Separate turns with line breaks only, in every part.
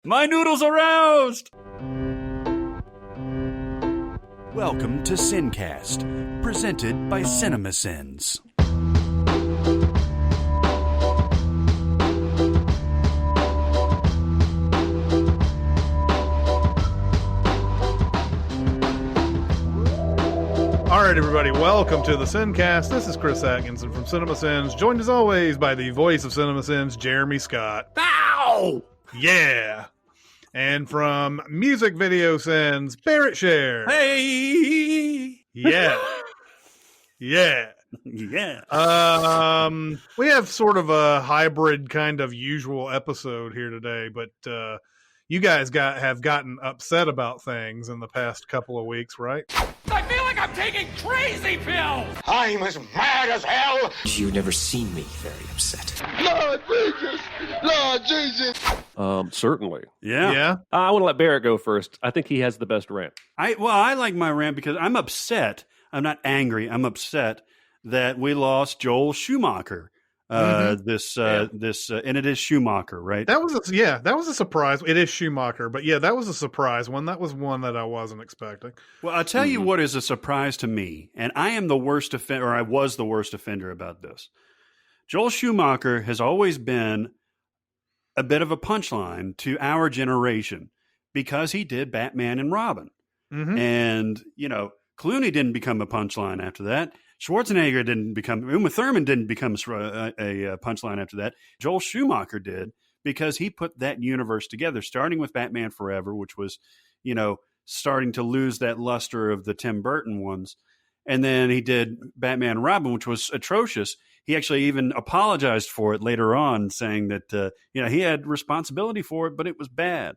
My noodles are roused!
Welcome to Sincast, presented by CinemaSins.
All right, everybody, welcome to the Sincast. This is Chris Atkinson from CinemaSins, joined as always by the voice of CinemaSins, Jeremy Scott.
Ow!
Yeah. And from Music Video Sins, Barrett Share.
Hey!
Yeah. Yeah.
Yeah.
We have sort of a hybrid kind of usual episode here today, but you guys have gotten upset about things in the past couple of weeks, right?
I feel like I'm taking crazy pills!
I'm as mad as hell!
You've never seen me very upset.
Lord Jesus! Lord Jesus!
Certainly.
Yeah.
Yeah.
I want to let Barrett go first. I think he has the best rant.
I like my rant because I'm upset. I'm not angry. I'm upset that we lost Joel Schumacher. And it is Schumacher, right?
That was a surprise. It is Schumacher, but yeah, that was a surprise one. That was one that I wasn't expecting.
Well, I'll tell you what is a surprise to me, and I am the worst offender, or I was the worst offender about this. Joel Schumacher has always been a bit of a punchline to our generation because he did Batman and Robin.
Mm-hmm.
And, Clooney didn't become a punchline after that. Schwarzenegger didn't become, Uma Thurman didn't become a punchline after that. Joel Schumacher did because he put that universe together, starting with Batman Forever, which was, starting to lose that luster of the Tim Burton ones. And then he did Batman and Robin, which was atrocious. He actually even apologized for it later on, saying that, he had responsibility for it, but it was bad.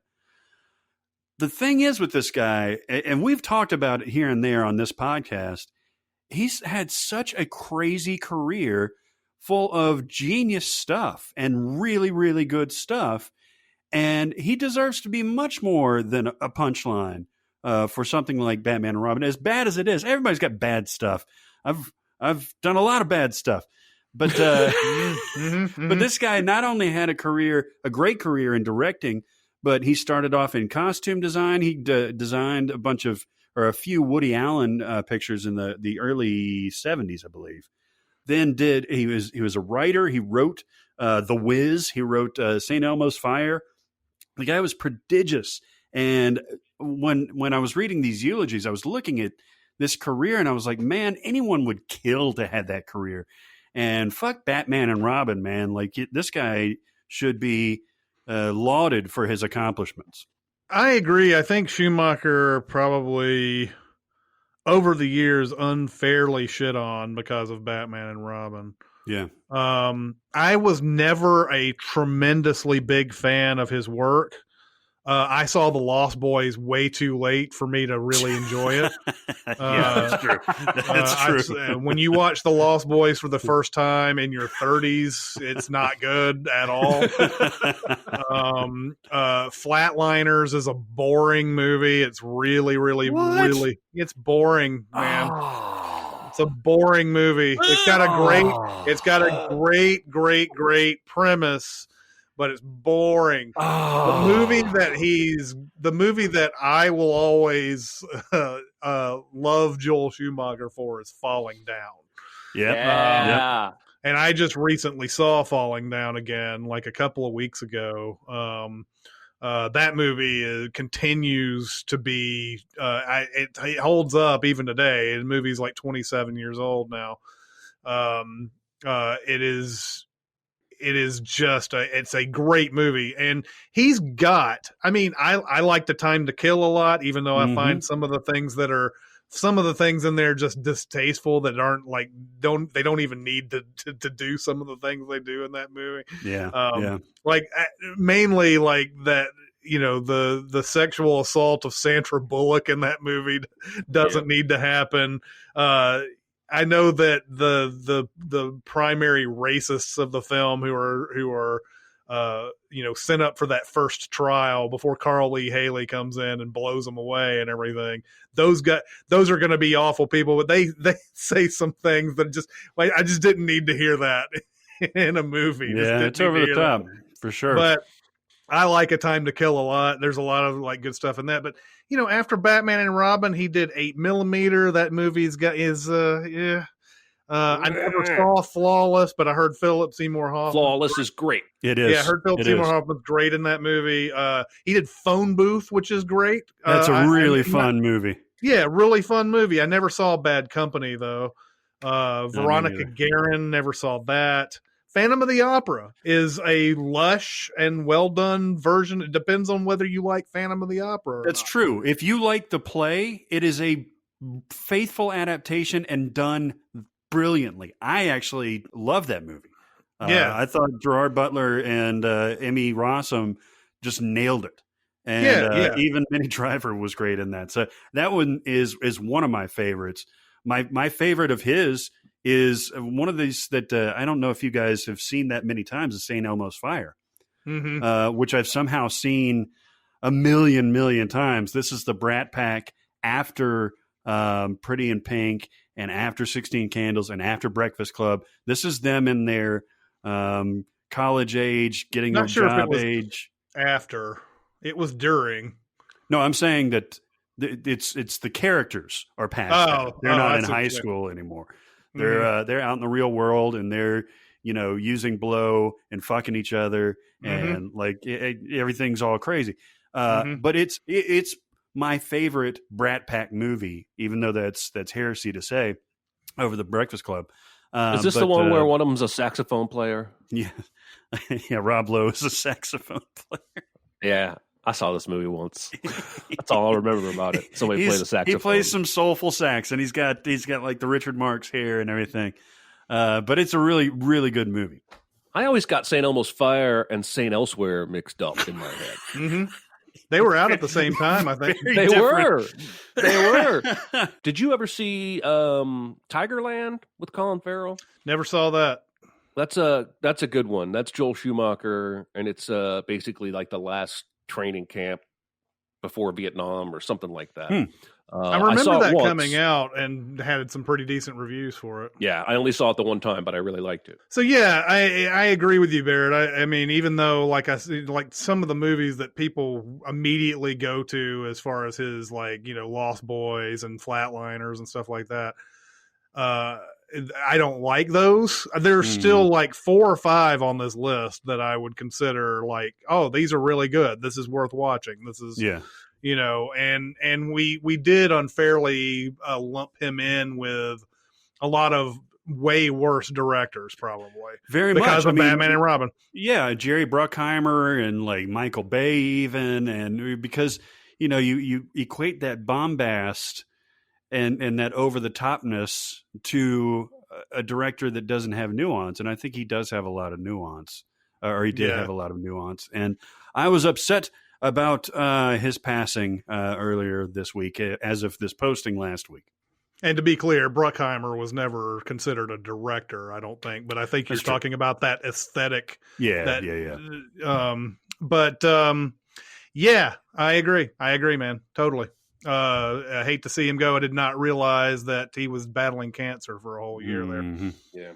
The thing is with this guy, and we've talked about it here and there on this podcast, he's had such a crazy career full of genius stuff and really, really good stuff. And he deserves to be much more than a punchline for something like Batman and Robin. As bad as it is, everybody's got bad stuff. I've done a lot of bad stuff. But but this guy not only had a great career in directing, but he started off in costume design. He designed a few Woody Allen pictures in the early 70s, I believe. Then he was a writer. He wrote The Wiz. He wrote St. Elmo's Fire. The guy was prodigious. And when I was reading these eulogies, I was looking at this career and I was like, man, anyone would kill to have that career. And fuck Batman and Robin, man. Like this guy should be lauded for his accomplishments.
I agree. I think Schumacher probably over the years unfairly shit on because of Batman and Robin.
Yeah.
I was never a tremendously big fan of his work. I saw The Lost Boys way too late for me to really enjoy it.
Yeah, that's true. That's true.
When you watch The Lost Boys for the first time in your 30s, it's not good at all. Flatliners is a boring movie. It's really, really, really, it's boring, man.
Oh.
It's a boring movie. It's got a great premise, but it's boring.
Oh.
The movie that I will always love Joel Schumacher for is Falling Down.
Yep.
Yeah.
And I just recently saw Falling Down again, like a couple of weeks ago. That movie continues to be, it holds up even today. The movie's like 27 years old now. It is just it's a great movie, and he's got, I like The Time to Kill a lot, even though I find some of the things in there just distasteful that aren't they don't even need to do some of the things they do in that movie.
Yeah.
Mainly like that, the sexual assault of Sandra Bullock in that movie doesn't need to happen. I know that the primary racists of the film who are sent up for that first trial before Carl Lee Haley comes in and blows them away and everything. Those are going to be awful people, but they say some things that I just didn't need to hear that in a movie.
Yeah, it's over the top for sure.
But I like A Time to Kill a lot. There's a lot of like good stuff in that. But after Batman and Robin, he did 8mm. That movie's got yeah. I never saw Flawless, but I heard Philip Seymour Hoffman.
Flawless is great.
It is.
Yeah, I heard Philip Seymour Hoffman's great in that movie. He did Phone Booth, which is great.
That's a really fun movie.
Yeah, really fun movie. I never saw Bad Company though. Veronica Guerin, never saw that. Phantom of the Opera is a lush and well done version. It depends on whether you like Phantom of the Opera.
That's true. If you like the play, it is a faithful adaptation and done brilliantly. I actually love that movie.
Yeah.
I thought Gerard Butler and Emmy Rossum just nailed it. And even Minnie Driver was great in that. So that one is one of my favorites. My favorite of his is one of these that I don't know if you guys have seen that many times, is St. Elmo's Fire, which I've somehow seen a million times. This is the Brat Pack after Pretty in Pink and after 16 Candles and after Breakfast Club. This is them in their college age, getting their job age.
After. It was during.
No, I'm saying that it's the characters are past that. They're not in high school anymore. They're out in the real world, and they're using blow and fucking each other, and like everything's all crazy. But it's my favorite Brat Pack movie, even though that's heresy to say, over the Breakfast Club.
Is this the one where one of them's a saxophone player?
Yeah, yeah. Rob Lowe is a saxophone player.
Yeah. I saw this movie once. That's all I remember about it. Somebody played the saxophone.
He plays some soulful sax, and he's got like the Richard Marx hair and everything. But it's a really, really good movie.
I always got St. Elmo's Fire and St. Elsewhere mixed up in my head.
They were out at the same time, I think.
They were. Did you ever see Tigerland with Colin Farrell?
Never saw that.
That's a good one. That's Joel Schumacher, and it's basically like the last training camp before Vietnam or something like that.
I remember that coming out and had some pretty decent reviews for it.
Yeah, I only saw it the one time, but I really liked it.
So yeah, I agree with you, Barrett. I mean, even though like some of the movies that people immediately go to as far as his Lost Boys and Flatliners and stuff like that, I don't like those. There's still like 4 or 5 on this list that I would consider like, oh, these are really good. This is worth watching. This is, and we did unfairly lump him in with a lot of way worse directors, probably
very
because
much
of Batman and Robin.
Yeah, Jerry Bruckheimer and like Michael Bay even, and because you equate that bombast and that over the topness to a director that doesn't have nuance. And I think he does have a lot of nuance, or he did have a lot of nuance. And I was upset about his passing earlier this week, as of this posting last week.
And to be clear, Bruckheimer was never considered a director, I don't think, but I think you're talking about that aesthetic.
Yeah.
But I agree, man. Totally. I hate to see him go. I did not realize that he was battling cancer for a whole year there.
Yeah.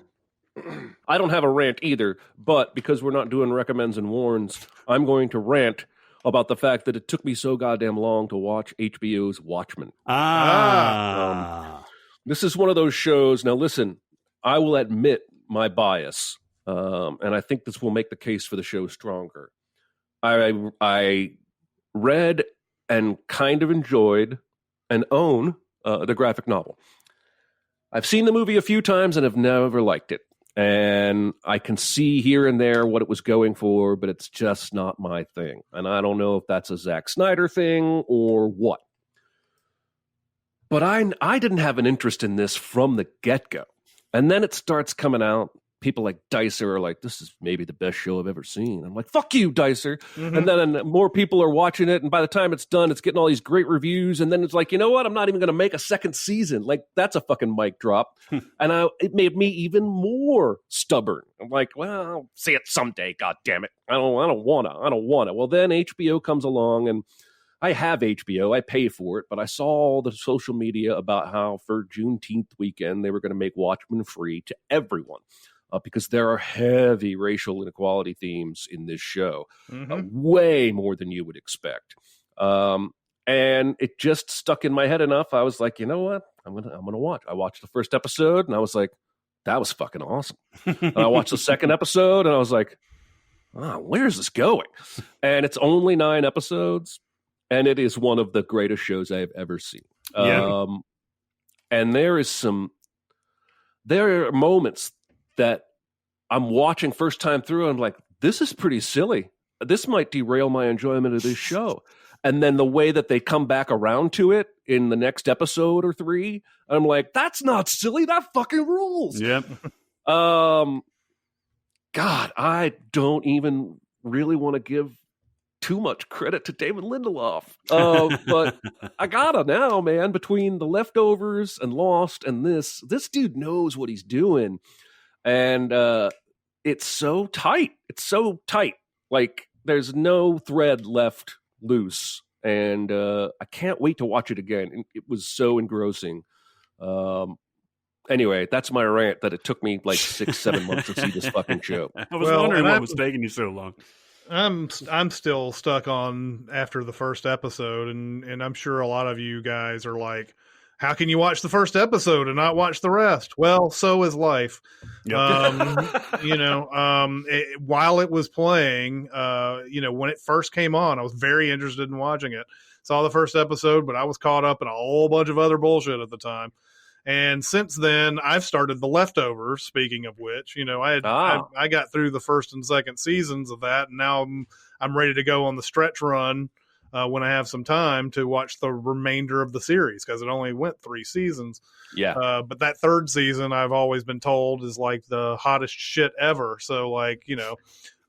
I don't have a rant either, but because we're not doing recommends and warns, I'm going to rant about the fact that it took me so goddamn long to watch HBO's Watchmen. This is one of those shows. Now, listen, I will admit my bias, and I think this will make the case for the show stronger. I read and kind of enjoyed and own the graphic novel. I've seen the movie a few times and have never liked it. And I can see here and there what it was going for, but it's just not my thing. And I don't know if that's a Zack Snyder thing or what. But I didn't have an interest in this from the get-go. And then it starts coming out. People like Dicer are like, this is maybe the best show I've ever seen. I'm like, fuck you, Dicer. And then more people are watching it. And by the time it's done, it's getting all these great reviews. And then it's like, you know what? I'm not even going to make a second season. Like, that's a fucking mic drop. And it made me even more stubborn. I'm like, well, I'll see it someday. God damn it. I don't want to. Well, then HBO comes along, and I have HBO. I pay for it. But I saw all the social media about how for Juneteenth weekend, they were going to make Watchmen free to everyone. because there are heavy racial inequality themes in this show,
Mhm.
way more than you would expect. And it just stuck in my head enough. I was like, you know what? I'm gonna watch. I watched the first episode and I was like, that was fucking awesome. And I watched the second episode and I was like, oh, where's this going? And it's only 9 episodes, and it is one of the greatest shows I've ever seen.
Yeah.
And there are moments that I'm watching first time through, and I'm like, this is pretty silly. This might derail my enjoyment of this show. And then the way that they come back around to it in the next episode or 3, I'm like, that's not silly. That fucking rules.
Yep.
God, I don't even really want to give too much credit to David Lindelof. But I gotta now, man, between The Leftovers and Lost and this dude knows what he's doing. And it's so tight. It's so tight. Like, there's no thread left loose. And I can't wait to watch it again. It was so engrossing. Anyway, that's my rant that it took me like 6-7 months to see this fucking show.
I was
Well,
wondering
and
what
I'm-
was taking you so long.
I'm still stuck on after the first episode, and I'm sure a lot of you guys are like, how can you watch the first episode and not watch the rest? Well, so is life.
Yep.
While it was playing, when it first came on, I was very interested in watching it. Saw the first episode, but I was caught up in a whole bunch of other bullshit at the time. And since then, I've started The Leftovers. Speaking of which, I got through the first and second seasons of that, and now I'm ready to go on the stretch run when I have some time to watch the remainder of the series, because it only went 3 seasons.
Yeah.
But that third season, I've always been told, is like the hottest shit ever. So,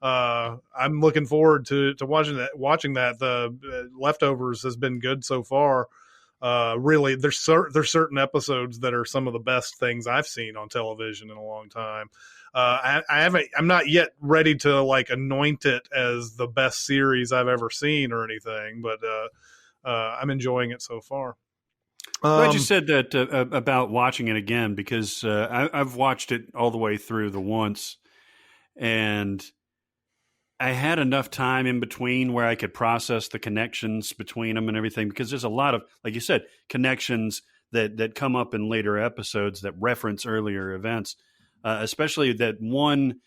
I'm looking forward to watching that. The Leftovers has been good so far. Really, there's certain episodes that are some of the best things I've seen on television in a long time. I'm not yet ready to like anoint it as the best series I've ever seen or anything, but I'm enjoying it so far.
Glad you said that about watching it again, because I've watched it all the way through the once, and I had enough time in between where I could process the connections between them and everything, because there's a lot of, like you said, connections that come up in later episodes that reference earlier events, especially that one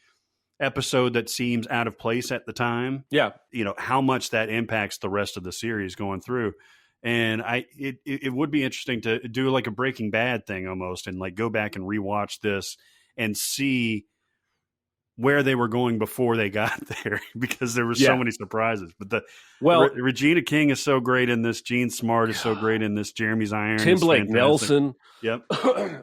episode that seems out of place at the time.
Yeah.
How much that impacts the rest of the series going through. And it would be interesting to do like a Breaking Bad thing almost, and like go back and rewatch this and see where they were going before they got there, because there were so many surprises. But Regina King is so great in this. Gene Smart is so great in this. Jeremy Irons,
Tim Blake
fantastic.
Nelson.
Yep.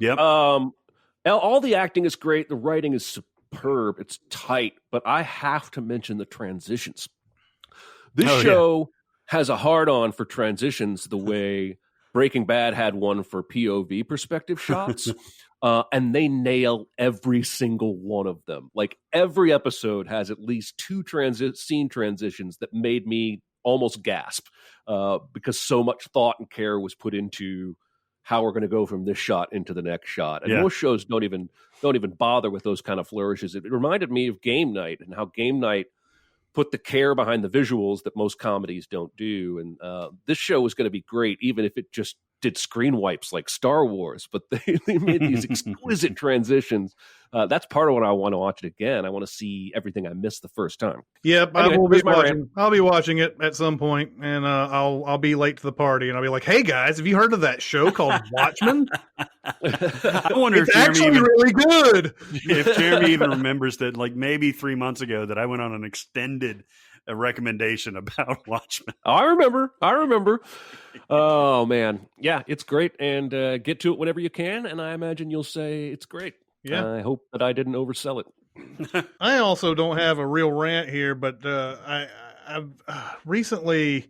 Yep.
All the acting is great. The writing is superb. It's tight, but I have to mention the transitions. This show has a hard-on for transitions the way Breaking Bad had one for POV perspective shots. And they nail every single one of them. Like, every episode has at least 2 scene transitions that made me almost gasp, because so much thought and care was put into how we're going to go from this shot into the next shot. And most shows don't even bother with those kind of flourishes. It reminded me of Game Night, and how Game Night put the care behind the visuals that most comedies don't do. And this show was going to be great, even if it just did screen wipes like Star Wars, but they made these exquisite transitions. That's part of what I want to watch it again. I want to see everything I missed the first time.
Yep,
Anyway,
I will be
here's my
watching. I'll be watching it at some point, and I'll be late to the party, and I'll be like, "Hey guys, have you heard of that show called Watchmen?
I wonder
It's
if Jeremy
actually
even,
really good."
if Jeremy even remembers that, like maybe 3 months ago, that I went on an extended recommendation about Watchmen.
I remember. Oh man, yeah, it's great, and get to it whenever you can. And I imagine you'll say it's great.
Yeah.
I hope that I didn't oversell it.
I also don't have a real rant here, but I've recently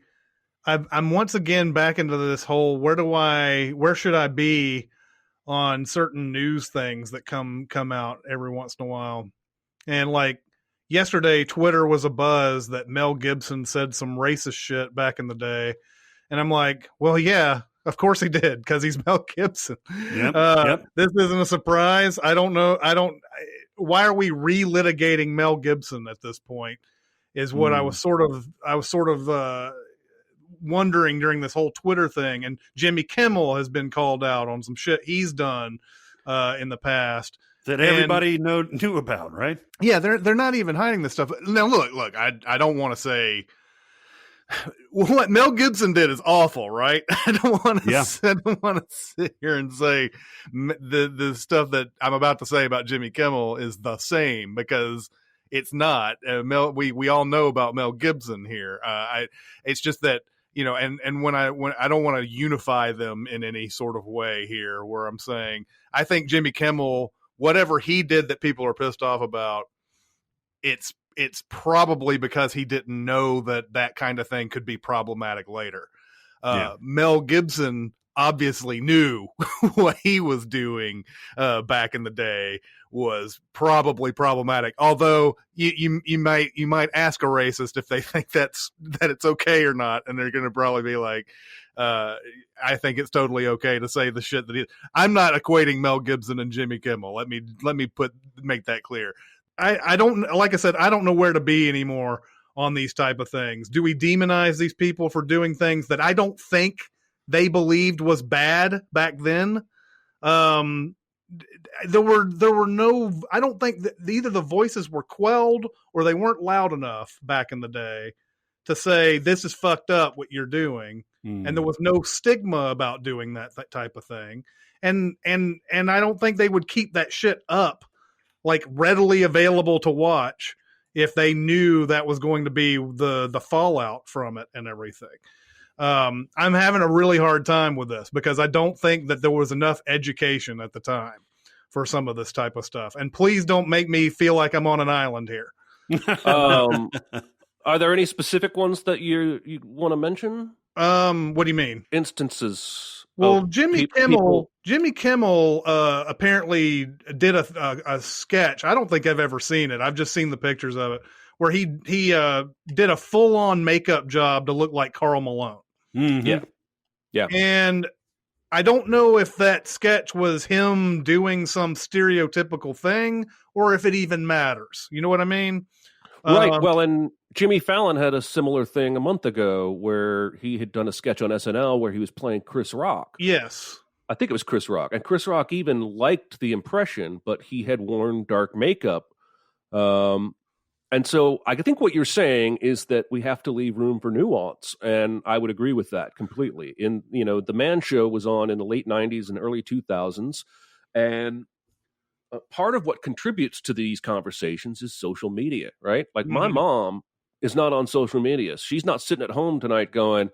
I'm once again back into this whole where should I be on certain news things that come out every once in a while. And like yesterday, Twitter was abuzz that Mel Gibson said some racist shit back in the day. And I'm like, well, yeah, of course he did, because he's Mel Gibson.
Yep.
This isn't a surprise. I don't know. why are we relitigating Mel Gibson at this point? Is what I was sort of wondering during this whole Twitter thing. And Jimmy Kimmel has been called out on some shit he's done in the past
that everybody knew about, right?
Yeah, they're not even hiding this stuff. Now, look, I don't want to say what Mel Gibson did is awful, right? I don't want to sit here and say the stuff that I'm about to say about Jimmy Kimmel is the same, because it's not. We all know about Mel Gibson here. It's just that, and when I don't want to unify them in any sort of way here, where I'm saying I think Jimmy Kimmel, whatever he did that people are pissed off about, it's probably because he didn't know that kind of thing could be problematic later. Mel Gibson obviously knew what he was doing back in the day was probably problematic. Although you might ask a racist if they think that it's okay or not, and they're going to probably be like, I think it's totally okay to say the shit that I'm not equating Mel Gibson and Jimmy Kimmel. Let me make that clear. I don't, like I said, I don't know where to be anymore on these type of things. Do we demonize these people for doing things that I don't think they believed was bad back then? There were no, I don't think that either the voices were quelled or they weren't loud enough back in the day to say, this is fucked up what you're doing. And there was no stigma about doing that type of thing. And I don't think they would keep that shit up, like readily available to watch, if they knew that was going to be the fallout from it and everything. I'm having a really hard time with this because I don't think that there was enough education at the time for some of this type of stuff. And please don't make me feel like I'm on an island here.
Are there any specific ones that you want to mention?
What do you mean?
Instances.
Well, Jimmy Kimmel apparently did a sketch. I don't think I've ever seen it. I've just seen the pictures of it, where he did a full on makeup job to look like Karl Malone.
Mm-hmm. Yeah.
And I don't know if that sketch was him doing some stereotypical thing or if it even matters. You know what I mean?
Right. Well, and Jimmy Fallon had a similar thing a month ago where he had done a sketch on SNL where he was playing Chris Rock.
Yes.
I think it was Chris Rock. And Chris Rock even liked the impression, but he had worn dark makeup. And so I think what you're saying is that we have to leave room for nuance. And I would agree with that completely. The Man Show was on in the late 90s and early 2000s. And part of what contributes to these conversations is social media, right? Like my mom is not on social media. She's not sitting at home tonight going,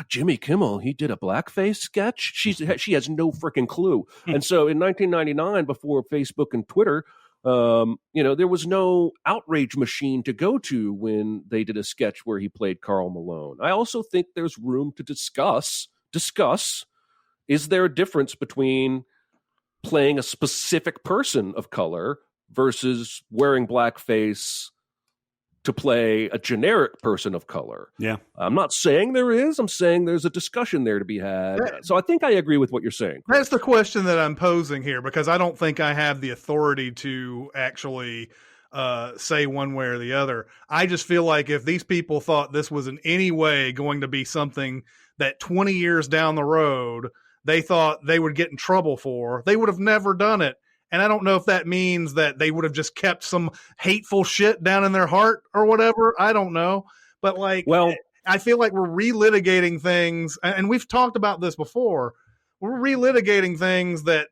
Jimmy Kimmel, he did a blackface sketch. She has no freaking clue. And so in 1999, before Facebook and Twitter, there was no outrage machine to go to when they did a sketch where he played Karl Malone. I also think there's room to discuss, is there a difference between playing a specific person of color versus wearing blackface to play a generic person of color?
Yeah.
I'm not saying there is. I'm saying there's a discussion there to be had. So I think I agree with what you're saying.
That's the question that I'm posing here, because I don't think I have the authority to actually say one way or the other. I just feel like if these people thought this was in any way going to be something that 20 years down the road they thought they would get in trouble for, they would have never done it. And I don't know if that means that they would have just kept some hateful shit down in their heart or whatever. I don't know. But I feel like we're relitigating things, and we've talked about this before. We're relitigating things that,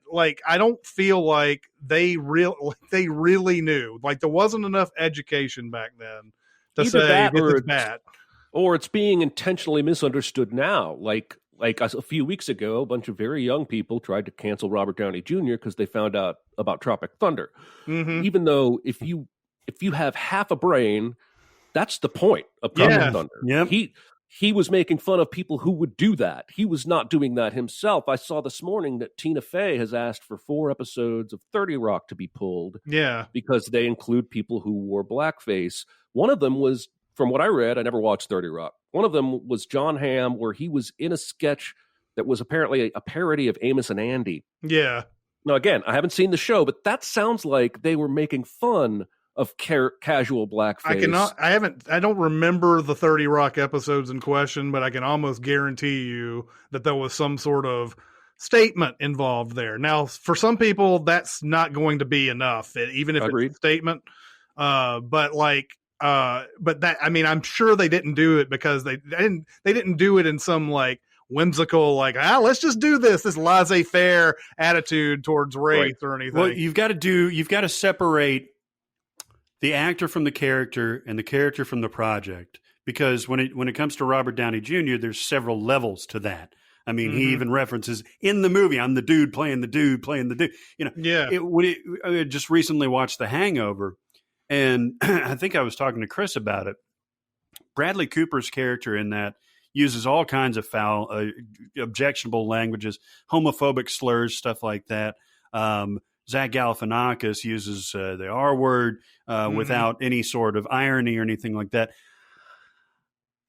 I don't feel like they really knew. Like, there wasn't enough education back then to say this is bad.
Or it's being intentionally misunderstood now. Like a few weeks ago, a bunch of very young people tried to cancel Robert Downey Jr. because they found out about Tropic Thunder. Mm-hmm. Even though if you have half a brain, that's the point of Tropic Thunder.
Yep.
He was making fun of people who would do that. He was not doing that himself. I saw this morning that Tina Fey has asked for 4 episodes of 30 Rock to be pulled.
Yeah.
Because they include people who wore blackface. One of them was, from what I read, I never watched 30 Rock. One of them was John Hamm, where he was in a sketch that was apparently a parody of Amos and Andy.
Yeah.
Now, again, I haven't seen the show, but that sounds like they were making fun of casual blackface.
I don't remember the 30 Rock episodes in question, but I can almost guarantee you that there was some sort of statement involved there. Now, for some people, that's not going to be enough, even if
Agreed.
it's a statement. But that, I mean, I'm sure they didn't do it because they didn't do it in some like whimsical, like, let's just do this laissez-faire attitude towards race or anything.
Well, you've got to separate the actor from the character and the character from the project, because when it comes to Robert Downey Jr., there's several levels to that. I mean, he even references in the movie, I'm the dude playing the dude playing the dude. You know,
yeah.
I just recently watched The Hangover, and I think I was talking to Chris about it. Bradley Cooper's character in that uses all kinds of foul, objectionable languages, homophobic slurs, stuff like that. Zach Galifianakis uses the R word without any sort of irony or anything like that.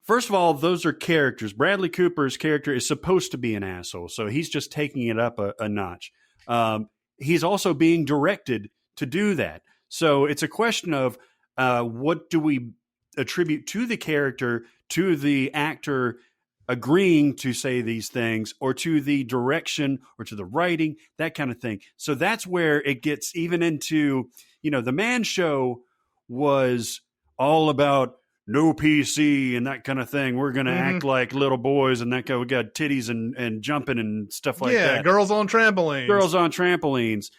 First of all, those are characters. Bradley Cooper's character is supposed to be an asshole, so he's just taking it up a notch. He's also being directed to do that. So it's a question of what do we attribute to the character, to the actor agreeing to say these things, or to the direction or to the writing, that kind of thing. So that's where it gets even into, The Man Show was all about no PC and that kind of thing. We're going to act like little boys and that guy, we got titties and jumping and stuff like that.
Yeah, girls on trampolines.
Girls on trampolines.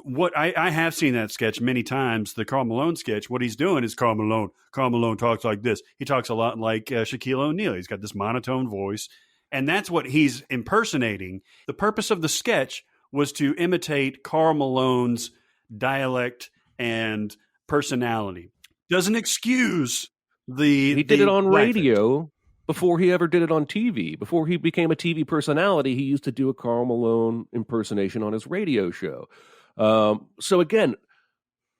What I have seen that sketch many times, the Karl Malone sketch. What he's doing is Karl Malone. Karl Malone talks like this. He talks a lot like Shaquille O'Neal. He's got this monotone voice, and that's what he's impersonating. The purpose of the sketch was to imitate Karl Malone's dialect and personality. Doesn't excuse
He did it on radio before he ever did it on TV. Before he became a TV personality, he used to do a Karl Malone impersonation on his radio show. So again,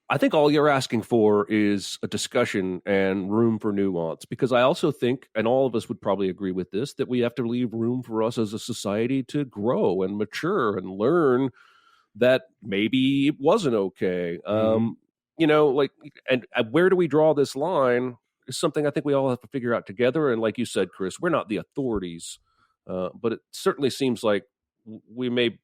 I think all you're asking for is a discussion and room for nuance, because I also think, and all of us would probably agree with this, that we have to leave room for us as a society to grow and mature and learn that maybe it wasn't okay. And where do we draw this line is something I think we all have to figure out together. And like you said, Chris, we're not the authorities, but it certainly seems like we may.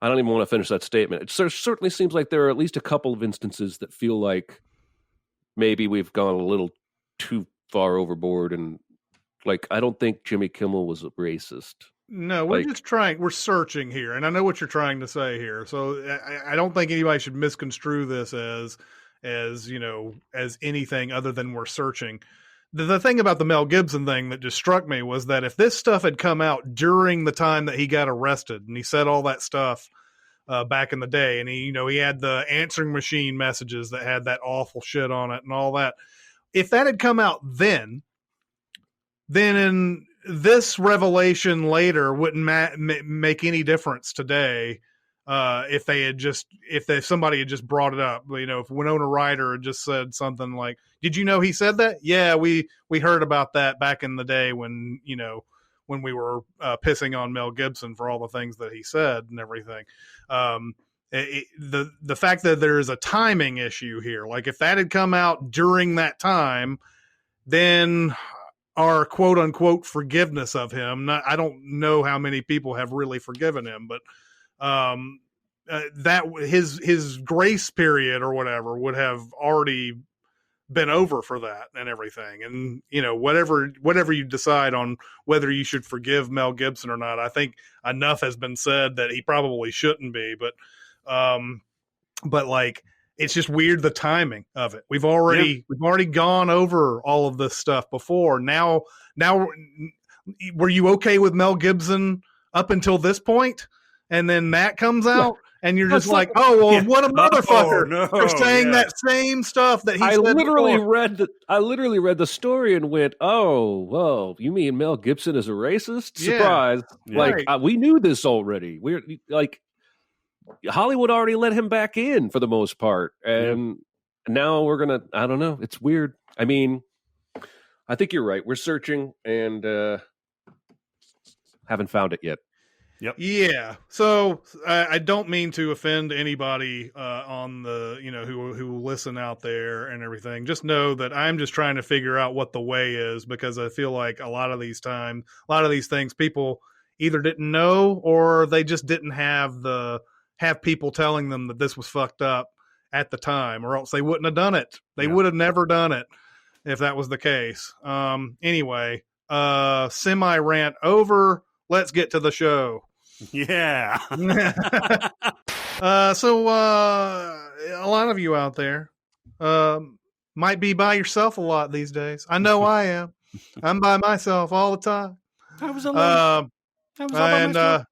I don't even want to finish that statement. It certainly seems like there are at least a couple of instances that feel like maybe we've gone a little too far overboard. And like, I don't think Jimmy Kimmel was a racist.
No, we're just trying. We're searching here, and I know what you're trying to say here. So I don't think anybody should misconstrue this as anything other than we're searching. The thing about the Mel Gibson thing that just struck me was that if this stuff had come out during the time that he got arrested and he said all that stuff back in the day, and he had the answering machine messages that had that awful shit on it and all that, if that had come out then in this revelation later wouldn't make any difference today. If somebody had just brought it up, if Winona Ryder had just said something like, "Did you know he said that?" Yeah, we heard about that back in the day when we were pissing on Mel Gibson for all the things that he said and everything. The fact that there is a timing issue here, like if that had come out during that time, then our quote unquote forgiveness of him. I don't know how many people have really forgiven him, but that his grace period or whatever would have already been over for that and everything. And whatever you decide on whether you should forgive Mel Gibson or not, I think enough has been said that he probably shouldn't be. But like, it's just weird, the timing of it. We've already gone over all of this stuff before. Now, were you okay with Mel Gibson up until this point? And then that comes out, and you're just like, "Oh well, what a motherfucker for saying that same stuff that he said."
I literally read the story and went, "Oh, well, you mean Mel Gibson is a racist?" Surprise!
Yeah.
Like we knew this already. We're like, Hollywood already let him back in for the most part, and now we're gonna. I don't know. It's weird. I mean, I think you're right. We're searching and haven't found it yet.
Yep.
Yeah. So I don't mean to offend anybody on the, who listen out there and everything. Just know that I'm just trying to figure out what the way is, because I feel like a lot of these things people either didn't know, or they just didn't have people telling them that this was fucked up at the time, or else they wouldn't have done it. They would have never done it if that was the case. Anyway, semi rant over. Let's get to the show.
Yeah.
So a lot of you out there might be by yourself a lot these days. I know I am. I'm by myself all the time.
I was alone. I was all by myself.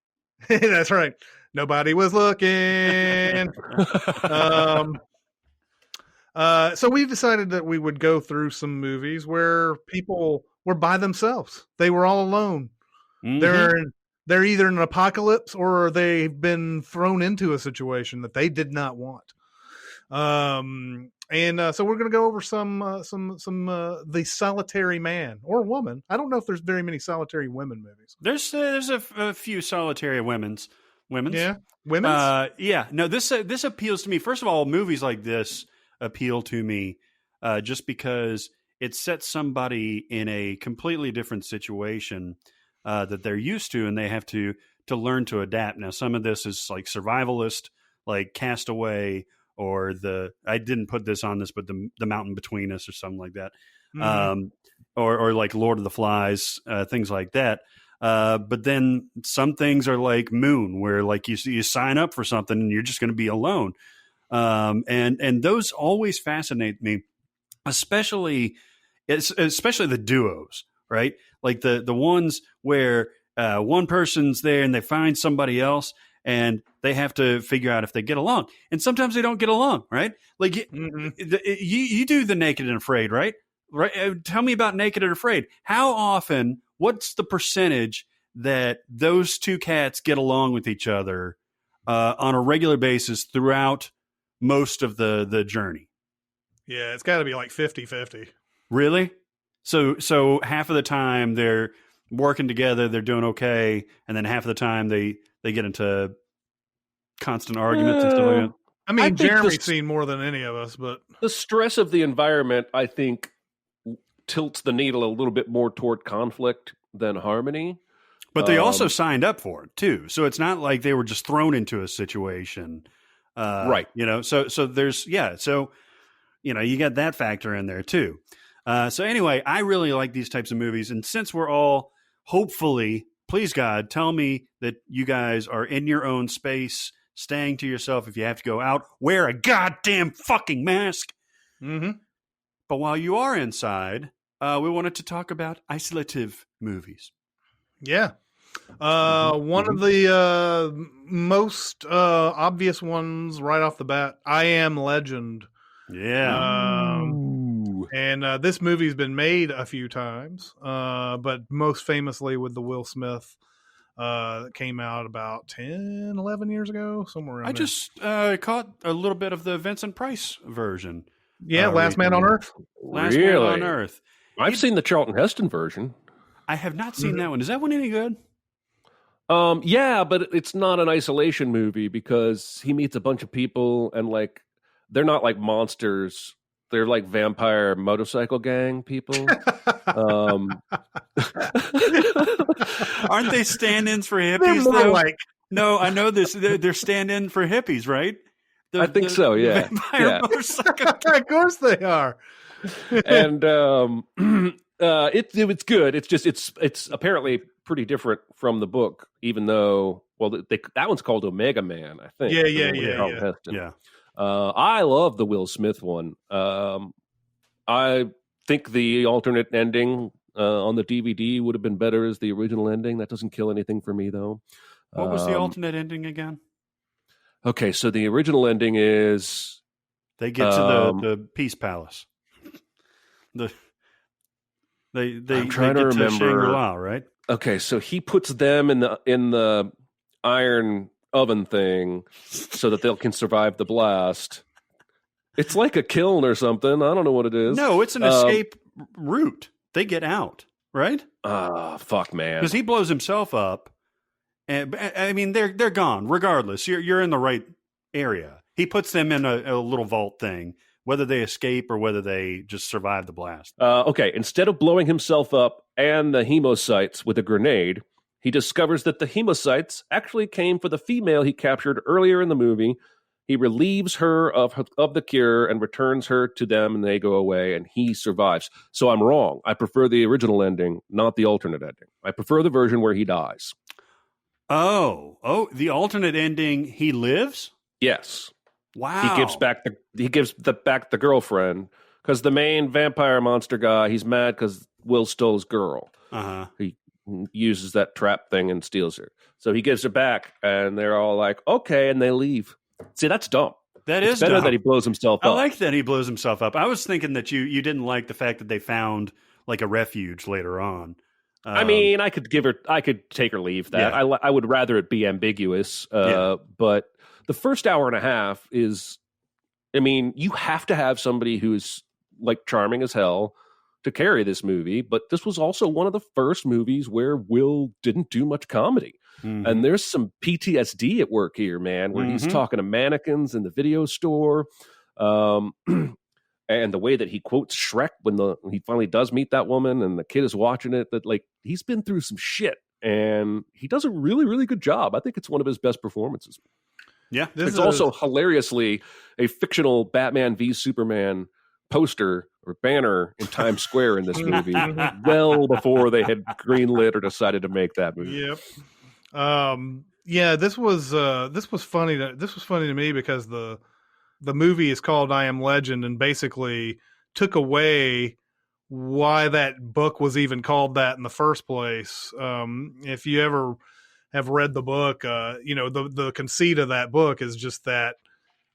That's right. Nobody was looking. So we decided that we would go through some movies where people were by themselves. They were all alone.
Mm-hmm.
They're either in an apocalypse, or they've been thrown into a situation that they did not want. So we're going to go over some The Solitary Man or Woman. I don't know if there's very many solitary women movies.
There's a few solitary women's.
Yeah, women's.
Yeah. No, this appeals to me. First of all, movies like this appeal to me just because it sets somebody in a completely different situation that they're used to, and they have to learn to adapt. Now, some of this is like survivalist, like Castaway, or I didn't put this on this, but the Mountain Between Us, or something like that, or like Lord of the Flies, things like that. But then some things are like Moon, where like you sign up for something and you're just going to be alone. And those always fascinate me, especially the duos, right? Like the ones where one person's there and they find somebody else and they have to figure out if they get along. And sometimes they don't get along, right? Like you do the Naked and Afraid, right? Right. Tell me about Naked and Afraid. How often, what's the percentage that those two cats get along with each other on a regular basis throughout most of the journey?
Yeah, it's got to be like 50-50.
Really? So half of the time they're working together, they're doing okay, and then half of the time they get into constant arguments and stuff like that.
I mean, Jeremy's seen more than any of us, but
the stress of the environment, I think, tilts the needle a little bit more toward conflict than harmony.
But they also signed up for it too, so it's not like they were just thrown into a situation,
right?
So there's so you got that factor in there too. So anyway, I really like these types of movies, and since we're all hopefully, please God, tell me that you guys are in your own space, staying to yourself. If you have to go out, wear a goddamn fucking mask.
Mm-hmm.
But while you are inside, we wanted to talk about isolative movies.
Yeah. One of the most obvious ones right off the bat, I Am Legend.
Yeah.
And this movie's been made a few times, but most famously with the Will Smith that came out about 10, 11 years ago, somewhere around
I just caught a little bit of the Vincent Price version.
Yeah, Last Man on Earth.
Last Man on Earth.
I've seen the Charlton Heston version.
I have not seen that one. Is that one any good?
Yeah, but it's not an isolation movie because he meets a bunch of people and like they're not like monsters. They're like vampire motorcycle gang people.
Aren't they stand-ins for hippies though?
Like...
No, I know this. They're stand-in for hippies, right?
I think so. Yeah.
Vampire motorcycle.
Of course they are.
And it's good. It's just it's apparently pretty different from the book, even though that one's called Omega Man, I think.
Yeah.
I love the Will Smith one. I think the alternate ending on the DVD would have been better as the original ending. That doesn't kill anything for me, though.
What was the alternate ending again?
Okay, so the original ending is
they get to the Peace Palace. They
I'm trying to remember.
Shangri-La, right?
Okay, so he puts them in the iron oven thing so that they can survive the blast. It's like a kiln or something. I don't know what it is.
No, it's an escape route. They get out, right?
Fuck, man.
Because he blows himself up, And I mean, they're gone regardless. You're in the right area. He puts them in a little vault thing, whether they escape or whether they just survive the blast.
Okay, instead of blowing himself up and the hemocytes with a grenade, he discovers that the hemocytes actually came for the female he captured earlier in the movie. He relieves her of the cure and returns her to them, and they go away, and he survives. So I'm wrong. I prefer the original ending, not the alternate ending. I prefer the version where he dies.
Oh, the alternate ending, he lives?
Yes.
Wow.
He gives back the girlfriend, because the main vampire monster guy, he's mad because Will stole his girl.
Uh-huh.
He uses that trap thing and steals her. So he gives her back, and they're all like, okay, and they leave. See, that's dumb.
It's
better
dumb.
that he blows himself up.
I like that he blows himself up. I was thinking that you didn't like the fact that they found like a refuge later on.
I mean, I could take or leave that.
Yeah.
I would rather it be ambiguous. But the first hour and a half is, I mean, you have to have somebody who's like charming as hell to carry this movie. But this was also one of the first movies where Will didn't do much comedy.
Mhm.
And there's some PTSD at work here, man, where he's talking to mannequins in the video store. And the way that he quotes Shrek when he finally does meet that woman and the kid is watching it, that like he's been through some shit and he does a really, really good job. I think it's one of his best performances.
Yeah.
It's also hilariously a fictional Batman v Superman poster or banner in Times Square in this movie, well before they had greenlit or decided to make that movie.
Yep. Yeah, this was funny. This was funny to me because the movie is called I Am Legend and basically took away why that book was even called that in the first place. If you ever have read the book, the conceit of that book is just that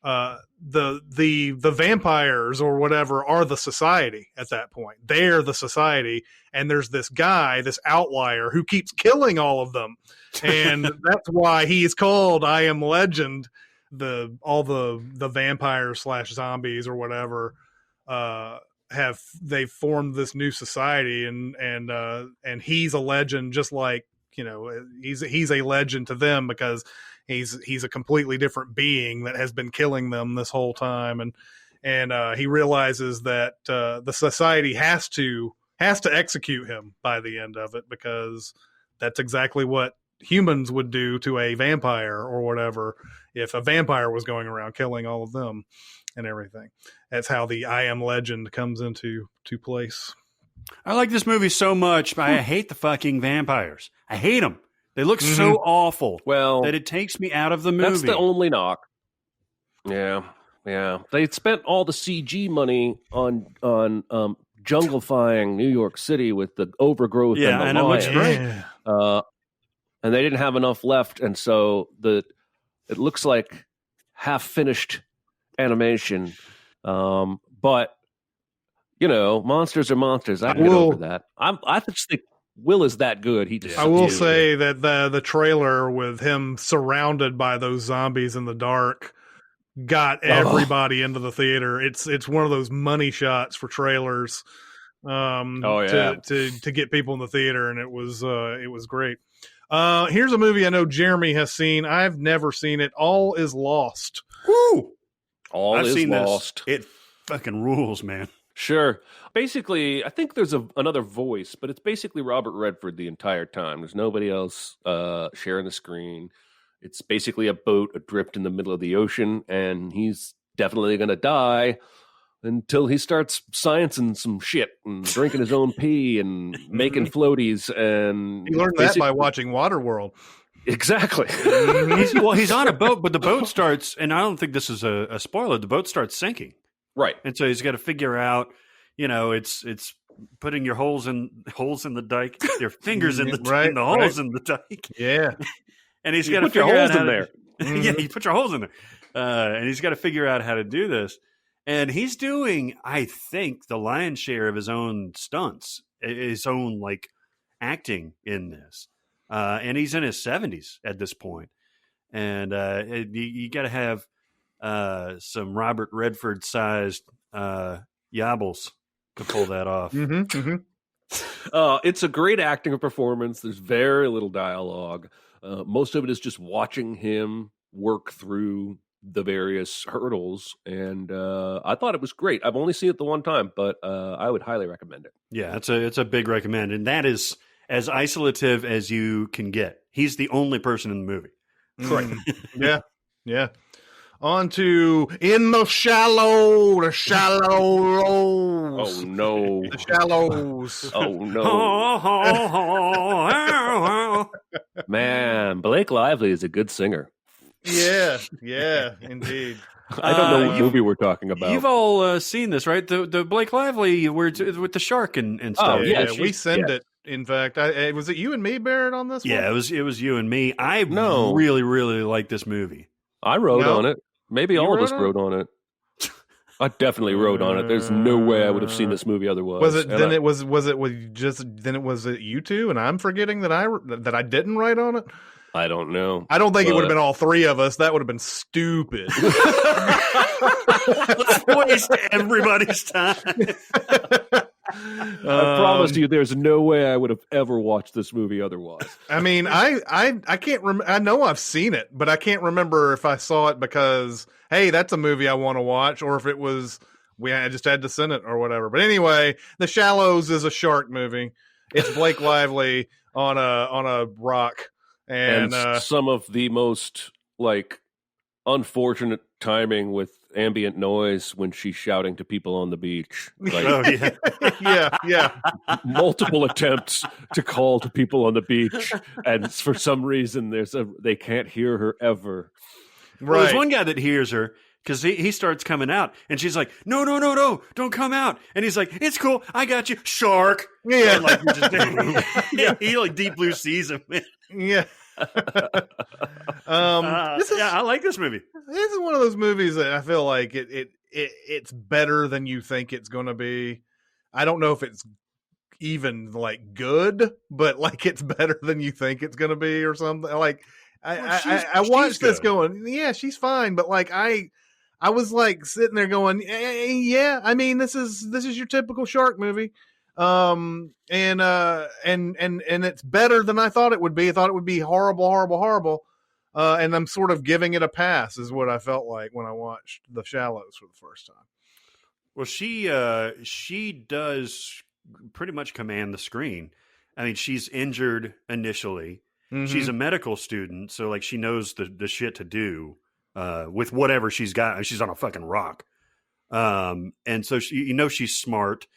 the vampires or whatever are the society at that point. They're the society, and there's this guy, this outlier, who keeps killing all of them, and that's why he's called I Am Legend. All the vampires / zombies or whatever they've formed this new society, and he's a legend, just like he's a legend to them because he's a completely different being that has been killing them this whole time, and he realizes that the society has to execute him by the end of it, because that's exactly what humans would do to a vampire or whatever if a vampire was going around killing all of them and everything. That's how the I Am Legend comes into place.
I like this movie so much, but I hate the fucking vampires. I hate them. They look so awful that it takes me out of the movie.
That's the only knock. Yeah. They spent all the CG money on junglifying New York City with the overgrowth and the
and it looks
lions.
great.
And they didn't have enough left, and so it looks like half-finished animation. But monsters are monsters. I can get over that. I just think Will is that good.
I will say that the trailer with him surrounded by those zombies in the dark got everybody into the theater. It's one of those money shots for trailers. To get people in the theater, and it was great. Here's a movie I know Jeremy has seen. I've never seen it. All Is Lost.
Woo!
I've seen
Lost. It fucking rules, man.
Sure. Basically, I think there's another voice, but it's basically Robert Redford the entire time. There's nobody else sharing the screen. It's basically a boat adrift in the middle of the ocean, and he's definitely going to die until he starts sciencing some shit and drinking his own pee and making floaties. And
he learned that by watching Waterworld.
Exactly.
He's on a boat, but the boat starts, and I don't think this is a spoiler, the boat starts sinking.
Right.
And so he's got to figure out, it's putting your holes in the dike, your fingers in the holes in the dike.
Yeah.
And he's got to figure out how to, yeah, you put your holes in there. And he's got to figure out how to do this. And he's doing, I think, the lion's share of his own stunts, his own acting in this. And he's in his 70s at this point. And you got to have some Robert Redford sized yabbles to pull that off.
It's a great acting performance. There's very little dialogue. Most of it is just watching him work through the various hurdles, and I thought it was great. I've only seen it the one time, but I would highly recommend it.
Yeah, it's a big recommend, and that is as isolative as you can get. He's the only person in the movie.
Correct.
Yeah. On to In the Shallows.
Oh no!
The Shallows.
Oh no! Man, Blake Lively is a good singer.
Yeah, indeed.
I don't know what movie we're talking about.
You've all seen this, right? The Blake Lively where with the shark and stuff.
Oh,
Yeah, we send it. In fact, was it you and me, Barrett, on this one?
Yeah, it was you and me. I really, really like this movie.
I wrote
No.
on it. Maybe
You
all of
wrote
us
on
wrote on it. I definitely wrote on it. There's no way I would have seen this movie otherwise.
Was it?
And
Then it was you two, and I'm forgetting that I didn't write on it.
I don't know.
I don't think it would have
But-
been all three of us. That would have been stupid.
Let's waste everybody's time.
I promise you, there's no way I would have ever watched this movie otherwise.
I mean, I can't remember. I know I've seen it, but I can't remember if I saw it because, hey, that's a movie I want to watch, or if it was I just had to send it or whatever. But anyway, The Shallows is a shark movie. It's Blake Lively on a rock, and
some of the most unfortunate timing with ambient noise when she's shouting to people on the beach.
Oh yeah.
yeah.
Multiple attempts to call to people on the beach, and for some reason they can't hear her ever.
Well, there's
Right.
one guy that hears her because he starts coming out, and she's like, "No, don't come out." And he's like, "It's cool, I got you, shark."
Yeah.
And he like deep blue sees him.
Yeah.
I like this movie.
This is one of those movies that I feel like it's better than you think it's going to be. I don't know if it's even good, but it's better than you think it's going to be or something. I watched this
good.
going, yeah, she's fine, but I was sitting there going, yeah, I mean, this is your typical shark movie. And it's better than I thought it would be. I thought it would be horrible. And I'm sort of giving it a pass is what I felt like when I watched The Shallows for the first time.
Well, she does pretty much command the screen. I mean, she's injured initially.
Mm-hmm.
She's a medical student, so she knows the shit to do with whatever she's got. She's on a fucking rock, and so she's smart.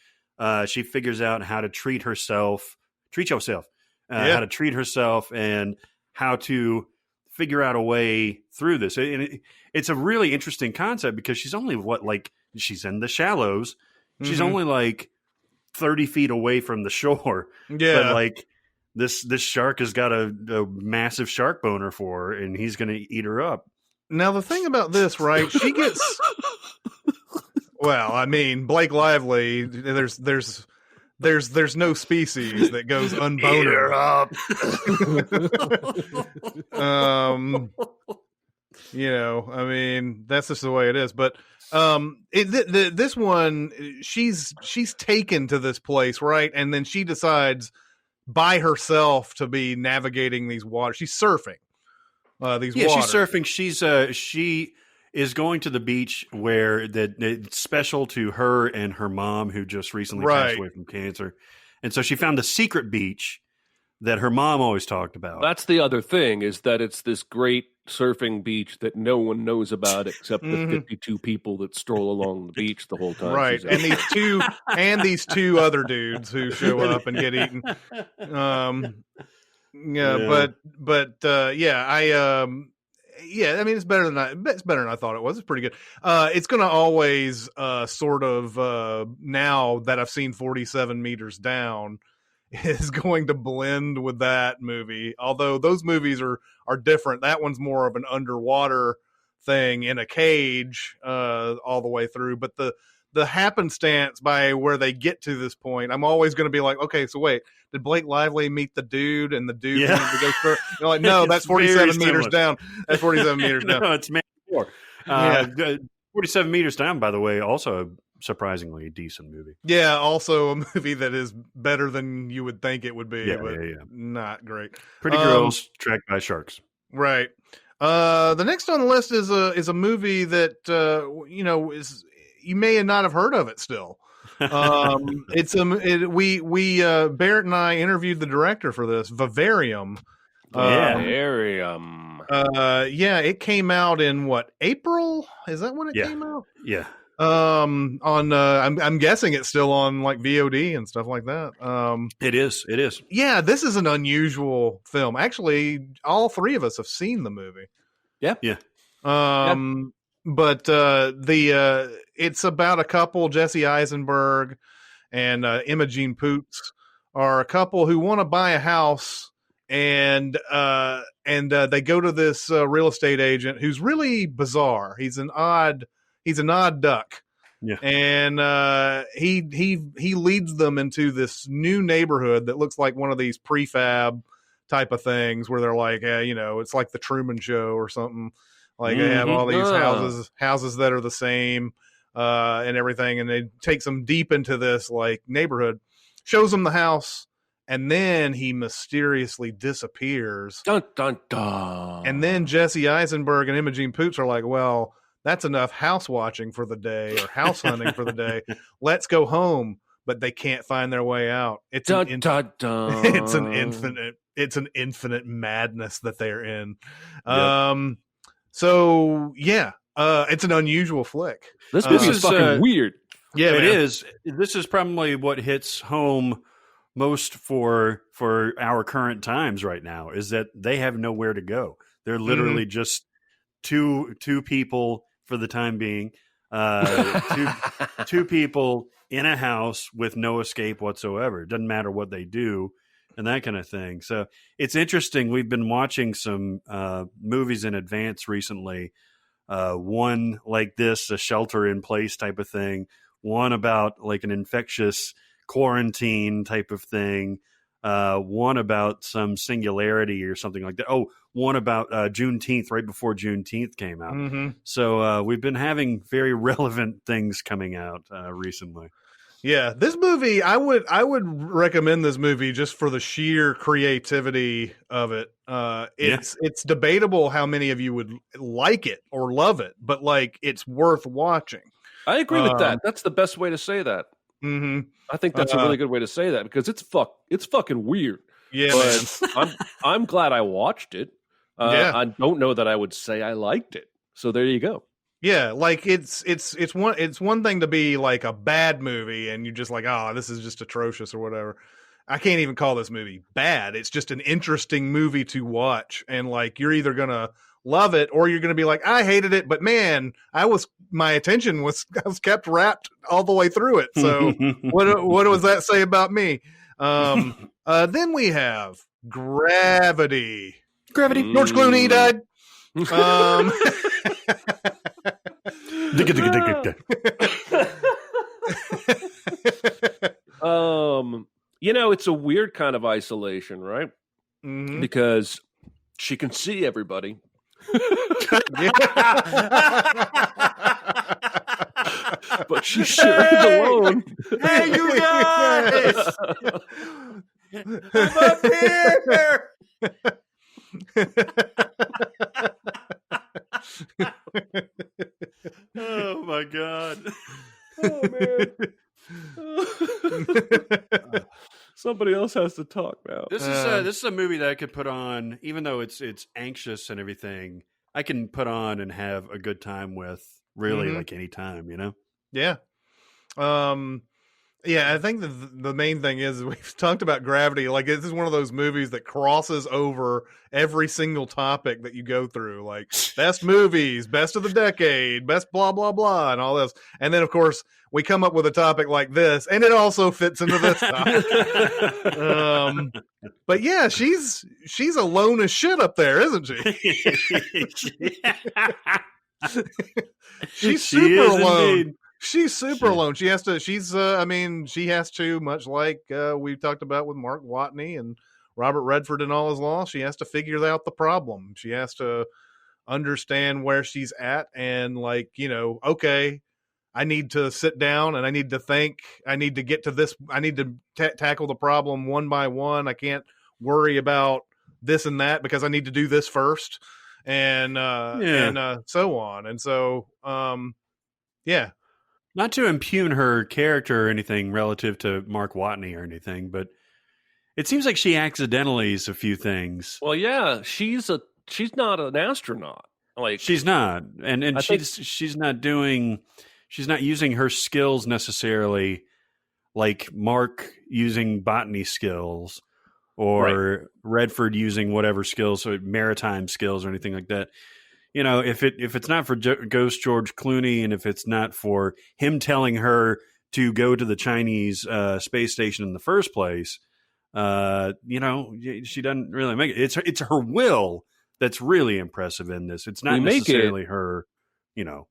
She figures out how to treat yourself, how to treat herself, and how to figure out a way through this. And it's a really interesting concept because she's only she's in the shallows. She's only 30 feet away from the shore.
Yeah.
But this shark has got a massive shark boner for her, and he's going to eat her up.
Now the thing about this, right? She gets. Well, I mean, Blake Lively. There's no species that goes unboner. I mean, that's just the way it is. But this one, she's taken to this place, right? And then she decides by herself to be navigating these waters. She's surfing these waters.
She's surfing. She is going to the beach where it's special to her and her mom, who just recently passed away from cancer. And so she found the secret beach that her mom always talked about.
That's the other thing, is that it's this great surfing beach that no one knows about except the 52 people that stroll along the beach the whole time.
Right. And these two other dudes who show up and get eaten. I mean, it's better than I thought it was. It's pretty good. It's going to always sort of now that I've seen 47 Meters Down is going to blend with that movie. Although those movies are different. That one's more of an underwater thing in a cage all the way through. But the happenstance by where they get to this point, I'm always going to be like, okay, so wait, did Blake Lively meet the dude and the dude wanted to go through? You're like, no, that's 47 meters down. That's 47 meters down.
No, it's Man 4. 47 Meters Down, by the way, also surprisingly decent movie.
Yeah, also a movie that is better than you would think it would be,
Yeah,
but
yeah.
not great.
Pretty girls tracked by sharks.
Right. The next on the list is a movie that is you may not have heard of it still. It's Barrett and I interviewed the director for this, Vivarium.
Vivarium.
It came out in what, April? Is that when it came out?
Yeah.
I'm guessing it's still on like VOD and stuff like that.
It is.
Yeah, this is an unusual film. Actually, all three of us have seen the movie.
Yeah.
But it's about a couple, Jesse Eisenberg and Imogen Poots are a couple who want to buy a house, and they go to this real estate agent who's really bizarre. He's an odd duck.
Yeah.
And he leads them into this new neighborhood that looks like one of these prefab type of things where they're like, it's like the Truman Show or something. Like they have all these houses that are the same and everything, and they takes them deep into this like neighborhood, shows them the house, and then he mysteriously disappears.
Dun dun dun.
And then Jesse Eisenberg and Imogen Poots are like, well, that's enough house watching for the day or house hunting for the day. Let's go home. But they can't find their way out. It's
dun,
an infinite madness that they're in.
Yep.
It's an unusual flick.
This movie is fucking weird.
Yeah,
it is. This is probably what hits home most for our current times right now, is that they have nowhere to go. They're literally just two people for the time being, two people in a house with no escape whatsoever. It doesn't matter what they do and that kind of thing. So it's interesting. We've been watching some movies in advance recently. One like this, a shelter in place type of thing. One about like an infectious quarantine type of thing. One about some singularity or something like that. Oh, one about Juneteenth, right before Juneteenth came out.
Mm-hmm.
So we've been having very relevant things coming out recently.
Yeah, this movie, I would recommend this movie just for the sheer creativity of it. It's debatable how many of you would like it or love it, but like it's worth watching.
I agree with that. That's the best way to say that.
Mm-hmm.
I think that's a really good way to say that, because it's fucking weird.
Yeah,
but I'm glad I watched it. I don't know that I would say I liked it. So there you go.
Yeah, like it's one thing to be like a bad movie and you're just like, oh, this is just atrocious or whatever. I can't even call this movie bad. It's just an interesting movie to watch, and like you're either gonna love it or you're gonna be like, I hated it, but man, my attention was kept wrapped all the way through it. So what does that say about me? Then we have Gravity. George Clooney died.
It's a weird kind of isolation, right?
Mm-hmm.
Because she can see everybody. But she sure is alone.
Hey, you guys! I'm up here! Oh my god!
Oh man! Somebody else has to talk now.
This is a movie that I could put on, even though it's anxious and everything. I can put on and have a good time with, really, like any time, you know.
Yeah. I think the main thing is we've talked about Gravity. Like, this is one of those movies that crosses over every single topic that you go through, like best movies, best of the decade, best blah, blah, blah, and all this. And then, of course, we come up with a topic like this, and it also fits into this topic. But yeah, she's alone as shit up there, isn't she? She's super alone. Indeed. She's super alone. She has to, much like we talked about with Mark Watney and Robert Redford and all his law, she has to figure out the problem. She has to understand where she's at and, like, okay, I need to sit down and I need to think. I need to get to this. I need to tackle the problem one by one. I can't worry about this and that because I need to do this first, and so on. And so, yeah.
Not to impugn her character or anything relative to Mark Watney or anything, but it seems like she accidentally is a few things.
Well, yeah, she's not an astronaut. Like
she's not, and she's not using her skills necessarily like Mark using botany skills or Redford using whatever skills, so maritime skills or anything like that. You know, if it's not for Ghost George Clooney, and if it's not for him telling her to go to the Chinese space station in the first place, you know, she doesn't really make it. It's her will that's really impressive in this. It's not necessarily her, you know,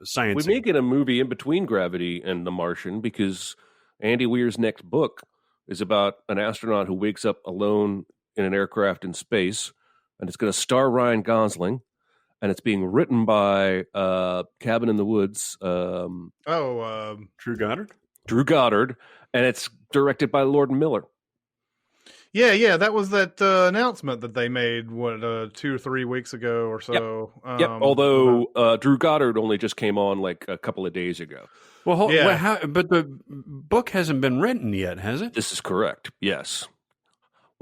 science.
We may get a movie in between Gravity and The Martian, because Andy Weir's next book is about an astronaut who wakes up alone in an aircraft in space, and it's going to star Ryan Gosling, and it's being written by Cabin in the Woods.
Drew Goddard?
Drew Goddard, and it's directed by Lord Miller.
Yeah, that was that announcement that they made 2 or 3 weeks ago or so.
Yep. Although Drew Goddard only just came on like a couple of days ago.
Well, but the book hasn't been written yet, has it?
This is correct. Yes.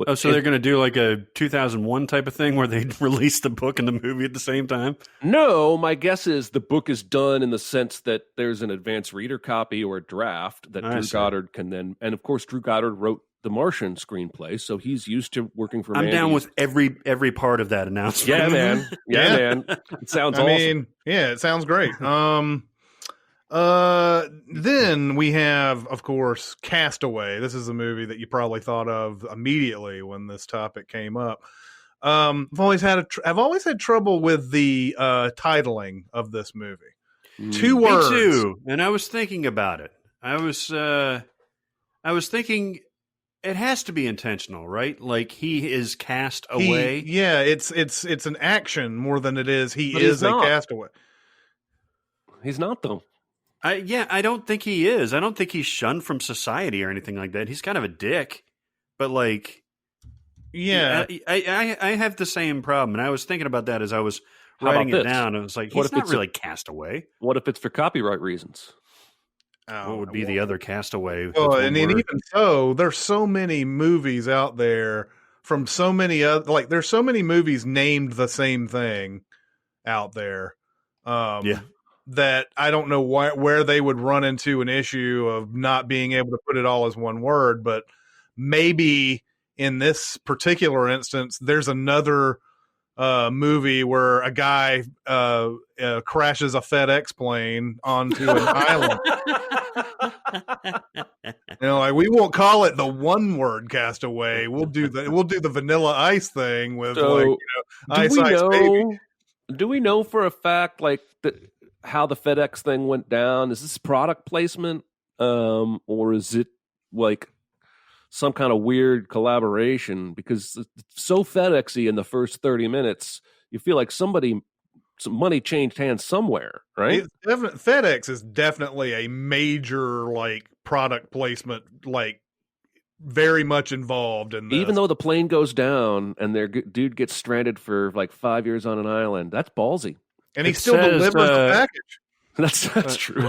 Oh, so they're going to do like a 2001 type of thing where they release the book and the movie at the same time?
No, my guess is the book is done in the sense that there's an advanced reader copy or a draft that Drew Goddard can then, and of course Drew Goddard wrote the Martian screenplay, so he's used to working for
I'm down with every part of that announcement.
Yeah, man. Yeah, man. It sounds awesome.
I mean, yeah, it sounds great. Then we have, of course, Castaway. This is a movie that you probably thought of immediately when this topic came up. I've always had trouble with the titling of this movie. 2 words.
Me too. And I was thinking about it. I was thinking it has to be intentional, right? Like he is cast away.
It's an action more than it is. He is a castaway.
He's not though.
I don't think he is. I don't think he's shunned from society or anything like that. He's kind of a dick, but like, I have the same problem. And I was thinking about that as I was writing it down. I was like, he's not really cast away.
What if it's for copyright reasons?
What would be the other castaway?
Well, and even so, there's so many movies out there from so many other, like there's so many movies named the same thing out there. That I don't know where they would run into an issue of not being able to put it all as one word, but maybe in this particular instance, there's another movie where a guy crashes a FedEx plane onto an island. You know, like we won't call it the one word Castaway. We'll do the Vanilla Ice thing with Ice Baby.
Do we know for a fact like how the FedEx thing went down? Is this product placement, or is it like some kind of weird collaboration? Because it's so FedEx-y in the first 30 minutes, you feel like some money changed hands somewhere, right?
FedEx is definitely a major like product placement, like very much involved in this.
Even though the plane goes down and their dude gets stranded for like 5 years on an island, that's ballsy.
And he still delivers the package.
That's true.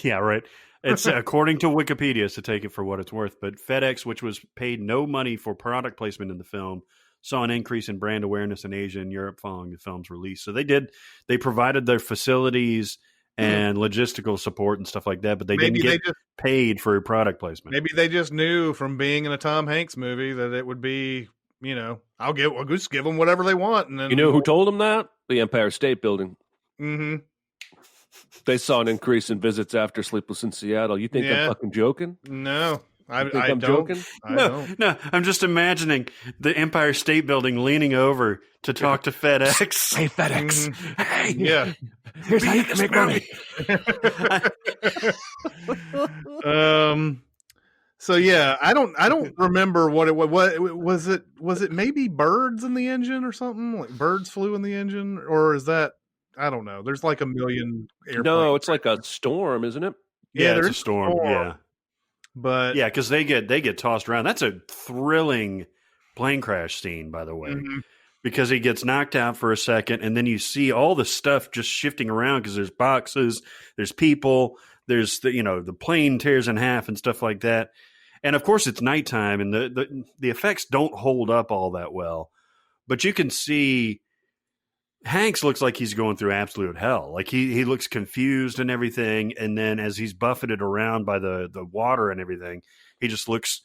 Yeah, right. It's according to Wikipedia, so take it for what it's worth. But FedEx, which was paid no money for product placement in the film, saw an increase in brand awareness in Asia and Europe following the film's release. So they provided their facilities and logistical support and stuff like that, but they didn't get paid for product placement.
Maybe they just knew from being in a Tom Hanks movie that it would be, you know, I'll just give them whatever they want. And then,
you know who told them that? The Empire State Building.
Mm-hmm.
They saw an increase in visits after Sleepless in Seattle. You think I'm fucking joking?
No. I'm
joking?
No, I'm just imagining the Empire State Building leaning over to talk to FedEx.
Hey, FedEx.
Mm-hmm.
Hey,
yeah.
Here's how you can make money.
So yeah, I don't remember what it was. Was it maybe birds in the engine or something? Like birds flew in the engine, or is that
I don't know. There's like a million airplanes.
No, it's like a storm, isn't it?
Yeah,
there's
it's a storm. Yeah,
but
yeah, because they get tossed around. That's a thrilling plane crash scene, by the way,
Mhm.
because he gets knocked out for a second, and then you see all the stuff just shifting around because there's boxes, there's people, there's the plane tears in half and stuff like that. And of course, it's nighttime, and the effects don't hold up all that well. But you can see Hanks looks like he's going through absolute hell. Like he looks confused and everything. And then as he's buffeted around by the water and everything, he just looks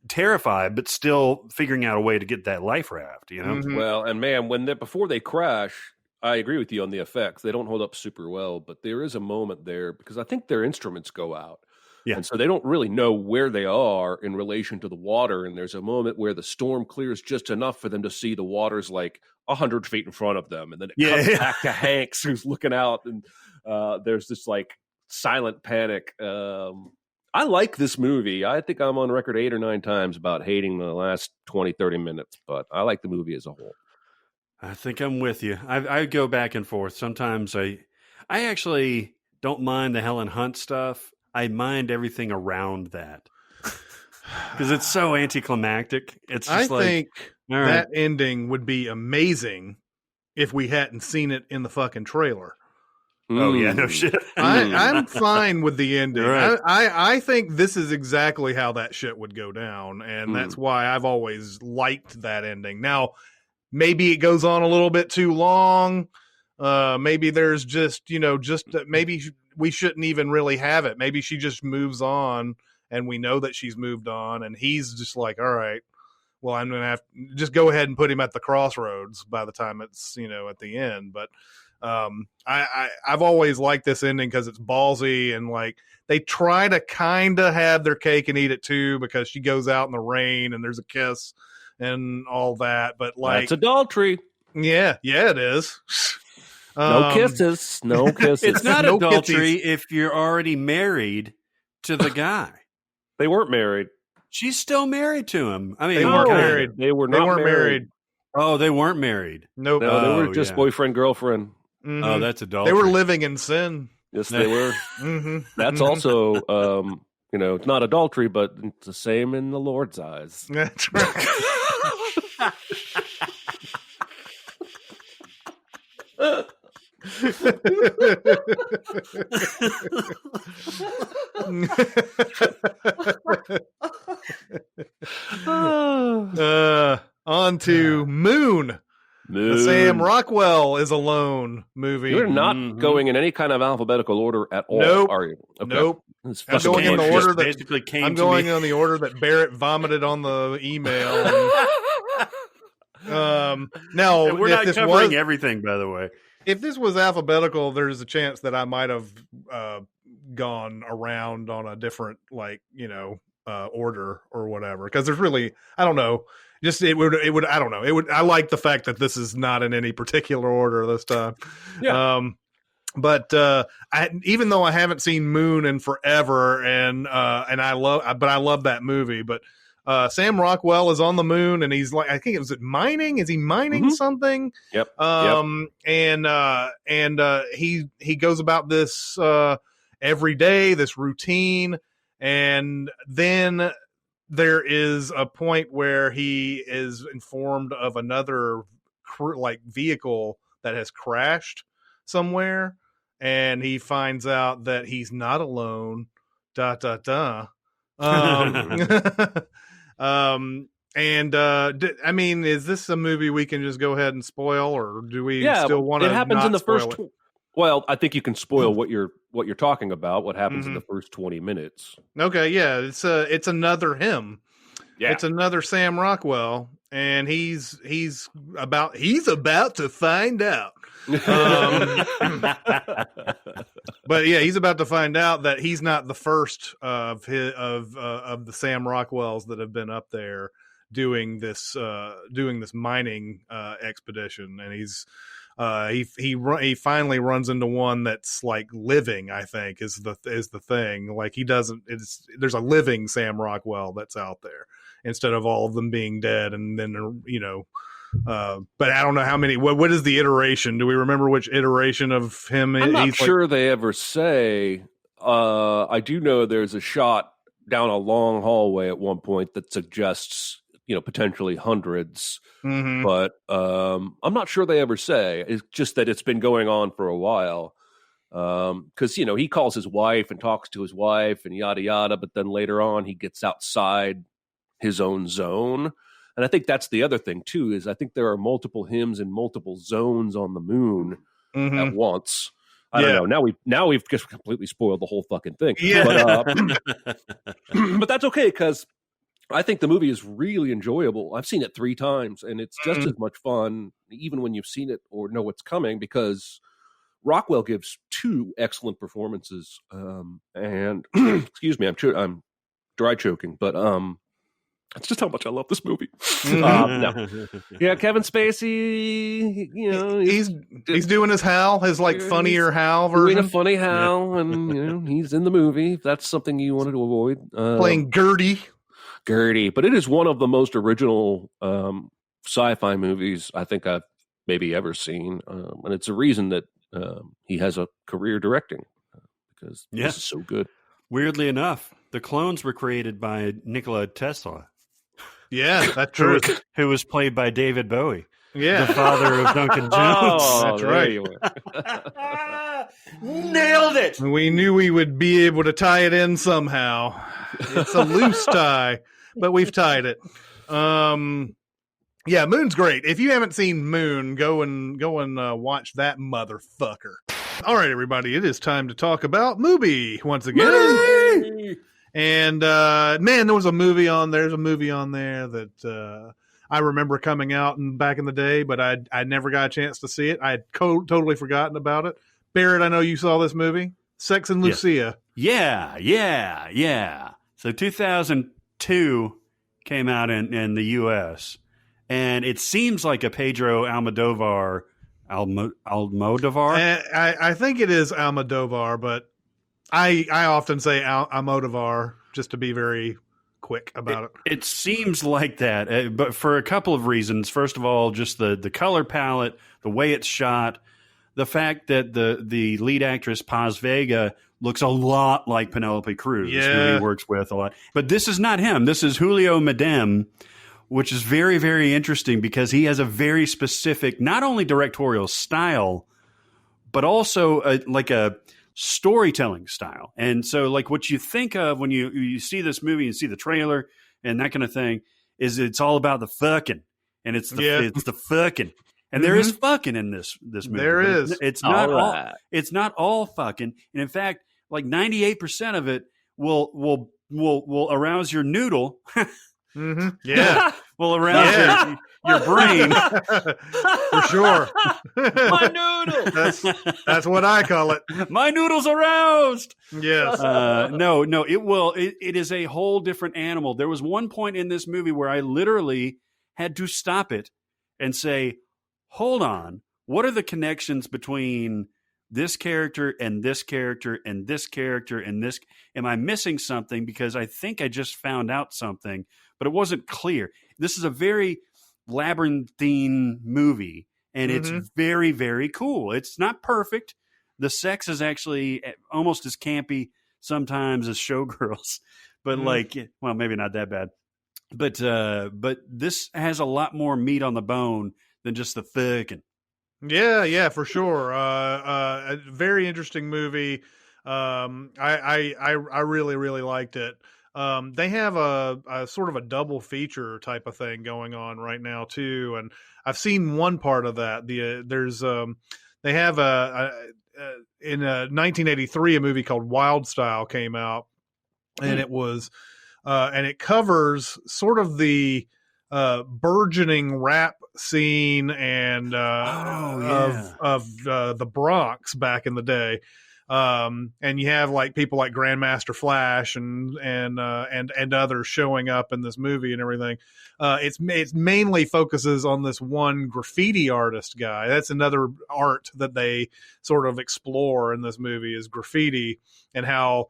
terrified, but still figuring out a way to get that life raft.
Mhm.
Well, and man, before they crash, I agree with you on the effects. They don't hold up super well, but there is a moment there because I think their instruments go out.
Yeah.
And so they don't really know where they are in relation to the water. And there's a moment where the storm clears just enough for them to see the water's like 100 feet in front of them. And then it comes back to Hanks, who's looking out, and there's this like silent panic. I like this movie. I think I'm on record 8 or 9 times about hating the last 20, 30 minutes, but I like the movie as a whole.
I think I'm with you. I go back and forth. Sometimes I actually don't mind the Helen Hunt stuff. I mind everything around that because it's so anticlimactic. It's just
I think
all right.
that ending would be amazing if we hadn't seen it in the fucking trailer.
Oh yeah, no shit.
I'm fine with the ending.
Right.
I think this is exactly how that shit would go down, and that's why I've always liked that ending. Now, maybe it goes on a little bit too long. Maybe there's maybe we shouldn't even really have it. Maybe she just moves on, and we know that she's moved on, and he's just like, all right, well, I'm going to have to just go ahead and put him at the crossroads by the time it's, at the end. But I've always liked this ending because it's ballsy, and like they try to kind of have their cake and eat it too, because she goes out in the rain and there's a kiss and all that. But like,
That's adultery.
yeah, it is.
No kisses. No kisses.
It's not
No
adultery
kissies.
if you're already married to the guy.
They weren't married.
She's still married to him. I mean,
They weren't
kinda.
married.
They were
They
not
weren't married.
Oh, they weren't married.
Nope.
No, they
Oh,
were just
yeah.
boyfriend, girlfriend.
Mhm.
Oh, that's adultery.
They were living in sin.
Yes, they were.
Mm-hmm.
That's also, it's not adultery, but it's the same in the Lord's eyes.
That's right. On to Moon. The Sam Rockwell is Alone movie.
You're not
Mhm.
going in any kind of alphabetical order at all,
Nope.
are you? Okay.
Nope.
It's
I'm
fucking
going in the
bullshit.
order that
basically came
I'm
to
going
me.
on the order that Barrett vomited on the email. Now,
And we're
if
not
this
covering
was,
everything, by the way.
if this was alphabetical, there's a chance that I might have gone around on a different, order or whatever. Because there's really, I don't know. Just it would I don't know. It would I like the fact that this is not in any particular order this time.
Yeah.
But even though I haven't seen Moon in forever, and I love that movie. But Sam Rockwell is on the moon, and he's like, I think it was mining. Is he mining something?
Yep.
And he goes about this every day, this routine, and then there is a point where he is informed of another vehicle that has crashed somewhere, and he finds out that he's not alone. I mean, is this a movie we can just go ahead and spoil, or do we still want to?
It happens in the first.
It?
Well, I think you can spoil what you're talking about. What happens in the first 20 minutes?
Okay, yeah, it's another him.
Yeah,
it's another Sam Rockwell, and he's about to find out. But yeah, he's about to find out that he's not the first of the Sam Rockwells that have been up there doing this mining expedition, and he finally runs into one that's like living. I think is the thing. Like there's a living Sam Rockwell that's out there instead of all of them being dead, and then But I don't know how many. What is the iteration? Do we remember which iteration of him?
I'm not
he's
sure they ever say. I do know there's a shot down a long hallway at one point that suggests, potentially hundreds.
Mhm.
But I'm not sure they ever say. It's just that it's been going on for a while. Because he calls his wife and talks to his wife and yada yada, but then later on he gets outside his own zone. And I think that's the other thing too, is I think there are multiple hymns in multiple zones on the moon at once. I don't know. Now we've just completely spoiled the whole fucking thing.
Yeah.
But that's okay, because I think the movie is really enjoyable. I've seen it 3 times, and it's just as much fun, even when you've seen it or know what's coming, because Rockwell gives 2 excellent performances. And excuse me, I'm dry choking, but it's just how much I love this movie. No. Yeah, Kevin Spacey,
he's doing his Hal, his funnier Hal version,
doing a funny Hal, and he's in the movie. If that's something you wanted to avoid,
playing Gertie.
But it is one of the most original sci-fi movies I think I've maybe ever seen, and it's a reason that he has a career directing, because this is so good.
Weirdly enough, the clones were created by Nikola Tesla.
Yeah, that's true.
Who was played by David Bowie.
Yeah,
the father of Duncan Jones.
That's right.
Nailed it.
We knew we would be able to tie it in somehow. It's a loose tie, but we've tied it. Yeah, Moon's great. If you haven't seen Moon, go and watch that motherfucker. All right, everybody, it is time to talk about Mubi once again. Mubi! And man, there's a movie on there that I remember coming out back in the day, but I never got a chance to see it. I had totally forgotten about it. Barrett, I know you saw this movie, Sex and Lucia.
Yeah. So 2002 came out in the U.S., and it seems like a Pedro Almodovar.
I think it is Almodovar, but I often say Almodovar just to be very quick about it.
It seems like that, but for a couple of reasons. First of all, just the color palette, the way it's shot, the fact that the lead actress Paz Vega looks a lot like Penelope Cruz, who he works with a lot. But this is not him. This is Julio Medem, which is very, very interesting because he has a very specific, not only directorial style, but also a storytelling style. And so like what you think of when you see this movie and see the trailer and that kind of thing is it's all about the fucking, and it's the fucking. And there is fucking in this movie.
There is.
It's not all fucking. And in fact, like 98% of it will arouse your noodle.
Mm-hmm. Yeah.
Will arouse your brain.
For sure.
My noodle.
That's what I call it.
My noodle's aroused.
Yes.
No, it will. It is a whole different animal. There was one point in this movie where I literally had to stop it and say, hold on, what are the connections between this character and this character and this character and this? Am I missing something? Because I think I just found out something, but it wasn't clear. This is a very labyrinthine movie, and it's very, very cool. It's not perfect. The sex is actually almost as campy sometimes as Showgirls, but well, maybe not that bad. But this has a lot more meat on the bone than just the fucking.
Yeah, for sure. A very interesting movie. I really, really liked it. They have a sort of a double feature type of thing going on right now too, and I've seen one part of that. They have in 1983 a movie called Wild Style came out, and it was and it covers sort of the burgeoning rap scene and of the Bronx back in the day. And you have like people like Grandmaster Flash and others showing up in this movie and everything. It's mainly focuses on this one graffiti artist guy. That's another art that they sort of explore in this movie is graffiti and how,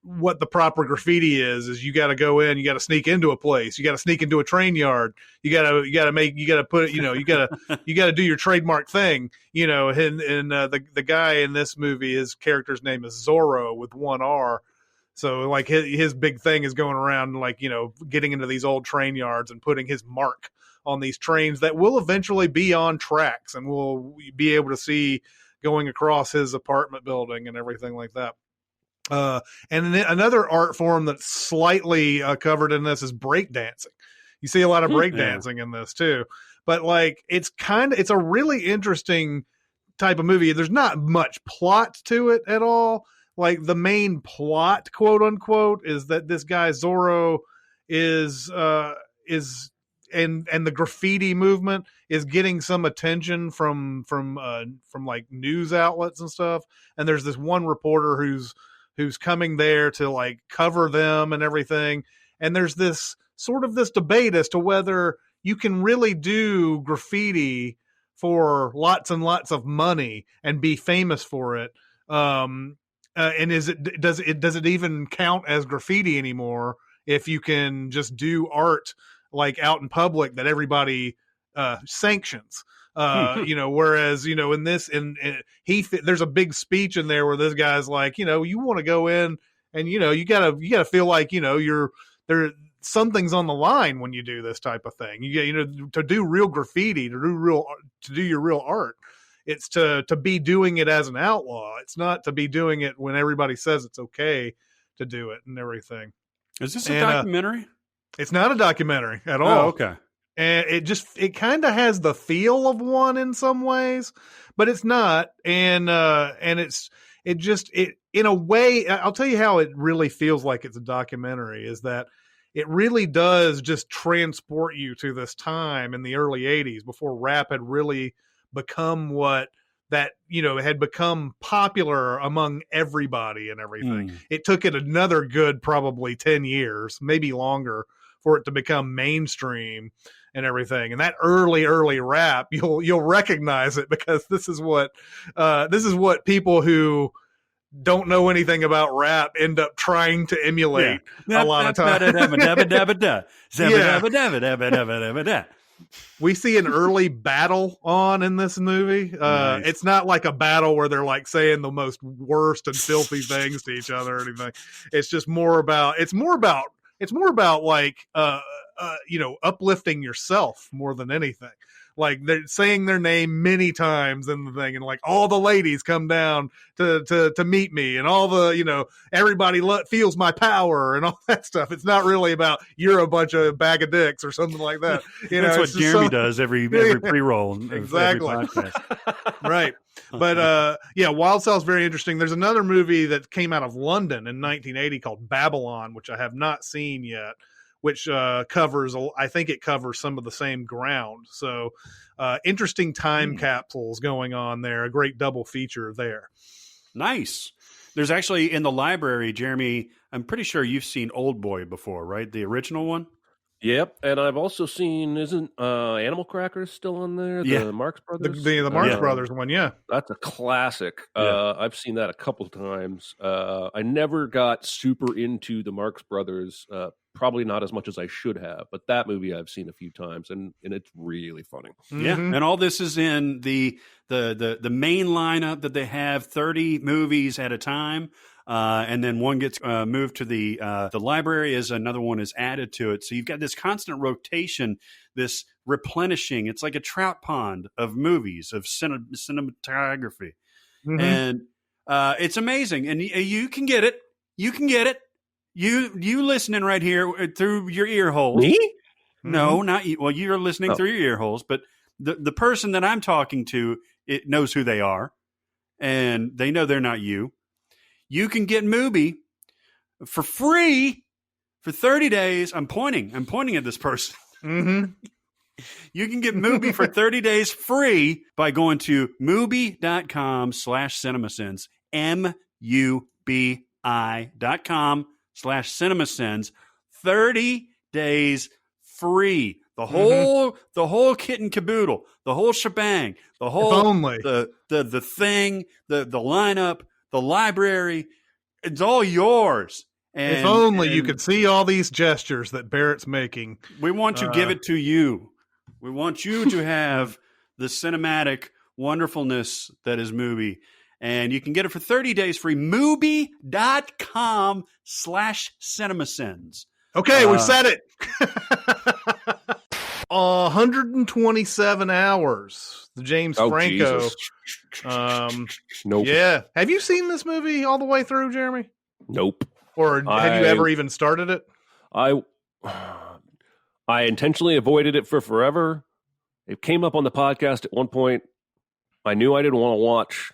what the proper graffiti is you got to go in, you got to sneak into a place, you got to sneak into a train yard, you got to put, you got to do your trademark thing, and the guy in this movie, his character's name is Zorro with one R. So like his big thing is going around, like, getting into these old train yards and putting his mark on these trains that will eventually be on tracks and we'll be able to see going across his apartment building and everything like that. And then another art form that's slightly covered in this is breakdancing. You see a lot of breakdancing in this too, but like it's a really interesting type of movie. There's not much plot to it at all. Like the main plot, quote unquote, is that this guy Zorro is and the graffiti movement is getting some attention from like news outlets and stuff. And there's this one reporter who's coming there to like cover them and everything. And there's this debate as to whether you can really do graffiti for lots and lots of money and be famous for it. And does it even count as graffiti anymore if you can just do art like out in public that everybody sanctions? Whereas, in this, there's a big speech in there where this guy's like, you want to go in and, you gotta feel like, something's on the line when you do this type of thing. You get, to do real graffiti, to do your real art. It's to be doing it as an outlaw. It's not to be doing it when everybody says it's okay to do it and everything.
Is this a documentary?
It's not a documentary at all.
Oh, okay.
And it kind of has the feel of one in some ways, but it's not. And in a way, I'll tell you how it really feels like it's a documentary is that it really does just transport you to this time in the early 80s before rap had really become what that, had become popular among everybody and everything. It took it another good, probably 10 years, maybe longer, for it to become mainstream and everything. And that early rap, you'll recognize it because this is what people who don't know anything about rap end up trying to emulate a lot of times. We see an early battle on in this movie.
Nice.
It's not like a battle where they're like saying the most worst and filthy things to each other or anything. It's just more about like, uplifting yourself more than anything. Like they're saying their name many times in the thing, and like all the ladies come down to meet me, and all the everybody feels my power and all that stuff. It's not really about you're a bunch of bag of dicks or something like that.
That's what Jeremy does every pre-roll.
Exactly.
Every podcast.
Right. But Wild Style is very interesting. There's another movie that came out of London in 1980 called Babylon, which I have not seen yet, which covers some of the same ground. So interesting time capsules going on there. A great double feature there.
Nice. There's actually in the library, Jeremy, I'm pretty sure you've seen Old Boy before, right? The original one?
Yep, and I've also seen, isn't Animal Crackers still on there? The Marx Brothers?
The Marx Brothers one, yeah.
That's a classic. I've seen that a couple times. I never got super into the Marx Brothers, probably not as much as I should have, but that movie I've seen a few times, and it's really funny.
Yeah, and all this is in the main lineup that they have, 30 movies at a time. And then one gets moved to the library as another one is added to it. So you've got this constant rotation, this replenishing. It's like a trout pond of movies, of cinematography. And it's amazing. And you can get it. You can get it. You listening right here through your ear holes.
Me?
No, not you. Well, you're listening through your ear holes, but the person that I'm talking to, it knows who they are, and they know they're not you. You can get Mubi for free for 30 days. I'm pointing at this person. You can get Mubi for 30 days free by going to Mubi.com/CinemaSins, MUBI.com/CinemaSins. 30 days free. The whole kit and caboodle, the whole shebang, the whole the thing, the lineup, the library. It's all yours. And,
if only you
and
could see all these gestures that Barrett's making.
we want to give it to you. We want you to have the cinematic wonderfulness that is Mubi. And you can get it for 30 days free. Mubi.com/CinemaSins.
Okay, we said it. 127 hours. The James Franco.
Jesus. Nope.
Yeah. Have you seen this movie all the way through, Jeremy?
Nope.
Or have you ever even started it?
I intentionally avoided it for forever. It came up on the podcast at one point. I knew I didn't want to watch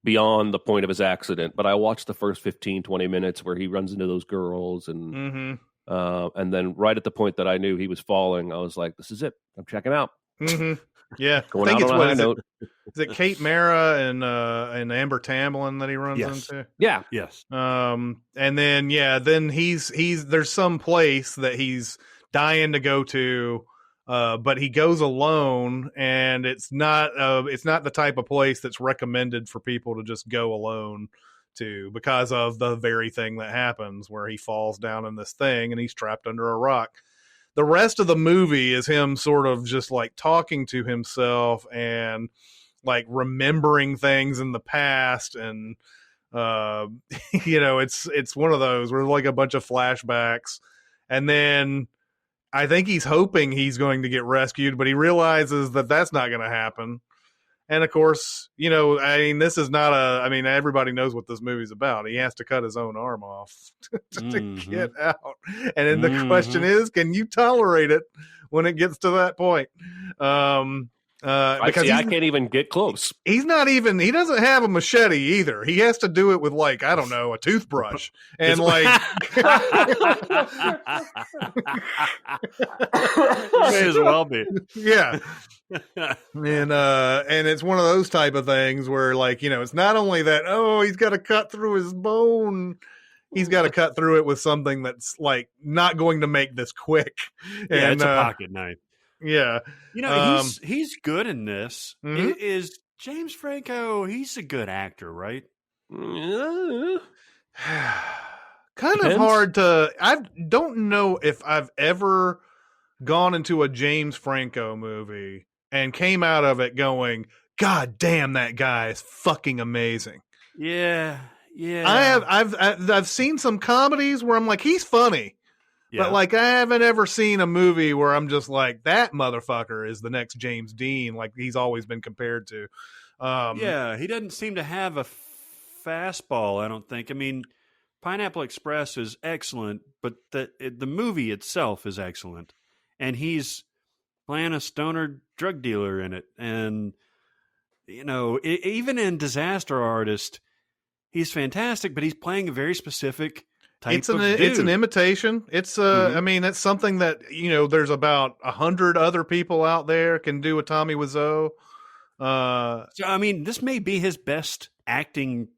beyond the point of his accident, but I watched the first 15, 20 minutes where he runs into those girls and then right at the point that I knew he was falling, I was like, this is it. I'm checking out.
Mm-hmm. Yeah.
Going out on a high note.
Is it Kate Mara and Amber Tamblyn that he runs into?
Yeah.
Yes.
And then then he's there's some place that he's dying to go to, but he goes alone, and it's not the type of place that's recommended for people to just go alone to, because of the very thing that happens where he falls down in this thing and he's trapped under a rock. The rest of the movie is him sort of just like talking to himself and like remembering things in the past, and it's one of those where like a bunch of flashbacks, and then I think he's hoping he's going to get rescued, but he realizes that that's not going to happen. And of course, this is not everybody knows what this movie's about. He has to cut his own arm off to get out. And then the question is, can you tolerate it when it gets to that point? Because
I can't even get close.
He doesn't have a machete either. He has to do it with like, I don't know, a toothbrush. And like,
May as well be.
Yeah. And it's one of those type of things where like, it's not only that, he's got to cut through his bone. He's got to cut through it with something that's like not going to make this quick.
Yeah, it's a pocket knife.
Yeah.
He's good in this.
Mhm.
Is James Franco, he's a good actor, right?
Kind of
Depends.
hard to. I don't know if I've ever gone into a James Franco movie and came out of it going, God damn, that guy is fucking amazing.
Yeah.
I've seen some comedies where I'm like, he's funny.
Yeah.
But like, I haven't ever seen a movie where I'm just like, that motherfucker is the next James Dean, like he's always been compared to.
He doesn't seem to have a fastball, I don't think. I mean, Pineapple Express is excellent, but the movie itself is excellent. And he's playing a stoner drug dealer in it. And, even in Disaster Artist, he's fantastic, but he's playing a very specific type
It's
of dude.
It's an imitation. It's it's something that there's about 100 other people out there can do a Tommy Wiseau.
So, I mean, this may be his best acting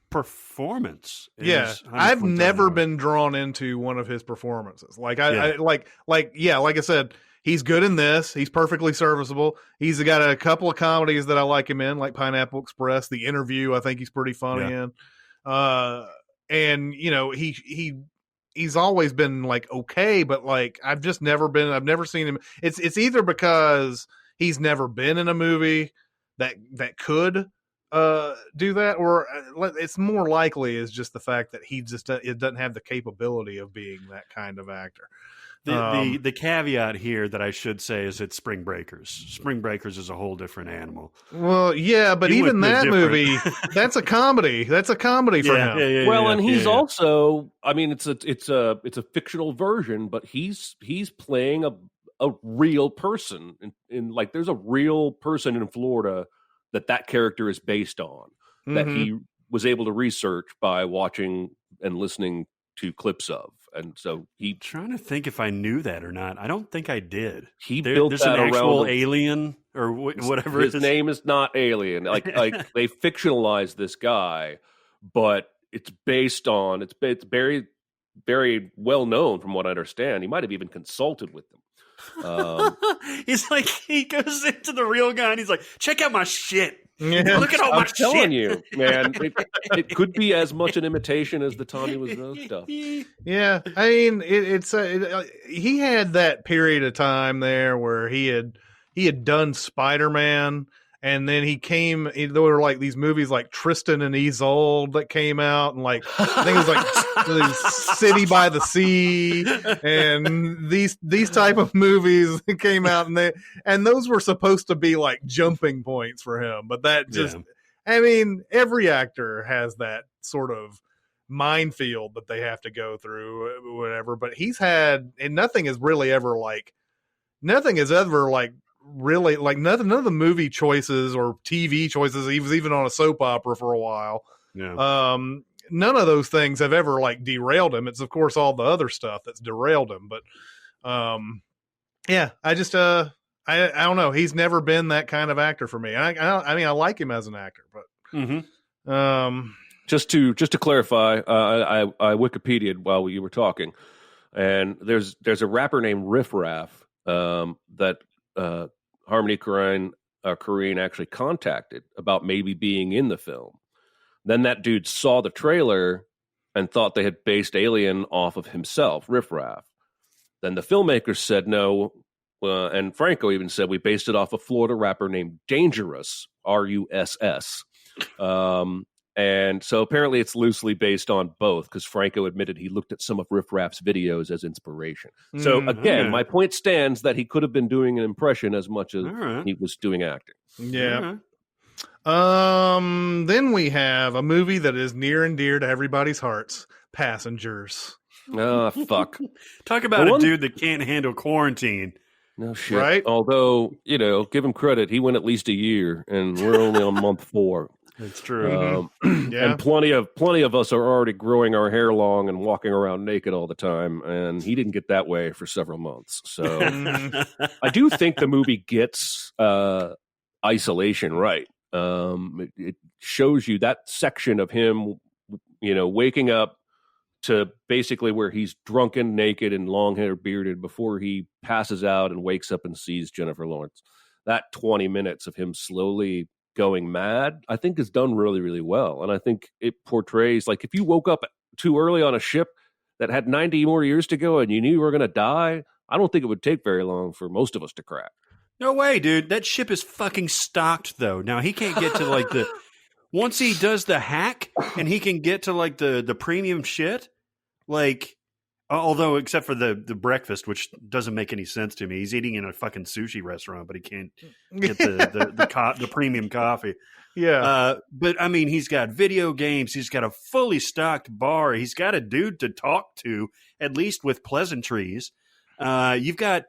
performance.
Yeah, I've never been drawn into one of his performances. Like like I said, he's good in this. He's perfectly serviceable. He's got a couple of comedies that I like him in, like Pineapple Express, The Interview. I think he's pretty funny in. And he's always been like okay, but like I've never seen him. It's either because he's never been in a movie that could do that, or it's more likely is just the fact that he just it doesn't have the capability of being that kind of actor.
The caveat here that I should say is it's Spring Breakers. Spring Breakers is a whole different animal.
Well, yeah, but
You
even
went
that
different.
movie, that's a comedy. That's a comedy for him.
And he's also, I mean, it's a fictional version, but he's playing a real person in like there's a real person in Florida that character is based on, that he was able to research by watching and listening to clips of. And so
I'm trying to think if I knew that or not. I don't think I did.
Built
there's
that
an actual
around
alien or whatever.
His name is not Alien. Like they fictionalized this guy, but it's based on it's very, very well known from what I understand. He might have even consulted with them.
He's like, he goes into the real guy and he's like, check out my shit.
Yeah.
Look at all my
I'm telling
shit.
you, man, it could be as much an imitation as the Tommy Wiseau stuff.
Yeah, I mean, he had that period of time there where he had done Spider-Man, and then there were like these movies like Tristan and Isolde that came out, and like I think it was like City by the Sea, and these type of movies that came out, and those were supposed to be like jumping points for him, but that just, I mean, every actor has that sort of minefield that they have to go through, whatever. But he's had, and nothing has ever really like none of the movie choices or TV choices. He was even on a soap opera for a while.
Yeah.
None of those things have ever like derailed him. It's of course all the other stuff that's derailed him. But yeah, I just I don't know. He's never been that kind of actor for me. I mean, I like him as an actor, but
Just to clarify, I Wikipedia'd while you were talking, and there's a rapper named Riff Raff that Harmony Korine actually contacted about maybe being in the film. Then that dude saw the trailer and thought they had based Alien off of himself, Riff Raff. Then the filmmakers said no, and Franco even said we based it off a Florida rapper named Dangerous, Russ. And so apparently it's loosely based on both, because Franco admitted he looked at some of Riff Raff's videos as inspiration. So again, my point stands that he could have been doing an impression as much as he was doing acting.
yeah. Then we have a movie that is near and dear to everybody's hearts, Passengers.
Oh, fuck.
Talk about a dude that can't handle quarantine.
No shit.
Right?
Although, give him credit. He went at least a year, and we're only on month 4.
That's true.
Yeah.
And plenty of us are already growing our hair long and walking around naked all the time, and he didn't get that way for several months. So I do think the movie gets isolation right. It shows you that section of him, waking up to basically where he's drunken, naked, and long hair bearded before he passes out and wakes up and sees Jennifer Lawrence. That 20 minutes of him slowly going mad, I think is done really, really well. And I think it portrays, like, if you woke up too early on a ship that had 90 more years to go and you knew you were going to die, I don't think it would take very long for most of us to crack.
No way, dude. That ship is fucking stocked, though. Now, he can't get to, like, once he does the hack and he can get to, like, the premium shit, like, although except for the breakfast, which doesn't make any sense to me. He's eating in a fucking sushi restaurant, but he can't get the premium coffee.
Yeah.
But I mean, he's got video games. He's got a fully stocked bar. He's got a dude to talk to, at least with pleasantries. You can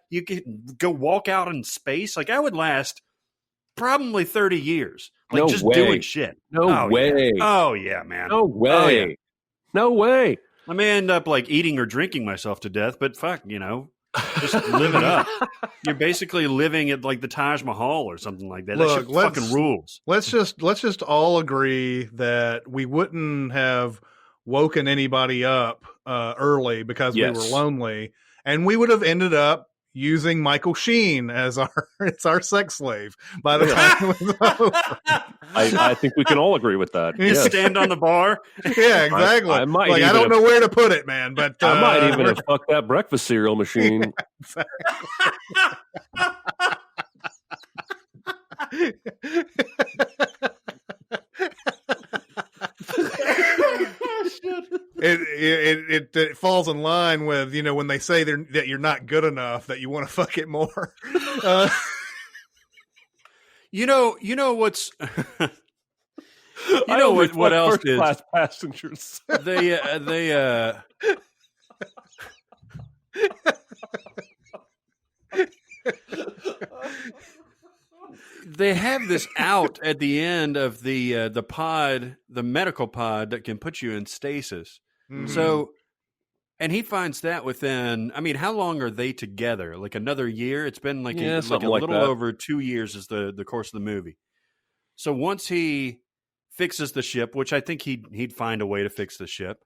go walk out in space. Like, I would last probably 30 years. Like,
No
just
way.
doing shit.
No way.
Yeah. Oh yeah, man.
No way.
Oh, yeah.
No way.
I may end up like eating or drinking myself to death, but fuck, just live it up. You're basically living at like the Taj Mahal or something like that. That shit fucking rules.
Let's just all agree that we wouldn't have woken anybody up early because we were lonely, and we would have ended up using Michael Sheen as our sex slave by the time it was over.
I think we can all agree with that.
You stand on the bar.
Yeah, exactly.
I might
I don't know where to put it, man. But
I might even have fucked that breakfast cereal machine.
It falls in line with when they say that you're not good enough, that you want to fuck it more.
You know what's what else is
class passengers.
They have this out at the end of the pod, the medical pod that can put you in stasis.
Mm-hmm.
So, and he finds that within, I mean, how long are they together? Like another year? It's been like a little over 2 years is the course of the movie. So once he fixes the ship, which I think he'd find a way to fix the ship,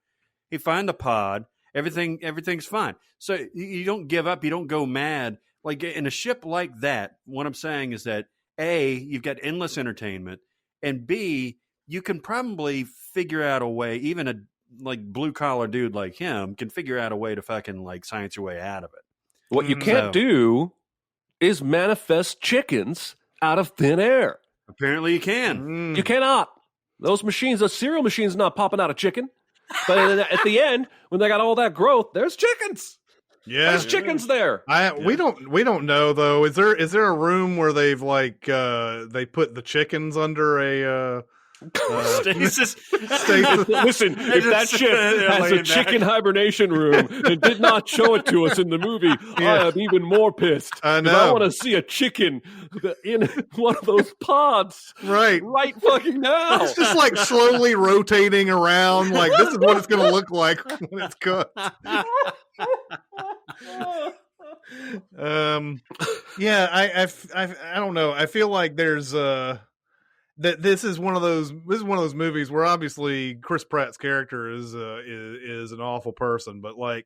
he'd find the pod, everything's fine. So you don't give up, you don't go mad like in a ship like that, what I'm saying is that A, you've got endless entertainment, and B, you can probably figure out a way, even a like blue collar dude like him can figure out a way to fucking like science your way out of it.
What you can't do is manifest chickens out of thin air.
Apparently you can.
You cannot. Those machines, those cereal machines, not popping out a chicken. But at the end, when they got all that growth, there's chickens.
Yeah,
There's chickens there.
We don't know though. Is there a room where they've like they put the chickens under a
Stasis.
Listen, if that ship has a chicken hibernation room and did not show it to us in the movie, I am even more pissed.
I know.
I want to see a chicken in one of those pods.
Right
fucking now.
It's just like slowly rotating around. Like this is what it's going to look like when it's cooked. Yeah, I don't know. I feel like there's that this is one of those movies where obviously Chris Pratt's character is an awful person, but like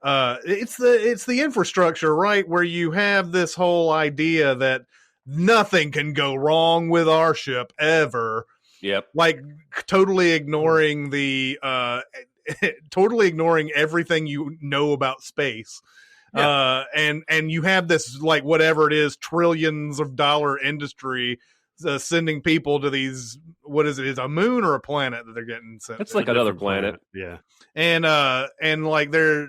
it's the infrastructure, right, where you have this whole idea that nothing can go wrong with our ship ever.
Yep.
Like totally ignoring totally ignoring everything you know about space. Yeah. And you have this like whatever it is, trillions of dollar industry sending people to these, what is it? Is a moon or a planet that they're getting sent?
It's like another planet.
Yeah.
And like they're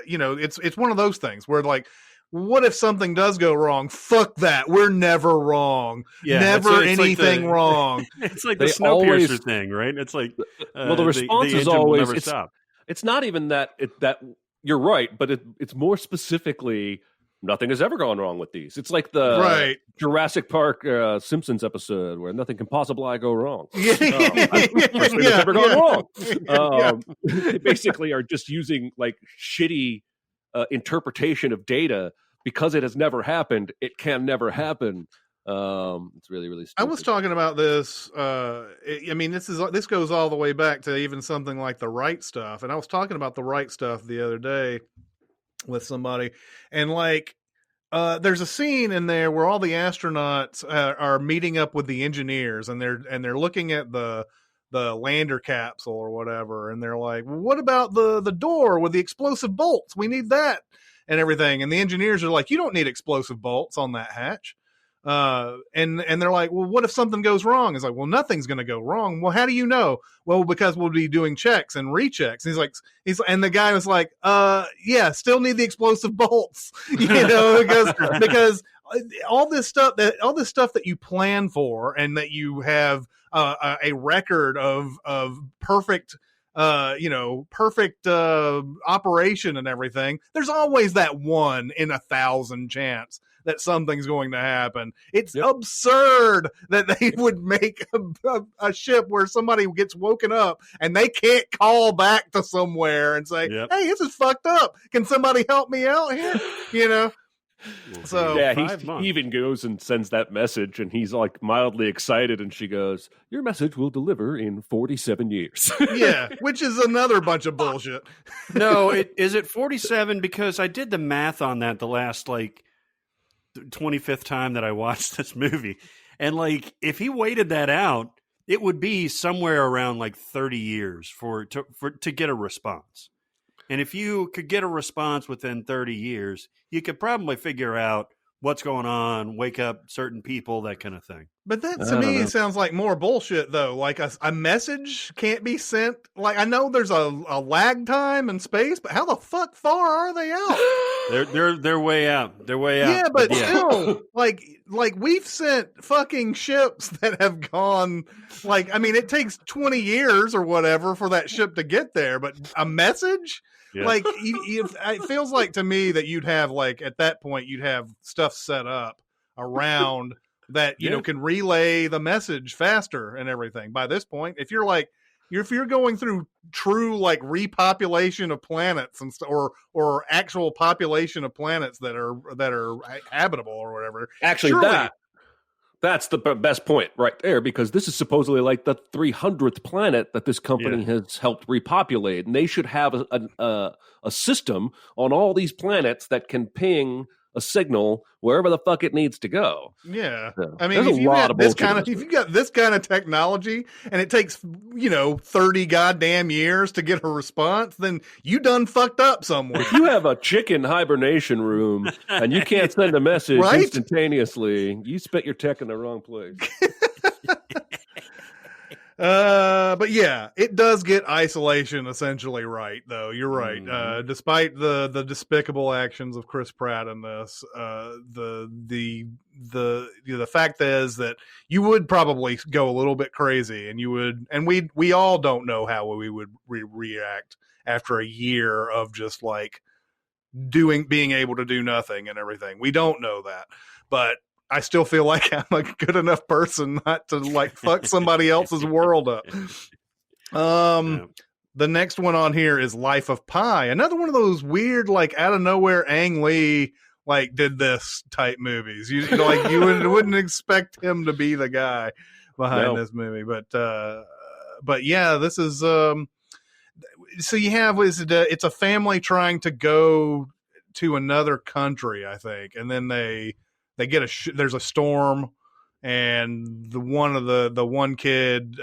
you know, it's one of those things where like, what if something does go wrong? Fuck that. We're never wrong.
Yeah,
never
it's
anything
like
wrong.
It's like the Snowpiercer thing, right? It's like
well, the response is always
stop.
It's not even that that you're right, but it's more specifically nothing has ever gone wrong with these. It's like the Jurassic Park Simpsons episode where nothing can possibly go wrong. It's never gone wrong. They basically are just using like shitty interpretation of data because it has never happened. It can never happen. It's really, really stupid.
I was talking about this. I mean, this goes all the way back to even something like The Right Stuff. And I was talking about The Right Stuff the other day with somebody, and like, there's a scene in there where all the astronauts are meeting up with the engineers, and they're looking at the lander capsule or whatever, and they're like, well, what about the door with the explosive bolts? We need that and everything. And the engineers are like, you don't need explosive bolts on that hatch. And they're like, well, what if something goes wrong? It's like, well, nothing's going to go wrong. Well, how do you know? Well, because we'll be doing checks and rechecks. And and the guy was like, yeah, still need the explosive bolts, you know, because all this stuff that you plan for and that you have a record of perfect, perfect operation and everything. There's always that 1 in 1,000 chance that something's going to happen. It's absurd that they would make a ship where somebody gets woken up and they can't call back to somewhere and say, hey, this is fucked up. Can somebody help me out here? You know? So
yeah, he even goes and sends that message, and he's like mildly excited, and she goes, your message will deliver in 47 years.
Yeah, which is another bunch of bullshit.
No, is it 47? Because I did the math on that the last like 25th time that I watched this movie, and like if he waited that out, it would be somewhere around like 30 years to get a response. And if you could get a response within 30 years, you could probably figure out what's going on, wake up certain people, that kind of thing.
But that to me sounds like more bullshit, though. Like a message can't be sent. Like I know there's a lag time in space, but how the fuck far are they out?
They're way out. They're way out.
Yeah, but still, like we've sent fucking ships that have gone. Like I mean, it takes 20 years or whatever for that ship to get there, but a message. Yeah. Like it feels like to me that you'd have like at that point you'd have stuff set up around that you know can relay the message faster and everything. By this point, if you're going through true like repopulation of planets and or actual population of planets that are habitable or whatever,
actually That's the best point right there, because this is supposedly like the 300th planet that this company has helped repopulate, and they should have a system on all these planets that can ping a signal wherever the fuck it needs to go.
Yeah.
So,
I mean, if you got this kind of technology and it takes, 30 goddamn years to get a response, then you done fucked up somewhere.
If you have a chicken hibernation room and you can't send a message
Right?
instantaneously, you spent your tech in the wrong place.
But yeah, it does get isolation essentially right, though. You're right.
Mm-hmm.
Despite the despicable actions of Chris Pratt in this, the fact is that you would probably go a little bit crazy, and we all don't know how we would react after a year of just like being able to do nothing and everything. We don't know that, but I still feel like I'm a good enough person not to like fuck somebody else's world up. The next one on here is Life of Pi. Another one of those weird, like out of nowhere, Ang Lee like did this type movies. You wouldn't expect him to be the guy behind this movie, but yeah, this is so you have it's a family trying to go to another country, I think, and then they get there's a storm, and the one kid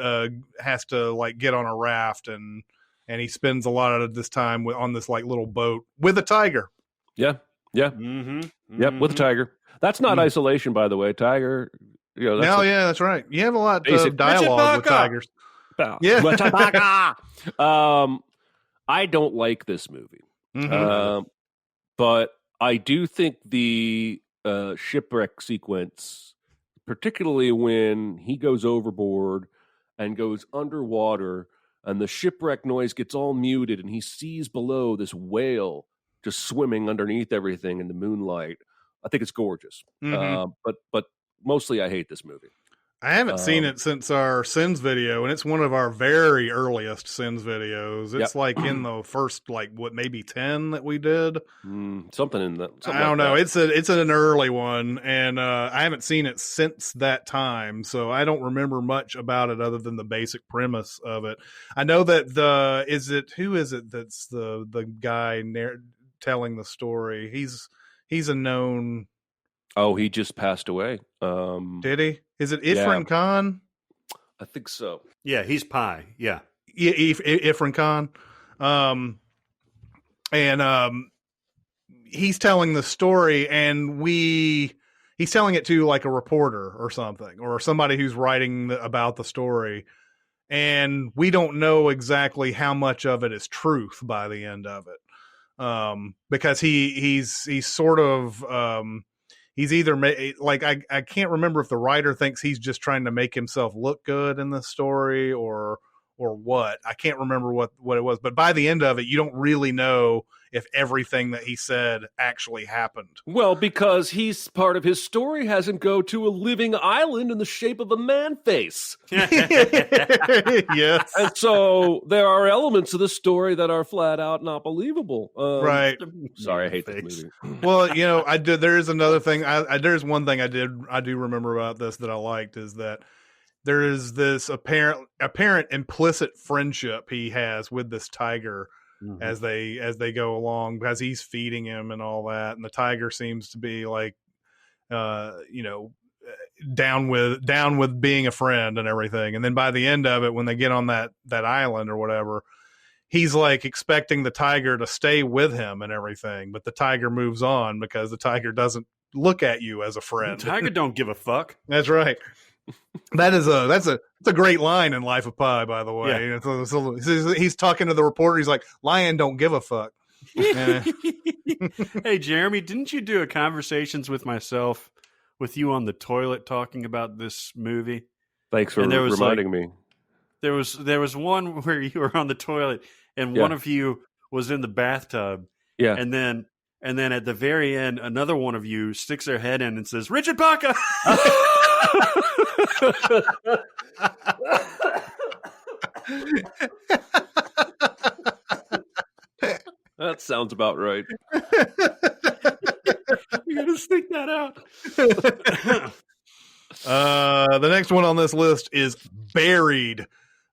has to like get on a raft, and he spends a lot of this time on this like little boat with a tiger.
Yeah.
Mm-hmm.
Yep, with a tiger. That's not isolation, by the way. Tiger.
That's right. You have a lot of dialogue with tigers.
Yeah. I don't like this movie, but I do think the shipwreck sequence, particularly when he goes overboard and goes underwater and the shipwreck noise gets all muted and he sees below this whale just swimming underneath everything in the moonlight. I think it's gorgeous. But mostly I hate this movie.
I haven't seen it since our Sins video, and it's one of our very earliest Sins videos. It's like in the first, maybe 10 that we did.
Something in that.
I don't know. It's an early one, and I haven't seen it since that time, so I don't remember much about it other than the basic premise of it. I know that who is it that's the guy telling the story? He's a known.
Oh, he just passed away.
Did he? Is it Irfan Khan?
I think so.
Yeah, he's Pi. Yeah.
Irfan Khan. He's telling the story, and he's telling it to like a reporter or something, or somebody who's writing about the story. And we don't know exactly how much of it is truth by the end of it. Because he's sort of, he's either I can't remember if the writer thinks he's just trying to make himself look good in the story or what. I can't remember what it was, but by the end of it, you don't really know if everything that he said actually happened.
Well, because part of his story has him go to a living island in the shape of a man face.
Yes.
And so there are elements of the story that are flat out not believable.
Right.
Sorry, I hate this movie.
Well, there is another thing. There's one thing I do remember about this that I liked, is that there is this apparent implicit friendship he has with this tiger. Mm-hmm. as they go along, because he's feeding him and all that, and the tiger seems to be like down with being a friend and everything. And then by the end of it, when they get on that island or whatever, he's like expecting the tiger to stay with him and everything, but the tiger moves on because the tiger doesn't look at you as a friend.
The tiger don't give a fuck.
That's right. That's a great line in Life of Pi, by the way. Yeah. So he's talking to the reporter. He's like, "Lion don't give a fuck."
Hey, Jeremy, didn't you do a Conversations with Myself with you on the toilet talking about this movie?
Thanks for reminding me.
There was one where you were on the toilet and one of you was in the bathtub.
Yeah.
And then at the very end, another one of you sticks their head in and says, "Richard Baca."
That sounds about right.
You gotta stick that out.
The next one on this list is Buried.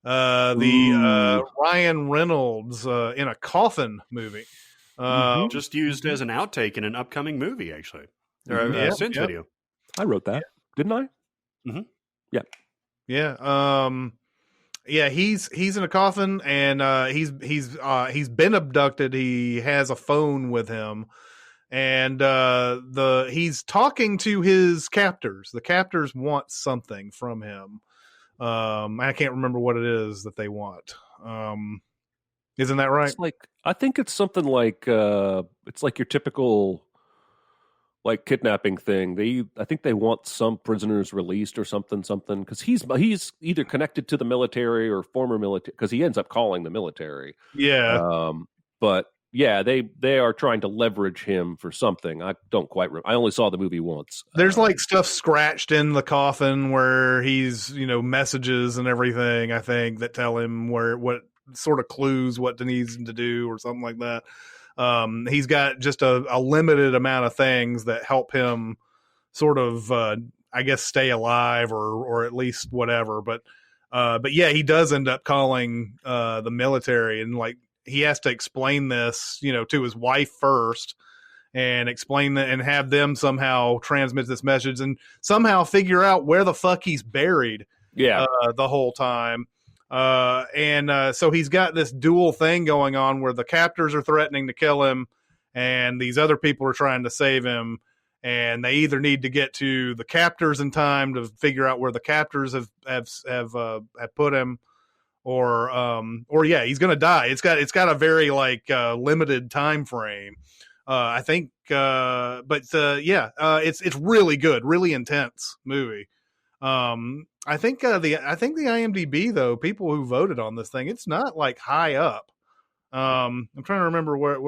Ryan Reynolds in a coffin movie.
Just used as an outtake in an upcoming movie, actually. Or
Yeah,
Sin's
yeah.
video.
I wrote that, didn't I?
Yeah, he's in a coffin, and he's been abducted. He has a phone with him, and he's talking to his captors. The captors want something from him. I can't remember what it is that they want. Isn't that right?
It's like, I think it's something like it's like your typical like kidnapping thing. I think they want some prisoners released or something because he's either connected to the military or former military, because he ends up calling the military.
Yeah.
But yeah, they are trying to leverage him for something. I don't quite remember. I only saw the movie once.
There's like stuff scratched in the coffin where he's, messages and everything, I think, that tell him what sort of clues what needs him to do or something like that. He's got just a limited amount of things that help him sort of, I guess, stay alive or at least whatever. But yeah, he does end up calling the military, and like he has to explain this, to his wife first, and explain that and have them somehow transmit this message and somehow figure out where the fuck he's buried.
Yeah.
The whole time. So he's got this dual thing going on where the captors are threatening to kill him and these other people are trying to save him, and they either need to get to the captors in time to figure out where the captors have put him, or yeah, he's going to die. It's got a very limited time frame. I think, yeah, it's really good, really intense movie. I think the IMDb though, people who voted on this thing, it's not like high up. I'm trying to remember what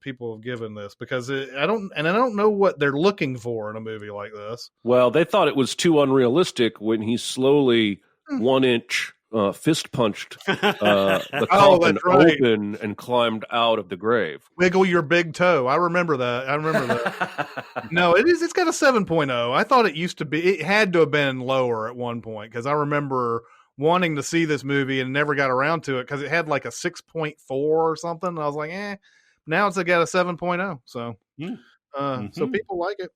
people have given this, because I don't know what they're looking for in a movie like this.
Well, they thought it was too unrealistic when he slowly 1 inch fist punched the coffin open and climbed out of the grave.
Wiggle your big toe. I remember that. No, it's got a 7.0. I thought it had to have been lower at one point, because I remember wanting to see this movie and never got around to it because it had like a 6.4 or something. And I was like, now it's got a 7.0. So, so people like it.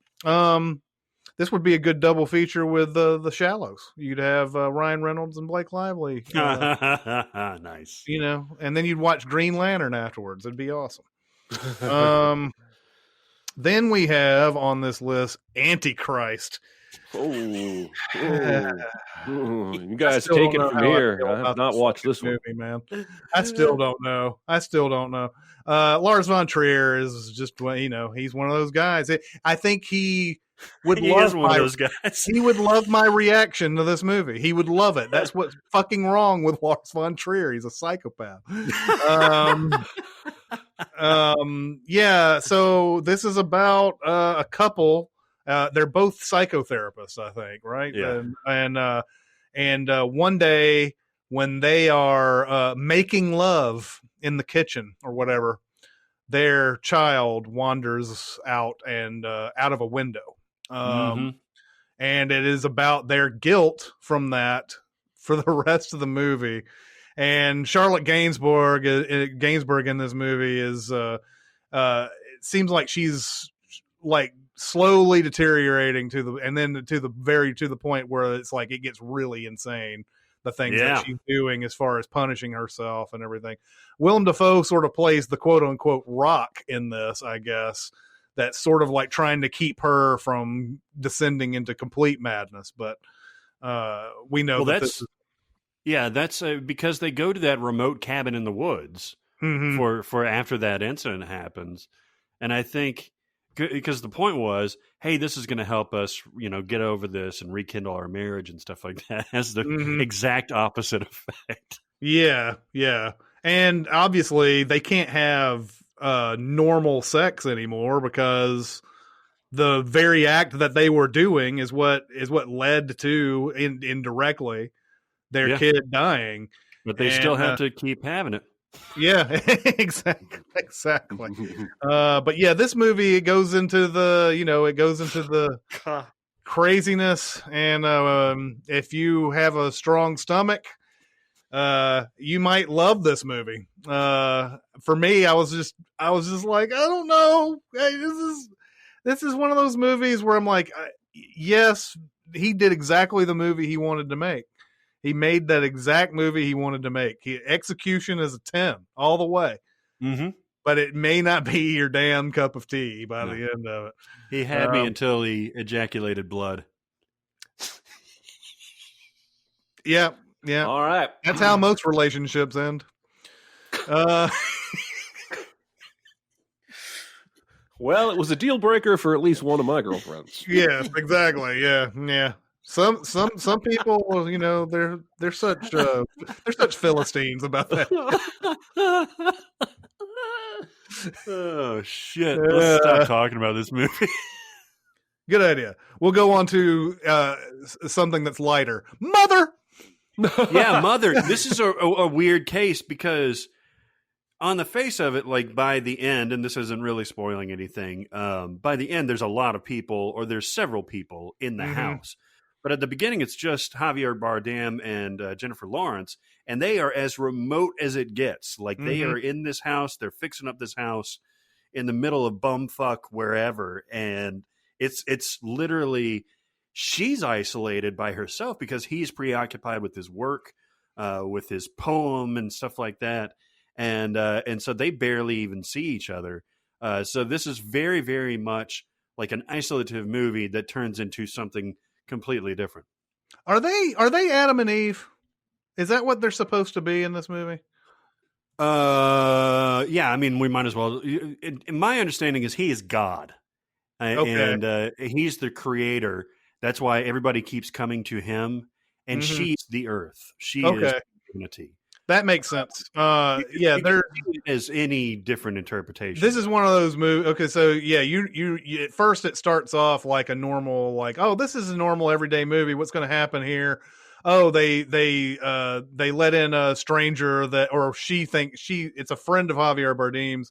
This would be a good double feature with the Shallows. You'd have Ryan Reynolds and Blake Lively.
Nice.
And then you'd watch Green Lantern afterwards. It'd be awesome. Then we have on this list Antichrist.
You guys take it from here. I have not watched this movie,
man. I still don't know. Lars von Trier is just, he's one of those guys. I think he would love
one of those guys.
He would love my reaction to this movie. He would love it. That's what's fucking wrong with Lars von Trier. He's a psychopath. Yeah. So this is about a couple. They're both psychotherapists, I think, right?
Yeah.
And one day when they are making love in the kitchen or whatever, their child wanders out and out of a window. And it is about their guilt from that for the rest of the movie. And Charlotte Gainsbourg in this movie is it seems like she's like slowly deteriorating to the point where it's like it gets really insane, the things that she's doing as far as punishing herself and everything. Willem Dafoe sort of plays the quote unquote rock in this, I guess, that's sort of like trying to keep her from descending into complete madness. But we know that's
because they go to that remote cabin in the woods for after that incident happens. And I think because the point was, hey, this is going to help us, get over this and rekindle our marriage and stuff like that, has the exact opposite effect.
Yeah. Yeah. And obviously they can't have normal sex anymore, because the very act that they were doing is what led to indirectly their kid dying.
But they still have to keep having it.
Yeah, exactly. But yeah, this movie, it goes into the craziness, and if you have a strong stomach, you might love this movie. For me, I was just like, I don't know. Hey, this is one of those movies where I'm like, yes, he did exactly the movie he wanted to make. He made that exact movie he wanted to make. Execution is a 10 all the way.
Mm-hmm.
But it may not be your damn cup of tea by the end of it.
He had me until he ejaculated blood.
Yeah. Yeah.
All right.
That's how most relationships end.
Well, it was a deal breaker for at least one of my girlfriends.
Yes, exactly. Yeah. Yeah. Some people, you know, they're such Philistines about that.
Oh shit! Let's stop talking about this movie.
Good idea. We'll go on to something that's lighter. Mother.
Yeah, Mother. This is a weird case because on the face of it, like by the end, and this isn't really spoiling anything, by the end there's a lot of people, or there's several people in the house. But at the beginning, it's just Javier Bardem and Jennifer Lawrence, and they are as remote as it gets. Like they are in this house, they're fixing up this house in the middle of bumfuck wherever, and it's literally she's isolated by herself because he's preoccupied with his work, with his poem and stuff like that, and so they barely even see each other. So this is very, very much like an isolative movie that turns into something completely different.
Are they Adam and Eve? Is that what they're supposed to be in this movie?
Yeah, I mean, we might as well. My understanding is he is God, and he's the creator. That's why everybody keeps coming to him, and she's the earth. She is unity.
That makes sense. Yeah, there
is any different interpretation.
This is one of those movies. Okay, so yeah, you at first it starts off like a normal, like, oh, this is a normal everyday movie. What's going to happen here? Oh, they let in a stranger that, or she thinks it's a friend of Javier Bardem's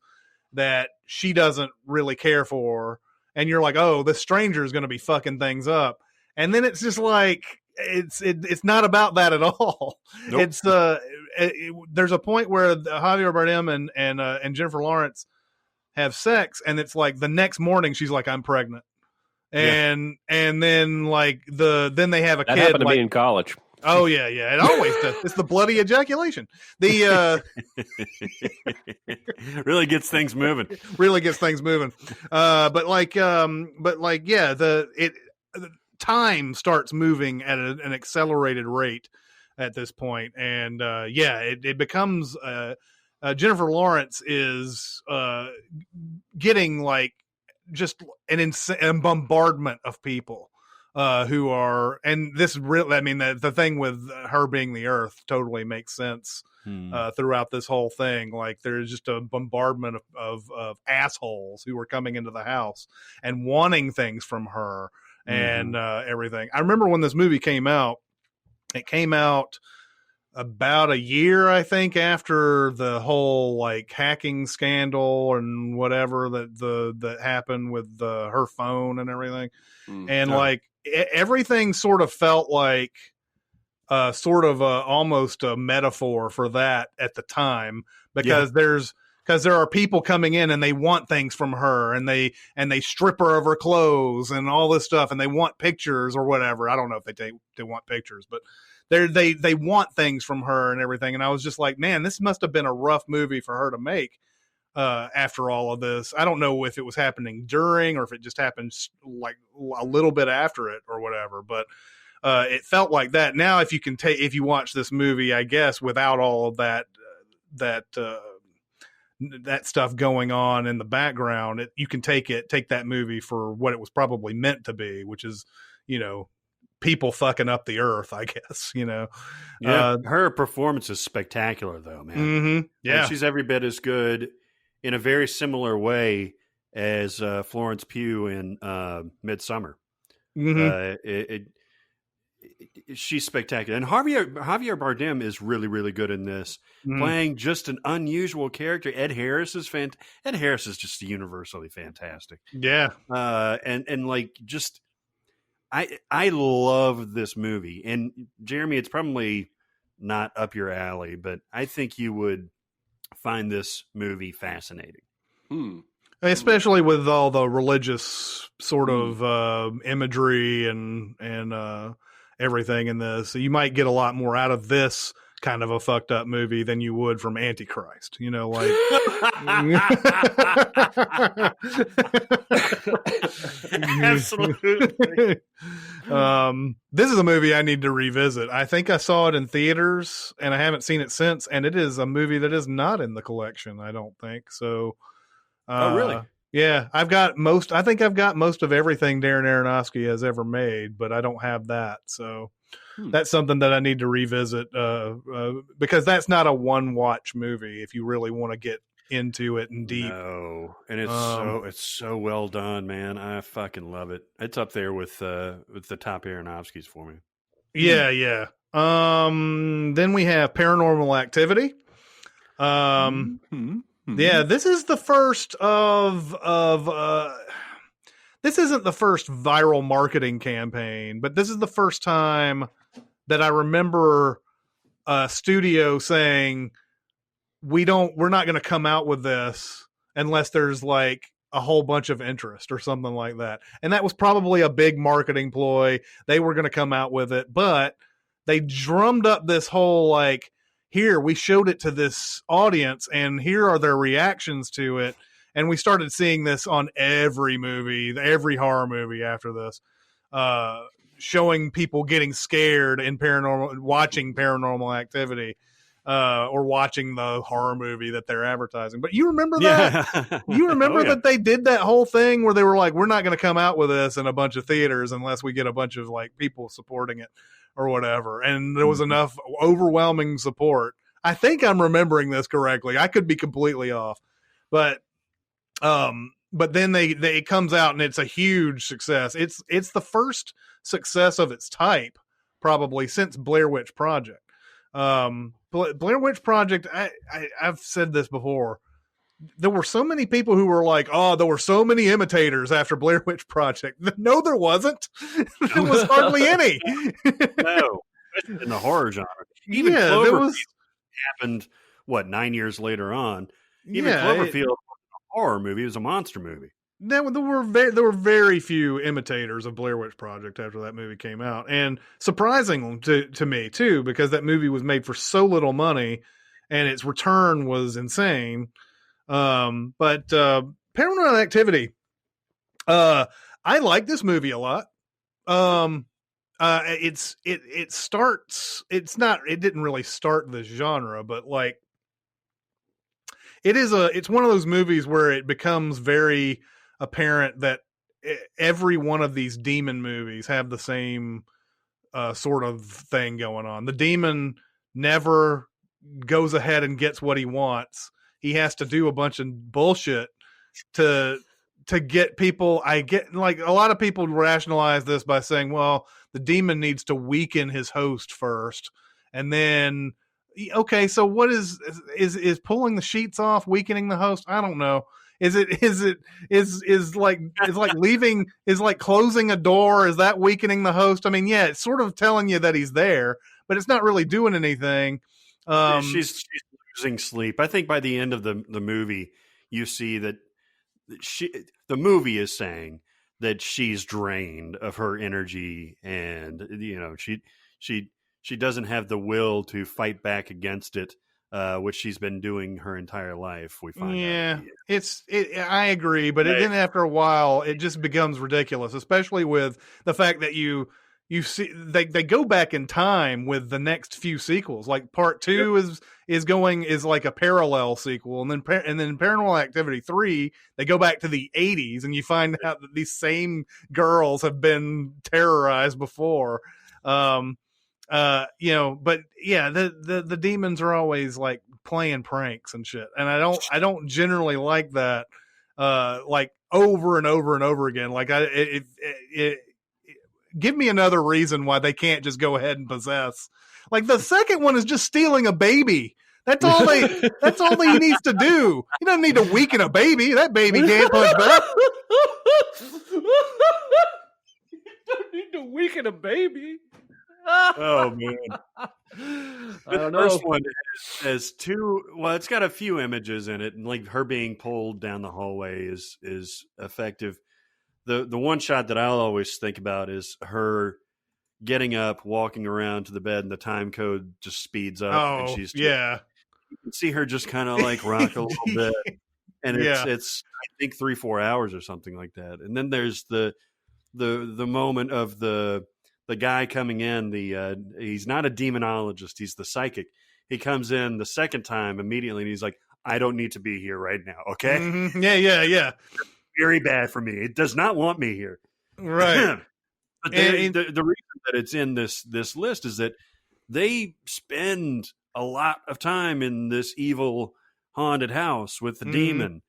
that she doesn't really care for, and you're like, oh, this stranger is going to be fucking things up, and then it's just like it's not about that at all. Nope. It's there's a point where Javier Bardem and Jennifer Lawrence have sex, and it's like the next morning she's like, I'm pregnant. And then like then they have a
that
kid.
Happened to
like,
me in college.
Oh yeah, it always does. It's the bloody ejaculation. The
really gets things moving.
Really gets things moving. But yeah, the time starts moving at an accelerated rate at this point, and it becomes Jennifer Lawrence is getting like just an bombardment of people who are, and this really, I mean, the thing with her being the earth totally makes sense throughout this whole thing. Like there's just a bombardment of assholes who are coming into the house and wanting things from her and everything. I remember when this movie came out, it came out about a year, I think, after the whole like hacking scandal and whatever that happened with her phone and everything. And like everything sort of felt like almost a metaphor for that at the time, because there are people coming in and they want things from her, and they strip her of her clothes and all this stuff, and they want pictures or whatever. I don't know if they want pictures, but they want things from her and everything. And I was just like, man, this must have been a rough movie for her to make after all of this. I don't know if it was happening during or if it just happened like a little bit after it or whatever, but it felt like that. Now, if you watch this movie, I guess without all of that stuff going on in the background, you can take that movie for what it was probably meant to be, which is, you know, people fucking up the earth, I guess, you know.
Yeah, her performance is spectacular, though, man.
Yeah,
and she's every bit as good in a very similar way as Florence Pugh in Midsommar. She's spectacular, and Javier Bardem is really, really good in this, playing just an unusual character. Ed Harris is Ed Harris is just universally fantastic.
Yeah,
and like just I love this movie, and Jeremy, it's probably not up your alley, but I think you would find this movie fascinating.
Especially with all the religious sort of imagery and everything in this. So you might get a lot more out of this kind of a fucked up movie than you would from Antichrist, you know, like
Absolutely.
This is a movie I need to revisit. I think I saw it in theaters and I haven't seen it since, and it is a movie that is not in the collection, I don't think. So
Oh, really?
Yeah, I think I've got most of everything Darren Aronofsky has ever made, but I don't have that. So that's something that I need to revisit because that's not a one-watch movie if you really want to get into it and deep.
No, and it's so well done, man. I fucking love it. It's up there with the top Aronofsky's for me.
Yeah, yeah. Then we have Paranormal Activity. Yeah, this is the first this isn't the first viral marketing campaign, but this is the first time that I remember a studio saying we're not going to come out with this unless there's like a whole bunch of interest or something like that. And that was probably a big marketing ploy. They were going to come out with it, but they drummed up this whole like, here, we showed it to this audience and here are their reactions to it. And we started seeing this on every horror movie after this, showing people getting scared in watching Paranormal Activity, or watching the horror movie that they're advertising. But you remember that?
Yeah.
You remember
Oh, yeah.
that they did that whole thing where they were like, we're not going to come out with this in a bunch of theaters unless we get a bunch of like people supporting it or whatever. And there was enough overwhelming support. I think I'm remembering this correctly. I could be completely off, but then it comes out and it's a huge success. It's the first success of its type probably since Blair Witch Project. Blair Witch Project, I've said this before. There were so many people who were like, oh, there were so many imitators after Blair Witch Project. No, there wasn't. There was hardly any.
No, especially in the horror genre. Even
Yeah,
Cloverfield
there was.
happened, 9 years later on. Even
Yeah,
Cloverfield wasn't a horror movie; it was a monster movie.
There were very few imitators of Blair Witch Project after that movie came out, and surprising to me too, because that movie was made for so little money, and its return was insane. But Paranormal Activity, I like this movie a lot. It didn't really start this genre, but like it's one of those movies where it becomes very apparent that every one of these demon movies have the same sort of thing going on. The demon never goes ahead and gets what he wants. He has to do a bunch of bullshit to get people. I get like a lot of people rationalize this by saying, well, the demon needs to weaken his host first. And then, okay, so what is pulling the sheets off, weakening the host? I don't know. Is like closing a door? Is that weakening the host? I mean, yeah, it's sort of telling you that he's there, but it's not really doing anything.
She's losing sleep. I think by the end of the movie, you see that the movie is saying that she's drained of her energy, and she doesn't have the will to fight back against it, which she's been doing her entire life. We find out.
I agree, but then after a while, it just becomes ridiculous, especially with the fact that you see they go back in time with the next few sequels. Like part 2 is like a parallel sequel, and then Paranormal Activity 3, they go back to the 80s, and you find out that these same girls have been terrorized before. But yeah, the demons are always like playing pranks and shit, and I don't generally like that. Like over and over and over again. Like give me another reason why they can't just go ahead and possess. Like the second one is just stealing a baby. That's all he needs to do. He doesn't need to weaken a baby. That baby can't punch back.
You don't need to weaken a baby.
Oh man.
I
The
don't
first
know.
one has two. Well, it's got a few images in it, and like her being pulled down the hallway is effective. The one shot that I'll always think about is her getting up, walking around to the bed, and the time code just speeds up, and
Oh,
she's
yeah.
you can see her just kind of like rock a little bit, and
Yeah.
it's I think 3-4 hours or something like that. And then there's the moment of the guy coming in. He's not a demonologist, he's the psychic. He comes in the second time immediately, and he's like, I don't need to be here right now, okay?
Mhm. Yeah.
Very bad for me. It does not want me here.
Right.
But
And-
the reason that it's in this list is that they spend a lot of time in this evil haunted house with the
Mhm.
demon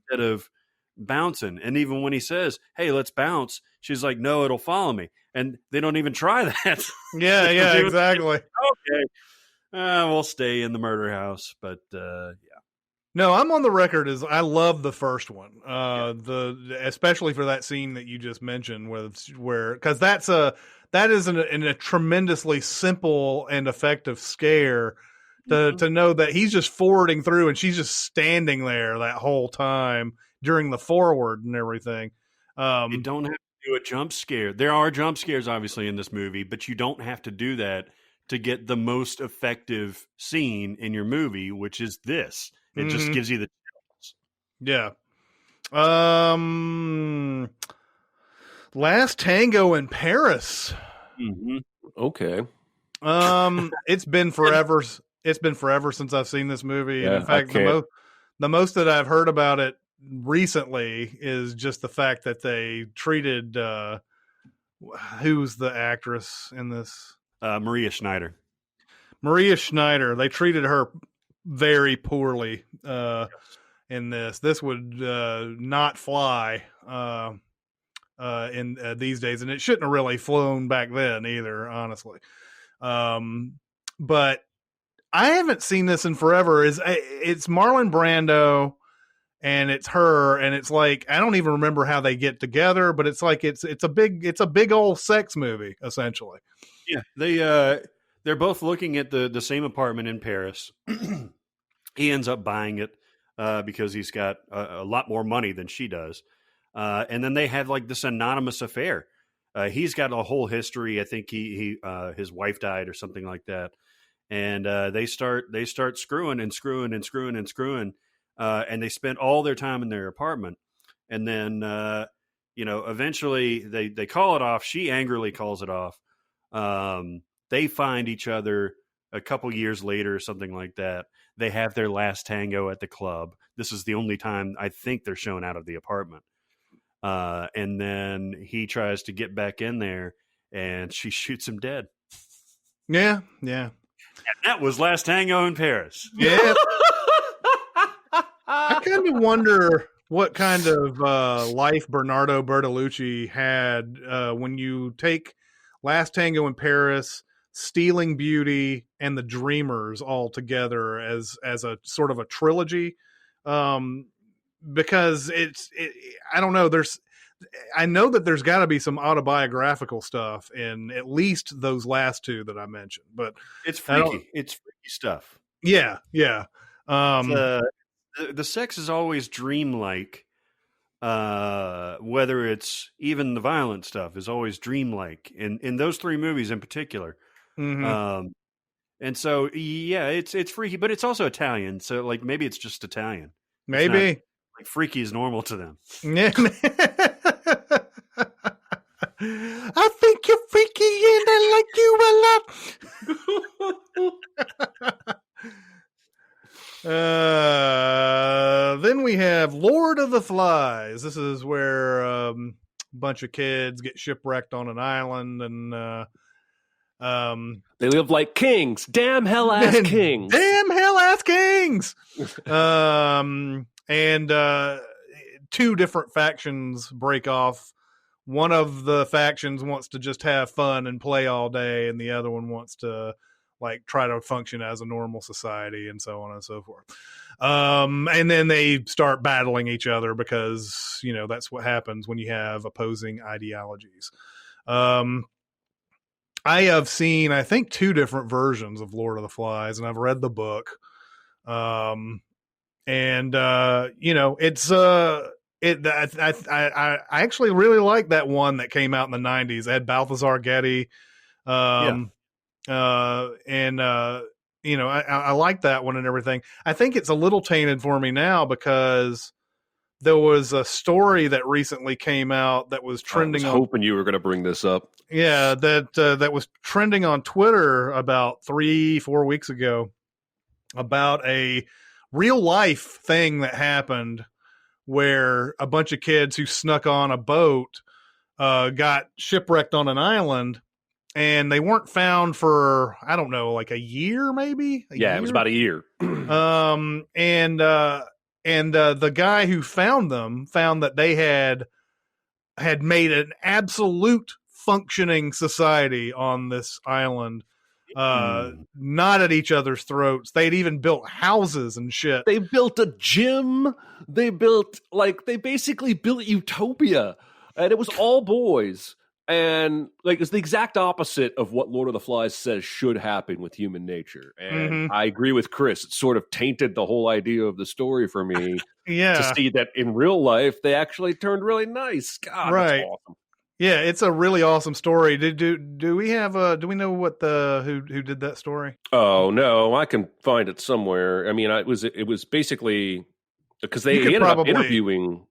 instead of bouncing. And even when he says, hey, let's bounce, she's like, no, it'll follow me. And they don't even try that.
Yeah,
They-
exactly.
Okay, we'll stay in the murder house. But yeah.
No, I'm on the record as I love the first one. Especially for that scene that you just mentioned where because that is in a tremendously simple and effective scare to know that he's just forwarding through and she's just standing there that whole time during the forward and everything.
You don't have to do a jump scare. There are jump scares, obviously, in this movie, but you don't have to do that to get the most effective scene in your movie, which is this. It just
Mhm.
gives you the chills.
Yeah. Last Tango in Paris.
Mm-hmm.
Okay.
It's been forever. It's been forever since I've seen this movie. And
Yeah,
in fact,
I can't.
the most that I've heard about it recently is just the fact that they treated who's the actress in this?
Maria Schneider.
Maria Schneider. They treated her very poorly in this. This would not fly in these days, and it shouldn't have really flown back then either, honestly. But I haven't seen this in forever. It's Marlon Brando, and it's her, and it's like I don't even remember how they get together, but it's like it's a big old sex movie essentially.
Yeah, they're both looking at the same apartment in Paris. He ends up buying it because he's got a lot more money than she does, and then they have like this anonymous affair. He's got a whole history. I think he his wife died or something like that, and they start screwing and screwing and screwing and screwing, and they spend all their time in their apartment, and then eventually they call it off. She angrily calls it off. They find each other a couple years later or something like that. They have their last tango at the club. This is the only time I think they're shown out of the apartment. And then he tries to get back in there and she shoots him dead.
Yeah.
And that was Last Tango in Paris.
Yeah. I kind of wonder what kind of life Bernardo Bertolucci had when you take Last Tango in Paris, Stealing Beauty, and The Dreamers all together as a sort of a trilogy. Because I don't know. I know that there's got to be some autobiographical stuff in at least those last two that I mentioned, but
It's freaky. It's freaky stuff.
yeah.
The sex is always dreamlike. Whether it's even the violent stuff is always dreamlike in those three movies in particular.
Mhm.
And so yeah, it's freaky, but it's also Italian. So like maybe it's just Italian.
Maybe.
Like freaky is normal to them.
Yeah. I think you're freaky and I like you a lot. Then we have Lord of the Flies. This is where a bunch of kids get shipwrecked on an island and
They live like kings. Damn hell ass kings.
Damn hell ass kings. And two different factions break off. One of the factions wants to just have fun and play all day, and the other one wants to like try to function as a normal society and so on and so forth. And then they start battling each other because, that's what happens when you have opposing ideologies. I have seen, I think, 2 different versions of Lord of the Flies, and I've read the book. It's I actually really like that one that came out in the 90s. It had Balthazar Getty. I like that one and everything. I think it's a little tainted for me now because there was a story that recently came out that was trending.
I was hoping you were going to bring this up.
Yeah, that was trending on Twitter about 3-4 weeks ago about a real life thing that happened where a bunch of kids who snuck on a boat got shipwrecked on an island, and they weren't found for, I don't know, like a year, maybe.
It was about a year.
The guy who found them found that they had made an absolute functioning society on this island, not at each other's throats. They'd even built houses and shit.
They built a gym. They basically built utopia, and it was all boys. And it's the exact opposite of what Lord of the Flies says should happen with human nature. And I agree with Chris. It sort of tainted the whole idea of the story for me. To see that in real life they actually turned really nice. God,
right.
That's awesome.
Yeah, it's a really awesome story. Do we have do we know what who did that story?
Oh no, I can find it somewhere. I mean, it was basically because he ended up interviewing.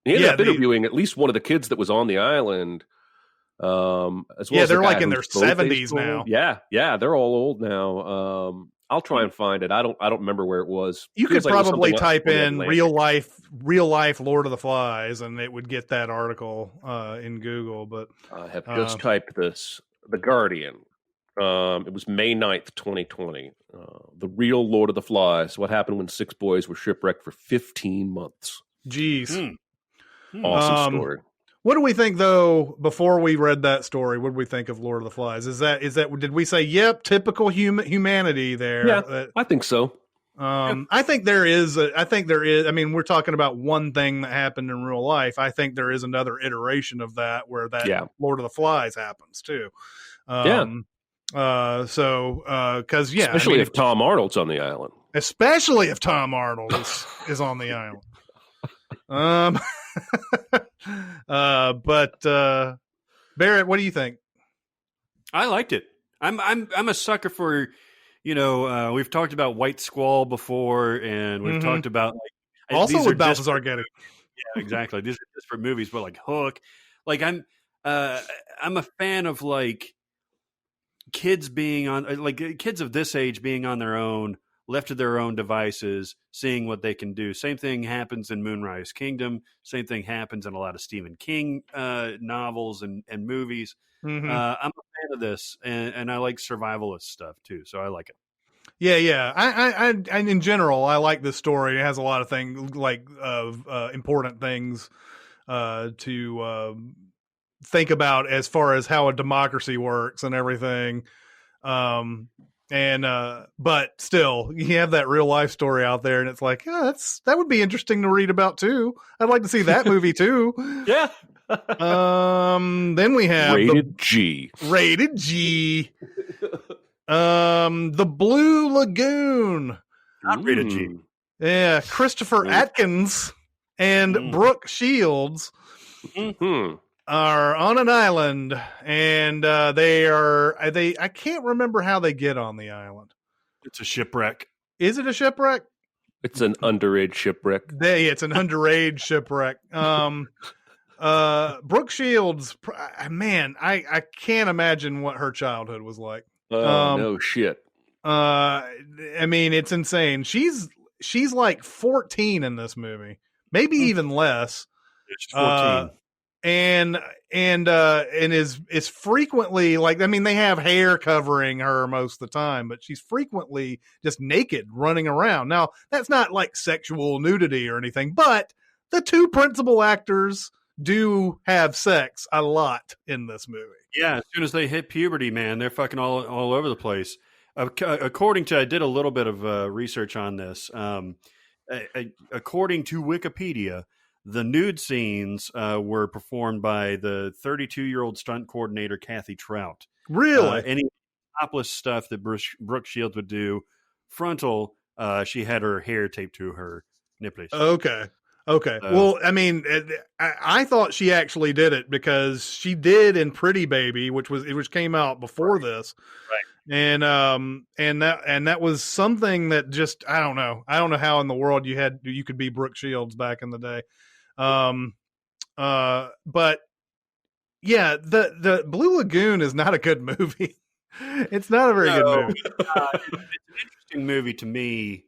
He ended up interviewing at least one of the kids that was on the island. As well as
they're like in their 70s now.
Yeah, they're all old now. I'll try and find it. I don't remember where it was.
You could probably type in real life Lord of the Flies, and it would get that article in Google. But
I have just typed this. The Guardian. It was May 9th, 2020. The real Lord of the Flies. What happened when 6 boys were shipwrecked for 15 months?
Jeez.
Awesome story.
What do we think, though, before we read that story? What did we think of Lord of the Flies? Is that did we say, yep, typical humanity there?
Yeah, I think so.
I think there is. I mean, we're talking about one thing that happened in real life. I think there is another iteration of that where that Lord of the Flies happens too. Especially
if Tom Arnold's on the island.
Especially if Tom Arnold is on the island. Barrett, what do you think?
I liked it. I'm a sucker for, we've talked about White Squall before, and we've talked about
also with Balthazar Getty.
Yeah, exactly. These are just for movies, but like Hook. Like I'm a fan of kids being on, kids of this age being on their own, left to their own devices, seeing what they can do. Same thing happens in Moonrise Kingdom. Same thing happens in a lot of Stephen King novels and movies. I'm a fan of this, and I like survivalist stuff too, so I like it.
Yeah. I in general, I like this story. It has a lot of things important things to think about as far as how a democracy works and everything. But still, you have that real life story out there, and it's like, that would be interesting to read about too. I'd like to see that movie too.
Yeah.
Then we have
Rated G.
The Blue Lagoon.
Not rated G.
Yeah, Christopher Atkins and Brooke Shields are on an island, and I can't remember how they get on the island.
It's a shipwreck.
Is it a shipwreck?
It's an underage shipwreck.
It's an underage shipwreck. Brooke Shields, man, I can't imagine what her childhood was like.
No shit.
I mean, it's insane. She's like 14 in this movie, maybe even less.
She's 14.
And is frequently they have hair covering her most of the time, but she's frequently just naked running around. Now, that's not like sexual nudity or anything, but the 2 principal actors do have sex a lot in this movie.
Yeah, as soon as they hit puberty, man, they're fucking all over the place. According to, I did a little bit of research on this. According to Wikipedia, the nude scenes were performed by the 32-year-old stunt coordinator Kathy Trout.
Really?
Any topless stuff that Brooke Shields would do, frontal, she had her hair taped to her nipples.
Okay. Well, I mean, I thought she actually did it because she did in Pretty Baby, which came out before this,
right?
And that was something that just I don't know how in the world you could be Brooke Shields back in the day, but yeah, the Blue Lagoon is not a good movie. It's not a very good movie.
It's an interesting movie to me.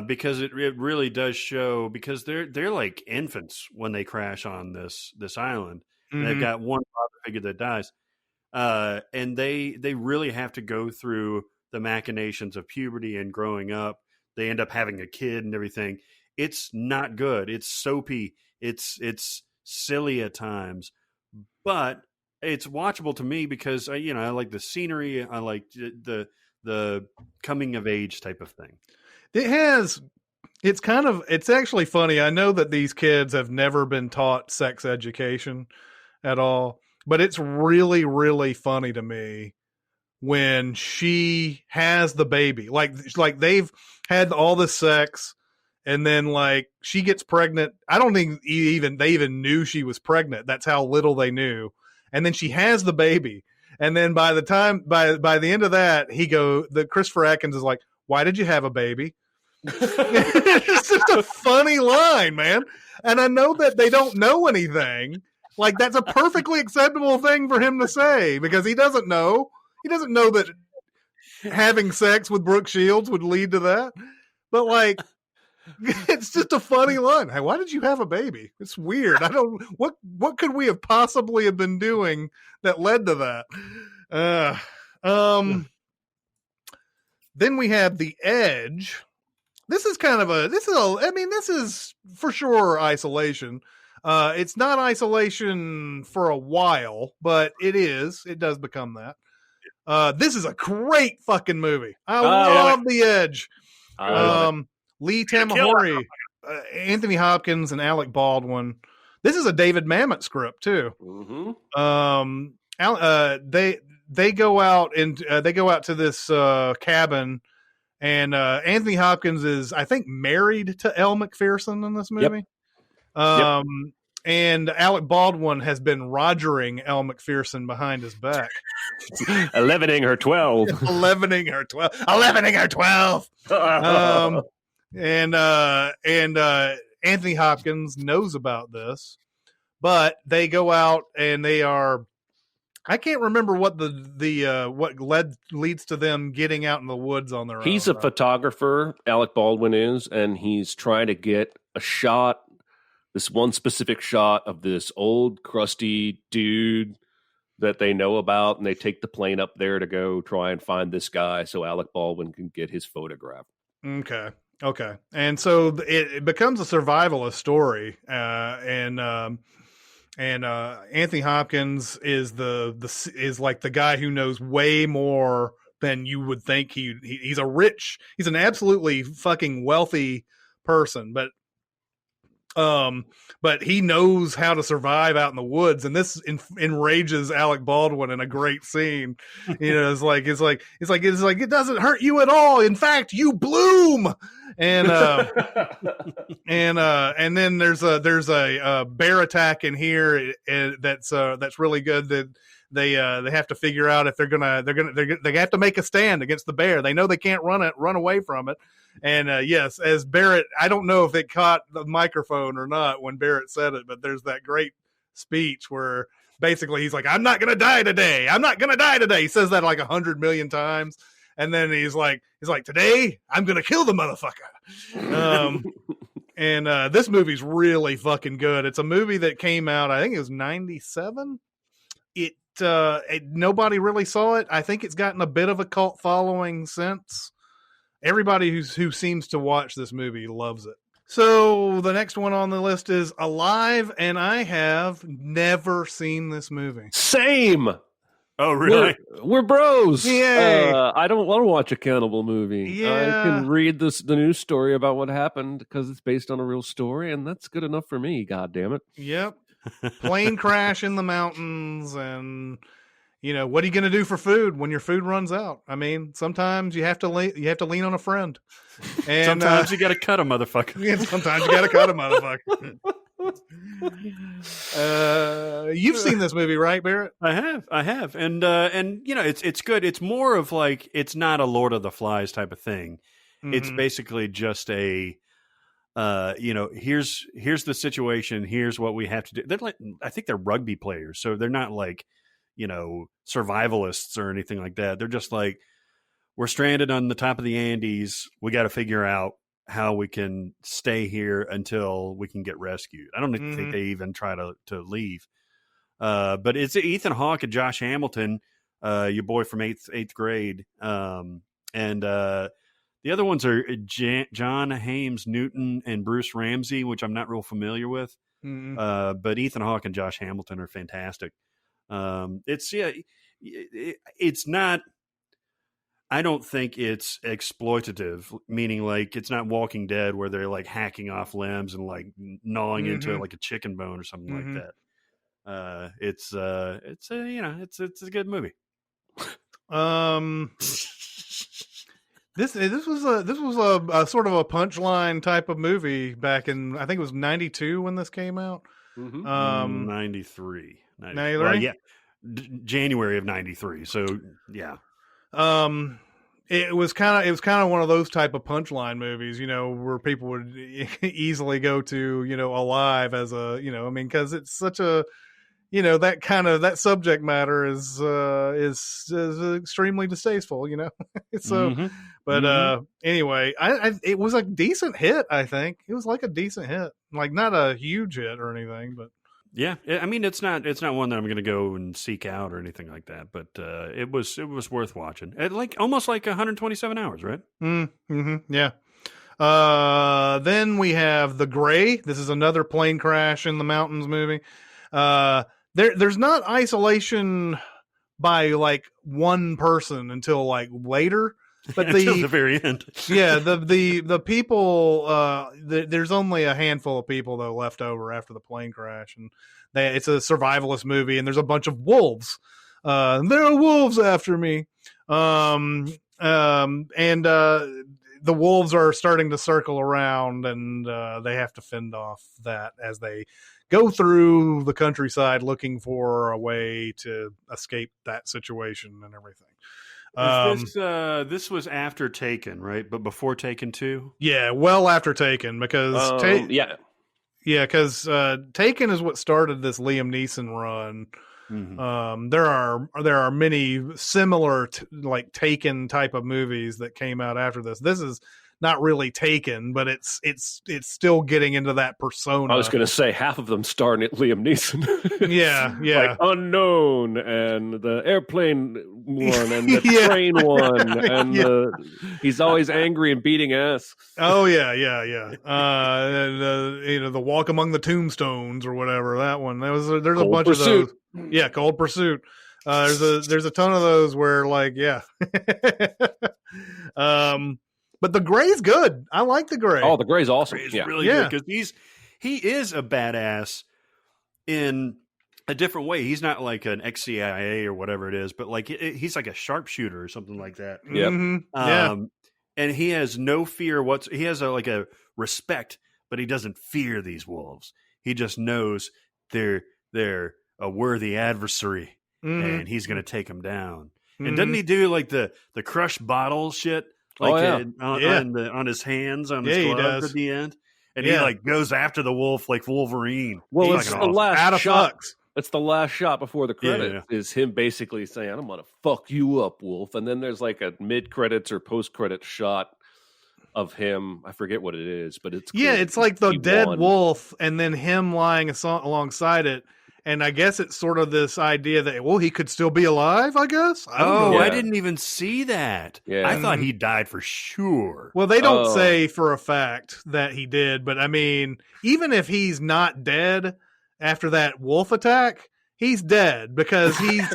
Because it really does show, because they're like infants when they crash on this island. Mm-hmm. They've got one father figure that dies, and they really have to go through the machinations of puberty and growing up. They end up having a kid and everything. It's not good. It's soapy. It's silly at times, but it's watchable to me because I like the scenery. I like the coming of age type of thing.
It's actually funny. I know that these kids have never been taught sex education at all, but it's really, really funny to me when she has the baby. Like they've had all this sex and then like she gets pregnant. I don't think they even knew she was pregnant. That's how little they knew. And then she has the baby. And then by the end of that, the Christopher Atkins is like, "Why did you have a baby?" It's just a funny line, man. And I know that they don't know anything. Like that's a perfectly acceptable thing for him to say because he doesn't know. He doesn't know that having sex with Brooke Shields would lead to that. But like, it's just a funny line. Hey, why did you have a baby? It's weird. What could we have possibly been doing that led to that? Then we have The Edge. This is for sure isolation. It's not isolation for a while, but it does become that. This is a great fucking movie. I love The Edge. Lee Tamahori, Anthony Hopkins, and Alec Baldwin. This is a David Mamet script too. Mm-hmm. They go out to this cabin. And Anthony Hopkins is, I think, married to Elle Macpherson in this movie. Yep. And Alec Baldwin has been rogering Elle Macpherson behind his back.
11ing her 12.
11ing her 12. 11ing her 12. And Anthony Hopkins knows about this, but they go out and they are. I can't remember what leads to them getting out in the woods on their own.
He's a photographer, Alec Baldwin is, and he's trying to get a shot, this one specific shot of this old crusty dude that they know about, and they take the plane up there to go try and find this guy so Alec Baldwin can get his photograph. Okay.
And so it becomes a survivalist story, and Anthony Hopkins is is like the guy who knows way more than you would think. He's an absolutely fucking wealthy person, but he knows how to survive out in the woods, and this enrages Alec Baldwin in a great scene. It's like it doesn't hurt you at all. In fact, you bloom. And and then there's a bear attack in here that's really good. That they have to figure out if they have to make a stand against the bear. They know they can't run away from it. And yes, as Barrett, I don't know if it caught the microphone or not when Barrett said it, but there's that great speech where basically he's like, "I'm not gonna die today. I'm not gonna die today." He says that like 100 million times. And then he's like, "Today I'm gonna kill the motherfucker." And this movie's really fucking good. It's a movie that came out, I think it was 97. Nobody really saw it. I think it's gotten a bit of a cult following since. Everybody who seems to watch this movie loves it. So the next one on the list is Alive, and I have never seen this movie.
Same.
Oh, really?
We're bros.
Yeah.
I don't want to watch a cannibal movie.
Yeah.
I can read the news story about what happened because it's based on a real story, and that's good enough for me. God damn it.
Yep. Plane crash in the mountains, and
what are you going to do for food when your food runs out? I mean, sometimes you have to lean on a friend. And
sometimes you got to cut a motherfucker.
Yeah, sometimes you got to cut a motherfucker. You've seen this movie, right, Barrett?
I have, and it's good. It's more of like, it's not a Lord of the Flies type of thing.
Mm-hmm.
It's basically just a, here's the situation. Here's what we have to do. They're like, I think they're rugby players, so they're not like, survivalists or anything like that. They're just like, we're stranded on the top of the Andes. We got to figure out how we can stay here until we can get rescued. I don't think they even try to leave. But it's Ethan Hawke and Josh Hamilton, your boy from eighth grade. And the other ones are John Hames Newton and Bruce Ramsey, which I'm not real familiar with. But Ethan Hawke and Josh Hamilton are fantastic. It's not, I don't think it's exploitative, meaning like it's not Walking Dead where they're like hacking off limbs and like gnawing into like a chicken bone or something like that. It's a good movie. This
was a sort of a punchline type of movie back in, I think it was 92 when this came out.
93. Well, yeah, January of 93. So yeah.
It was kind of one of those type of punchline movies, where people would easily go to, Alive as a, because it's such a, that subject matter is extremely distasteful, so, but, anyway, it was a decent hit. I think it was like a decent hit, like not a huge hit or anything, but.
Yeah, I mean, it's not one that I'm going to go and seek out or anything like that, but it was worth watching. Almost like 127 hours, right?
Yeah. Then we have The Gray. This is another plane crash in the mountains movie. There's not isolation by like one person until like later. But
until the very end.
Yeah, the people, there's only a handful of people though left over after the plane crash, and it's a survivalist movie, and there's a bunch of wolves. There are wolves after me, and the wolves are starting to circle around, and they have to fend off that as they go through the countryside looking for a way to escape that situation and everything.
This was after Taken, right? But before Taken 2?
Yeah, well after Taken, because because Taken is what started this Liam Neeson run. There are many similar like Taken type of movies that came out after this. This is not really Taken, but it's still getting into that persona.
I was going to say half of them starring Liam Neeson.
yeah.
Like Unknown and the airplane one and the train one and he's always angry and beating ass.
Oh yeah. The Walk Among the Tombstones or whatever, that one. There's
Cold
a bunch
Pursuit.
of those. Yeah, Cold Pursuit. There's a ton of those where like but The Gray's good. I like The Gray.
Oh, The Gray's awesome.
Gray's really good because he is a badass in a different way. He's not like an ex-CIA or whatever it is, but like he's like a sharpshooter or something like that.
Yep.
And he has no fear. He has a respect, but he doesn't fear these wolves. He just knows they're a worthy adversary, and he's going to take them down. And doesn't he do like the crushed bottle shit? On his hands, on his gloves at the end, and he like goes after the wolf like Wolverine.
Well,
it's
the last
out of
shot.
fucks.
It's the last shot before the credit is him basically saying, "I'm gonna fuck you up, Wolf." And then there's like a mid credits or post credit shot of him. I forget what it is, but it's
it's like the dead wolf, and then him lying alongside it. And I guess it's sort of this idea that, he could still be alive, I guess. I don't know.
I didn't even see that.
Yeah.
I thought he died for sure.
Well, they don't say for a fact that he did, but I mean, even if he's not dead after that wolf attack, he's dead because he's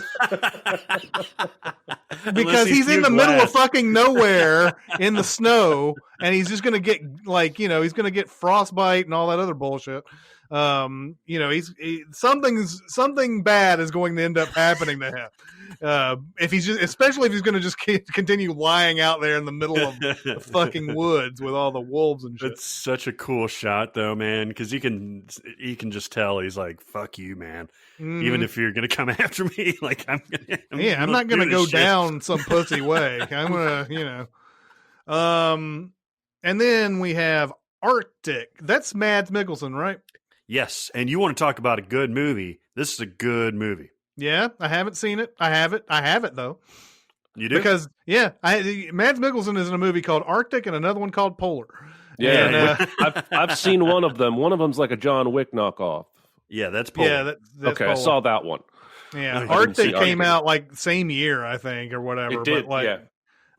in the middle of fucking nowhere in the snow, and he's just going to get he's going to get frostbite and all that other bullshit.
Something bad is going to end up happening to him. Especially if he's going to just continue lying out there in the middle of the fucking woods with all the wolves and shit.
It's such a cool shot, though, man, because you can just tell he's like, "Fuck you, man." Even if you're going to come after me, like I'm
not going to go down some pussy way. I'm going to, and then we have Arctic. That's Mads Mikkelsen, right?
Yes, and you want to talk about a good movie? This is a good movie.
Yeah, I haven't seen it. I have it though.
You do?
Because Mads Mikkelsen is in a movie called Arctic and another one called Polar.
Yeah, and, I've seen one of them. One of them's like a John Wick knockoff.
Yeah, that's Polar.
Yeah, that's
okay.
Polar.
I saw that one.
Yeah,
No,
Arctic came out like same year, I think, or whatever.
It did.
But like,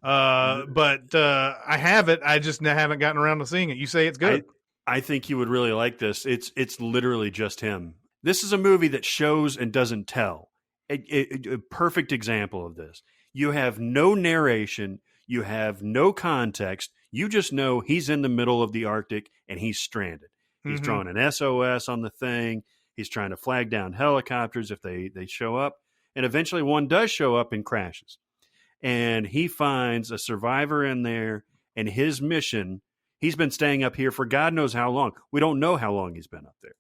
I have it. I just haven't gotten around to seeing it. You say it's good.
I think you would really like this. It's literally just him. This is a movie that shows and doesn't tell. A perfect example of this. You have no narration. You have no context. You just know he's in the middle of the Arctic and he's stranded. He's drawing an SOS on the thing. He's trying to flag down helicopters if they show up. And eventually one does show up and crashes. And he finds a survivor in there, and his mission, he's been staying up here for God knows how long. We don't know how long he's been up there.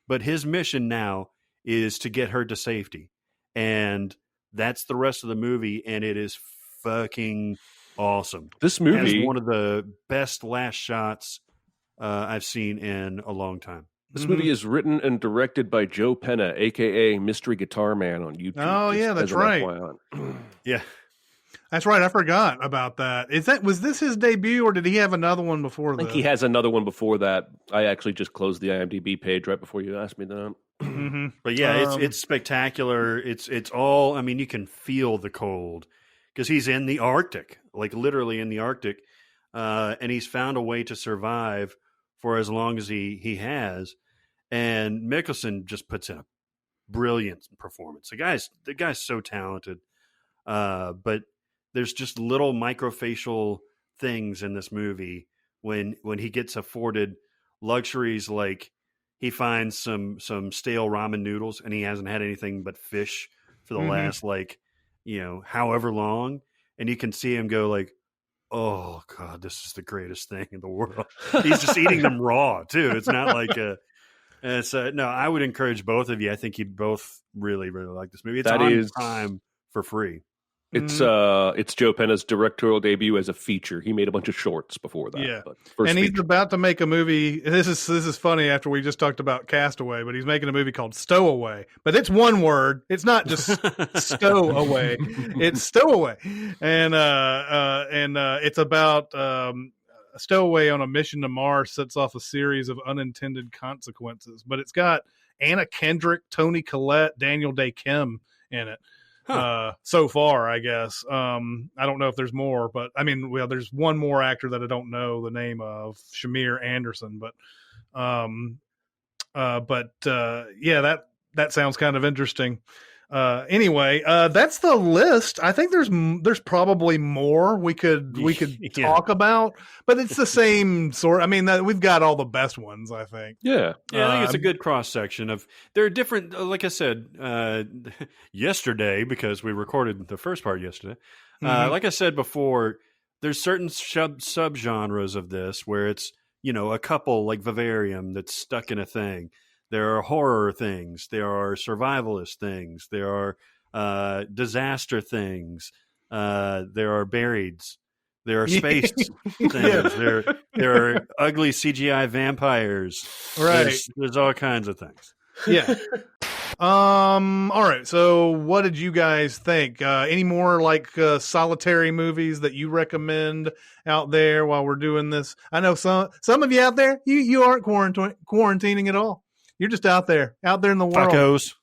But his mission now is to get her to safety. And that's the rest of the movie, and it is fucking awesome.
This movie
has one of the best last shots I've seen in a long time.
This movie is written and directed by Joe Penna, a.k.a. Mystery Guitar Man on YouTube.
Oh, yeah, that's right.
Yeah.
That's right. I forgot about that. Was this his debut, or did he have another one before that?
I think he has another one before that. I actually just closed the IMDb page right before you asked me that.
But yeah, it's spectacular. It's all, I mean, you can feel the cold because he's in the Arctic, like literally in the Arctic. And he's found a way to survive for as long as he has. And Mikkelsen just puts in a brilliant performance. The guy's so talented. But there's just little microfacial things in this movie when he gets afforded luxuries, like he finds some stale ramen noodles and he hasn't had anything but fish for the last however long, and you can see him go like, oh God, this is the greatest thing in the world. He's just eating them raw too. It's not like no, I would encourage both of you. I think you'd both really, really like this movie. It's on Prime for free.
It's Joe Penna's directorial debut as a feature. He made a bunch of shorts before that.
Yeah,
but
and he's about to make a movie. This is funny after we just talked about Castaway, but he's making a movie called Stowaway. But it's one word. It's not just stowaway. It's Stowaway, and it's about a stowaway on a mission to Mars sets off a series of unintended consequences. But it's got Anna Kendrick, Toni Collette, Daniel Day Kim in it. So far, I guess. I don't know if there's more, but I mean, well, there's one more actor that I don't know the name of, Shamir Anderson, but yeah, that sounds kind of interesting. Anyway, that's the list. I think there's probably more we could talk about, but it's the same sort. I mean, we've got all the best ones, I think.
Yeah.
I think it's a good cross section of. There are different. Like I said yesterday, because we recorded the first part yesterday. Like I said before, there's certain subgenres of this where it's a couple like Vivarium that's stuck in a thing. There are horror things. There are survivalist things. There are disaster things. There are burieds. There are space things. There are ugly CGI vampires.
Right.
There's all kinds of things.
Yeah. All right. So, what did you guys think? Any more like solitary movies that you recommend out there while we're doing this? I know some of you out there, you aren't quarantining at all. You're just out there in the world.
Fuckos.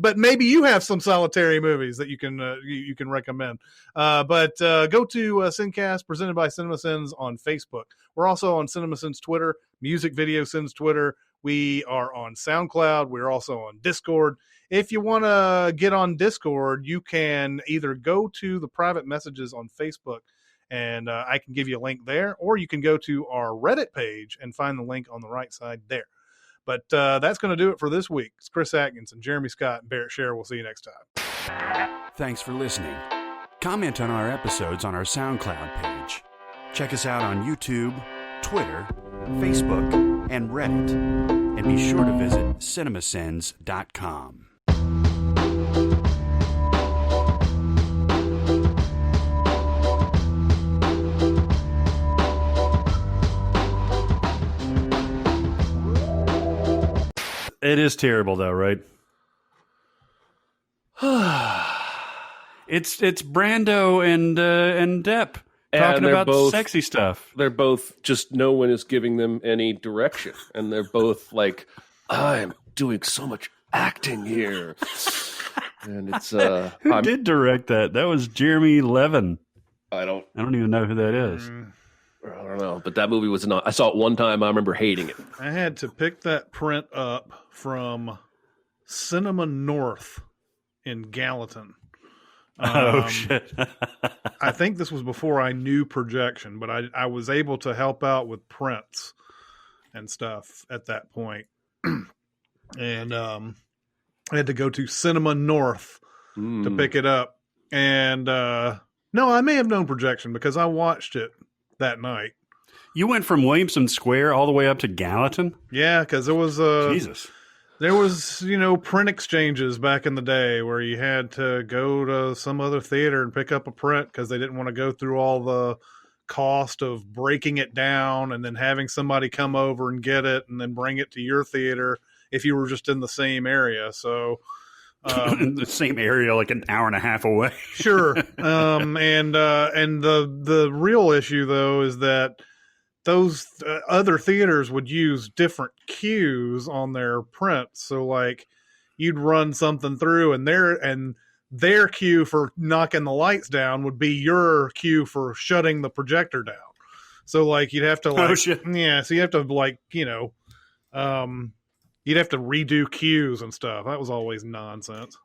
But maybe you have some solitary movies that you can recommend. But go to Sincast presented by CinemaSins on Facebook. We're also on CinemaSins Twitter, Music Video Sins Twitter. We are on SoundCloud. We're also on Discord. If you want to get on Discord, you can either go to the private messages on Facebook And I can give you a link there, or you can go to our Reddit page and find the link on the right side there. But that's going to do it for this week. It's Chris Atkinson, Jeremy Scott, and Barrett Scher. We'll see you next time.
Thanks for listening. Comment on our episodes on our SoundCloud page. Check us out on YouTube, Twitter, Facebook, and Reddit. And be sure to visit cinemasins.com.
It is terrible, though, right? It's Brando and Depp talking
they're
about
both-
sexy stuff.
They're both just, no one is giving them any direction, and they're both like, I'm doing so much acting here, and it's
Who did direct that? That was Jeremy Levin.
I don't
even know who that is.
I don't know, but that movie was not. I saw it one time. I remember hating it.
I had to pick that print up from Cinema North in Gallatin.
Oh shit!
I think this was before I knew projection, but I was able to help out with prints and stuff at that point. And I had to go to Cinema North to pick it up. And no, I may have known projection because I watched it that night.
You went from Williamson Square all the way up to Gallatin?
Yeah, because there was
Jesus.
There was, print exchanges back in the day where you had to go to some other theater and pick up a print because they didn't want to go through all the cost of breaking it down and then having somebody come over and get it and then bring it to your theater if you were just in the same area. So
in the same area, like an hour and a half away.
Sure. And the real issue though is that those other theaters would use different cues on their prints. So like you'd run something through and their cue for knocking the lights down would be your cue for shutting the projector down. So like you'd have to like, so you have to like, you'd have to redo cues and stuff. That was always nonsense.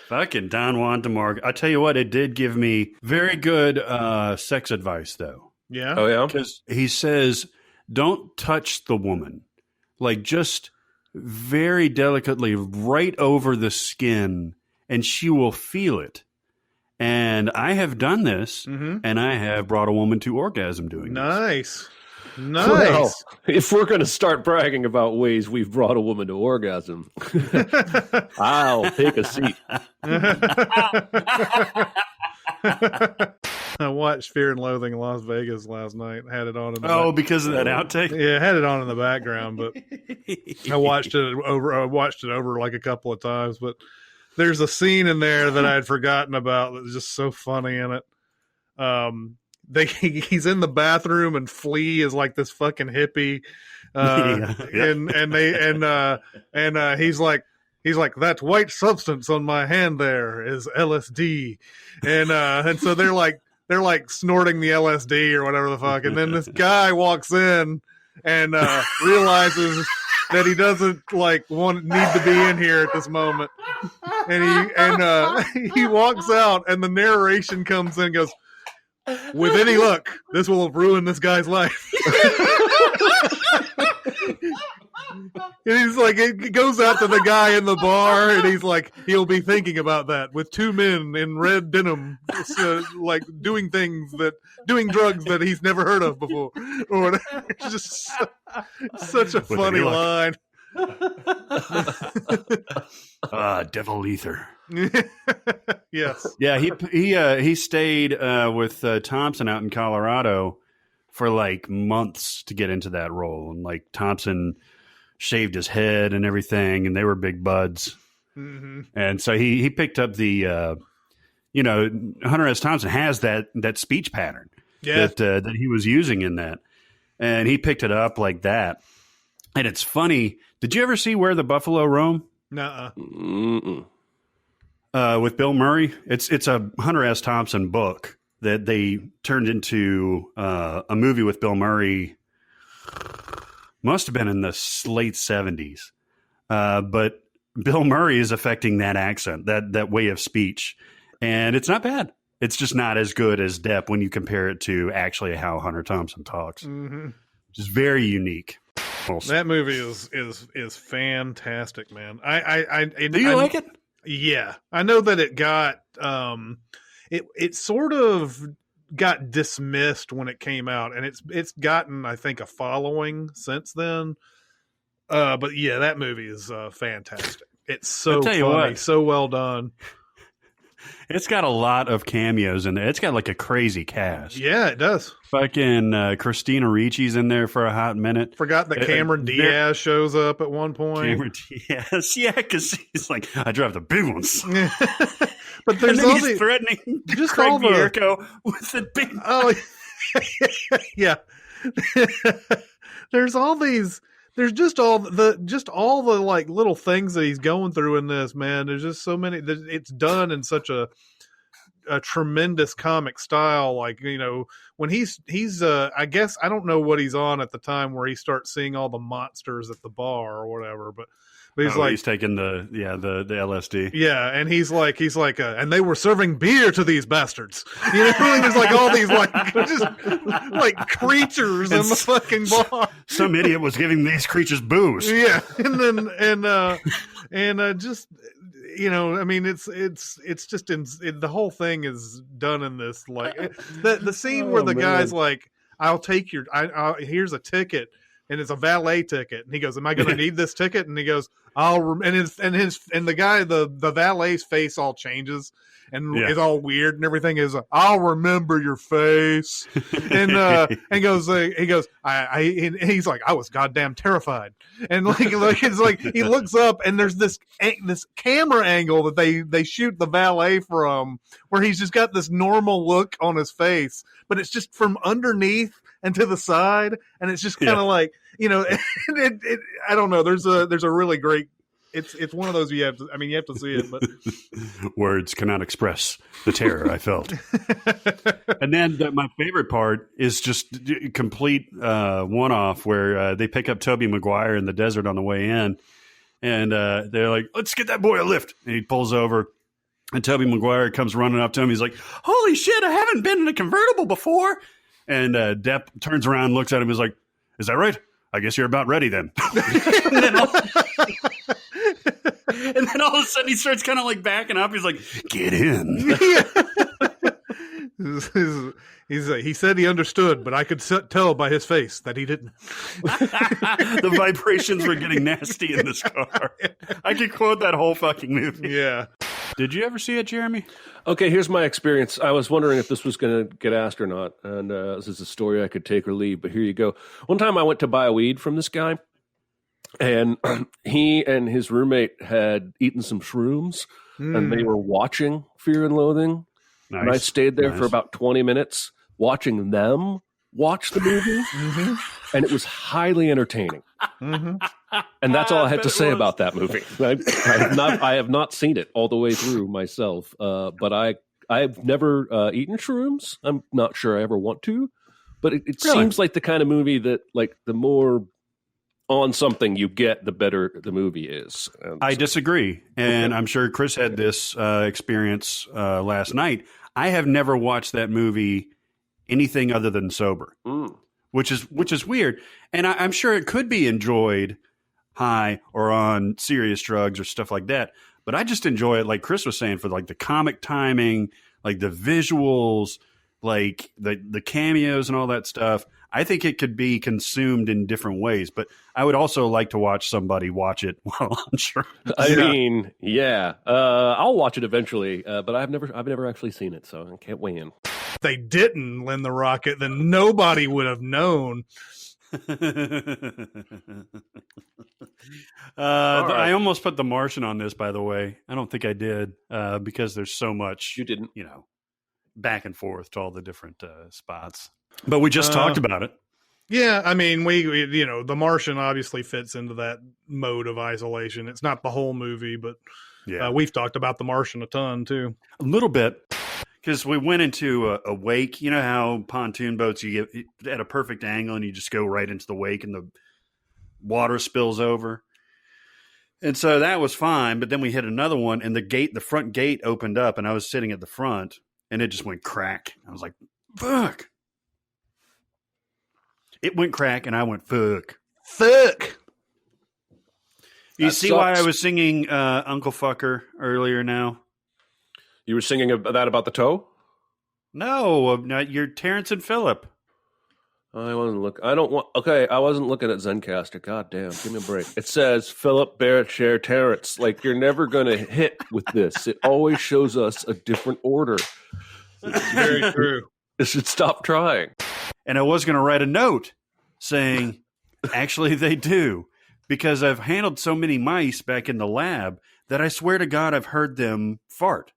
Fucking Don Juan DeMarco. I tell you what, it did give me very good sex advice, though.
Yeah.
Oh yeah.
Because he says, "Don't touch the woman, like just very delicately, right over the skin, and she will feel it." And I have done this, and I have brought a woman to orgasm doing
Nice.
this.
Well, if we're going to start bragging about ways we've brought a woman to orgasm, I'll take a seat.
I watched Fear and Loathing in Las Vegas last night. Had it on in the
Oh, because of that outtake?
Yeah, I had it on in the background, but I watched it over like a couple of times. But there's a scene in there that I had forgotten about that was just so funny in it. He's in the bathroom and Flea is like this fucking hippie, and he's like that white substance on my hand there is LSD, and so they're like snorting the LSD or whatever the fuck, and then this guy walks in and realizes that he doesn't need to be in here at this moment, and he walks out, and the narration comes in and goes, "With any luck, this will have ruined this guy's life." And he's like, it goes out to the guy in the bar, and he's like, he'll be thinking about that with two men in red denim, like doing drugs that he's never heard of before, or whatever. It's just such a funny line.
Devil ether.
Yes.
Yeah, he stayed with Thompson out in Colorado for like months to get into that role, and like Thompson shaved his head and everything, and they were big buds.
Mm-hmm.
And so he picked up the Hunter S. Thompson has that speech pattern that he was using in that, and he picked it up like that. And it's funny. Did you ever see Where the Buffalo Roam?
Nuh-uh.
With Bill Murray? It's a Hunter S. Thompson book that they turned into a movie with Bill Murray. Must have been in the late 70s. But Bill Murray is affecting that accent, that way of speech. And it's not bad. It's just not as good as Depp when you compare it to actually how Hunter Thompson talks, which is very unique.
That movie is fantastic, man.
Do you like it?
Yeah, I know that it got it sort of got dismissed when it came out, and it's gotten, I think, a following since then. But yeah, that movie is fantastic. It's so funny, so well done.
It's got a lot of cameos in there. It's got like a crazy cast.
Yeah, it does.
Fucking Christina Ricci's in there for a hot minute.
Forgot that Cameron Diaz shows up at one point.
Cameron Diaz, yeah, because he's like, I drive the big ones.
But there's
and then
all
he's threatening
just
Craig
all the
Bierko with the big.
Oh, yeah. There's all these. There's just all the like little things that he's going through in this, man. There's just so many. It's done in such a tremendous comic style. Like, you know, when he's I guess I don't know what he's on at the time where he starts seeing all the monsters at the bar or whatever, but he's
taking the LSD.
Yeah, and he's like, and they were serving beer to these bastards. You know, there's like all these like just like creatures in the fucking bar.
Some idiot was giving these creatures booze.
Yeah, and just, you know, I mean, it's just the whole thing is done in this like the scene where the guy's like, I'll take your, here's a ticket. And it's a valet ticket, and he goes, "Am I going to need this ticket?" And he goes, "I'll." And the guy, the valet's face all changes and is all weird and everything. Is I'll remember your face, and goes, he's like, I was goddamn terrified, and like it's like he looks up and there's this camera angle that they shoot the valet from, where he's just got this normal look on his face, but it's just from underneath and to the side, and it's just kind of like, you know, I don't know. There's a really great. It's one of those you have to see it, but
words cannot express the terror I felt. And then my favorite part is just complete one-off where they pick up Tobey Maguire in the desert on the way in, and they're like, "Let's get that boy a lift." And he pulls over, and Tobey Maguire comes running up to him. He's like, "Holy shit! I haven't been in a convertible before." And Depp turns around, looks at him, is like, "Is that right? I guess you're about ready then." And then all of a sudden he starts kind of like backing up. He's like, "Get in."
He said he understood, but I could tell by his face that he didn't.
The vibrations were getting nasty in this car. I could quote that whole fucking movie.
Yeah.
Did you ever see it, Jeremy?
Okay, here's my experience. I was wondering if this was going to get asked or not, and this is a story I could take or leave, but here you go. One time I went to buy a weed from this guy, and he and his roommate had eaten some shrooms, and they were watching Fear and Loathing.
Nice.
And I stayed there for about 20 minutes watching them watch the movie, and it was highly entertaining. And that's all I had to say about that movie. I have not seen it all the way through myself, but I've never eaten shrooms. I'm not sure I ever want to, but it
Really?
seems like the kind of movie that, like, the more on something you get, the better the movie is.
I disagree, and I'm sure Chris had this experience last night. I have never watched that movie anything other than sober, which is weird. And I'm sure it could be enjoyed high or on serious drugs or stuff like that. But I just enjoy it, like Chris was saying, for like the comic timing, like the visuals, like the cameos and all that stuff. I think it could be consumed in different ways, but I would also like to watch somebody watch it while on shrooms.
I mean, yeah, I'll watch it eventually, but I've never actually seen it, so I can't weigh in.
If they didn't lend the rocket, then nobody would have known.
I almost put The Martian on this, by the way. I don't think I did, because there's so much.
You didn't,
back and forth to all the different spots. But we just talked about it.
Yeah, I mean, we The Martian obviously fits into that mode of isolation. It's not the whole movie, but we've talked about The Martian a ton too.
A little bit, because we went into a wake. You know how pontoon boats, you get at a perfect angle and you just go right into the wake and the water spills over? And so that was fine, but then we hit another one, and the front gate opened up, and I was sitting at the front, and it just went crack. I was like, fuck. It went crack, and I went, fuck.
Fuck.
You
That
see why
sucks.
I was singing Uncle Fucker earlier now?
You were singing that about the toe?
No, you're Terrence and Phillip.
I wasn't look. I don't want. Okay, I wasn't looking at Zencaster. God damn, give me a break. It says Philip Barrett Share Terrence. Like you're never gonna hit with this. It always shows us a different order.
Very true.
You should stop trying.
And I was going to write a note saying, actually, they do. Because I've handled so many mice back in the lab that I swear to God I've heard them fart.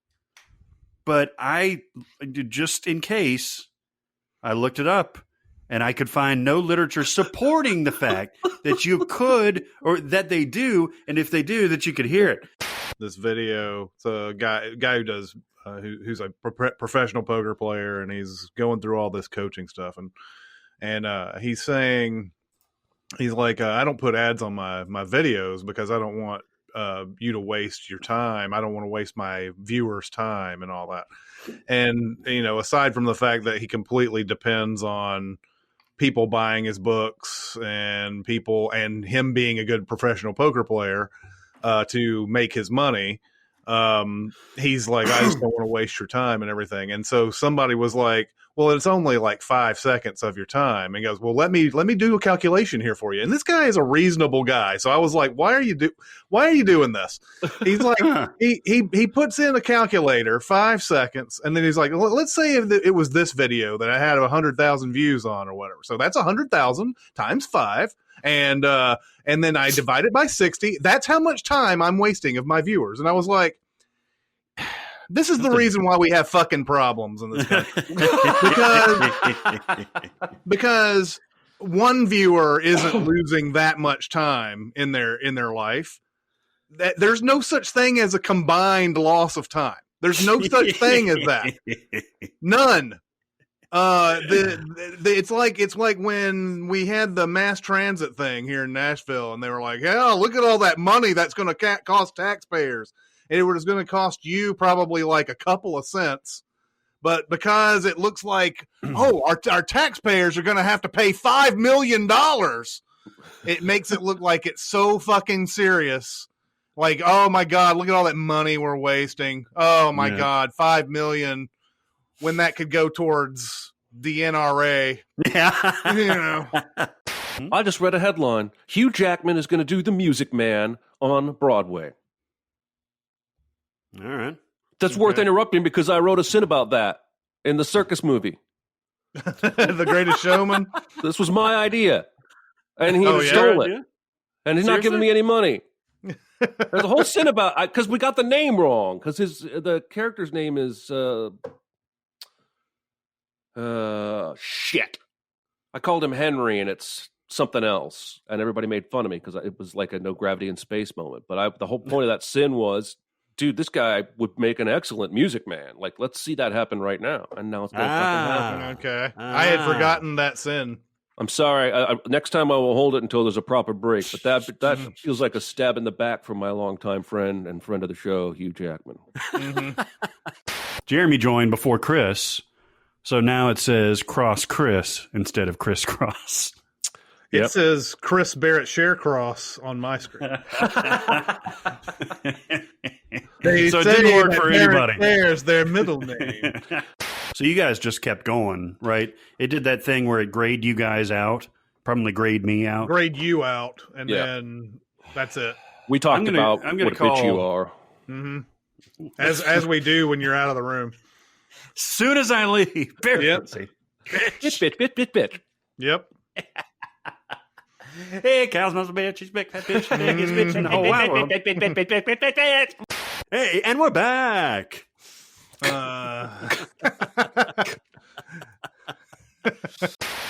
But just in case, I looked it up and I could find no literature supporting the fact that you could, or that they do, and if they do, that you could hear it.
This video, it's a guy who does, who's a professional poker player, and he's going through all this coaching stuff, and he's saying, he's like, I don't put ads on my videos because I don't want you to waste your time. I don't want to waste my viewers' time and all that. And, you know, aside from the fact that he completely depends on people buying his books and him being a good professional poker player to make his money, he's like, I just don't want to waste your time and everything. And so somebody was like, well, it's only like 5 seconds of your time. And he goes, well, let me do a calculation here for you. And this guy is a reasonable guy. So I was like, why are you doing this? He's like, he puts in a calculator, 5 seconds. And then he's like, let's say if it was this video that I had 100,000 views on or whatever. So that's 100,000 times 5. And then I divide it by 60. That's how much time I'm wasting of my viewers. And I was like, this is the reason why we have fucking problems in this country. because one viewer isn't losing that much time in their life. There's no such thing as a combined loss of time. There's no such thing as that. None. It's like when we had the mass transit thing here in Nashville, and they were like, "Yeah, look at all that money that's going to cost taxpayers." It was going to cost you probably like a couple of cents, but because it looks like, our taxpayers are going to have to pay $5 million, it makes it look like it's so fucking serious. Like, oh my God, look at all that money we're wasting. Oh my God, $5 million, when that could go towards the NRA.
Yeah.
You know.
I just read a headline. Hugh Jackman is going to do The Music Man on Broadway.
All right.
That's worth interrupting because I wrote a sin about that in the circus movie.
The Greatest Showman.
This was my idea. And he
Oh, yeah?
stole it. And he's not
Seriously?
giving me any money. There's a whole sin about because we got the name wrong. Because the character's name is shit. I called him Henry, and it's something else. And everybody made fun of me because it was like a no gravity in space moment. But the whole point of that sin was, dude, this guy would make an excellent music man. Like, let's see that happen right now. And now it's going to fucking happen.
Okay. I had forgotten that sin.
I'm sorry. Next time I will hold it until there's a proper break. But that feels like a stab in the back from my longtime friend and friend of the show, Hugh Jackman.
Jeremy joined before Chris, so now it says Cross Chris instead of crisscross.
It says Chris Barrett Sharecross on my screen. They
So it
say
didn't work
that
for
Barrett
anybody.
There's their middle name.
So you guys just kept going, right? It did that thing where it grayed you guys out, probably grayed me out.
Grade you out, and
Yeah.
then that's it.
We talked
I'm gonna
about what a bitch
call-
you are.
Mm-hmm. As we do when you're out of the room.
Soon as I leave,
Yep.
Bitch.
Yep.
Hey, Cal's most bitch. She's big, fat bitch. Biggest bitch in the whole wide world. Hey, and we're back.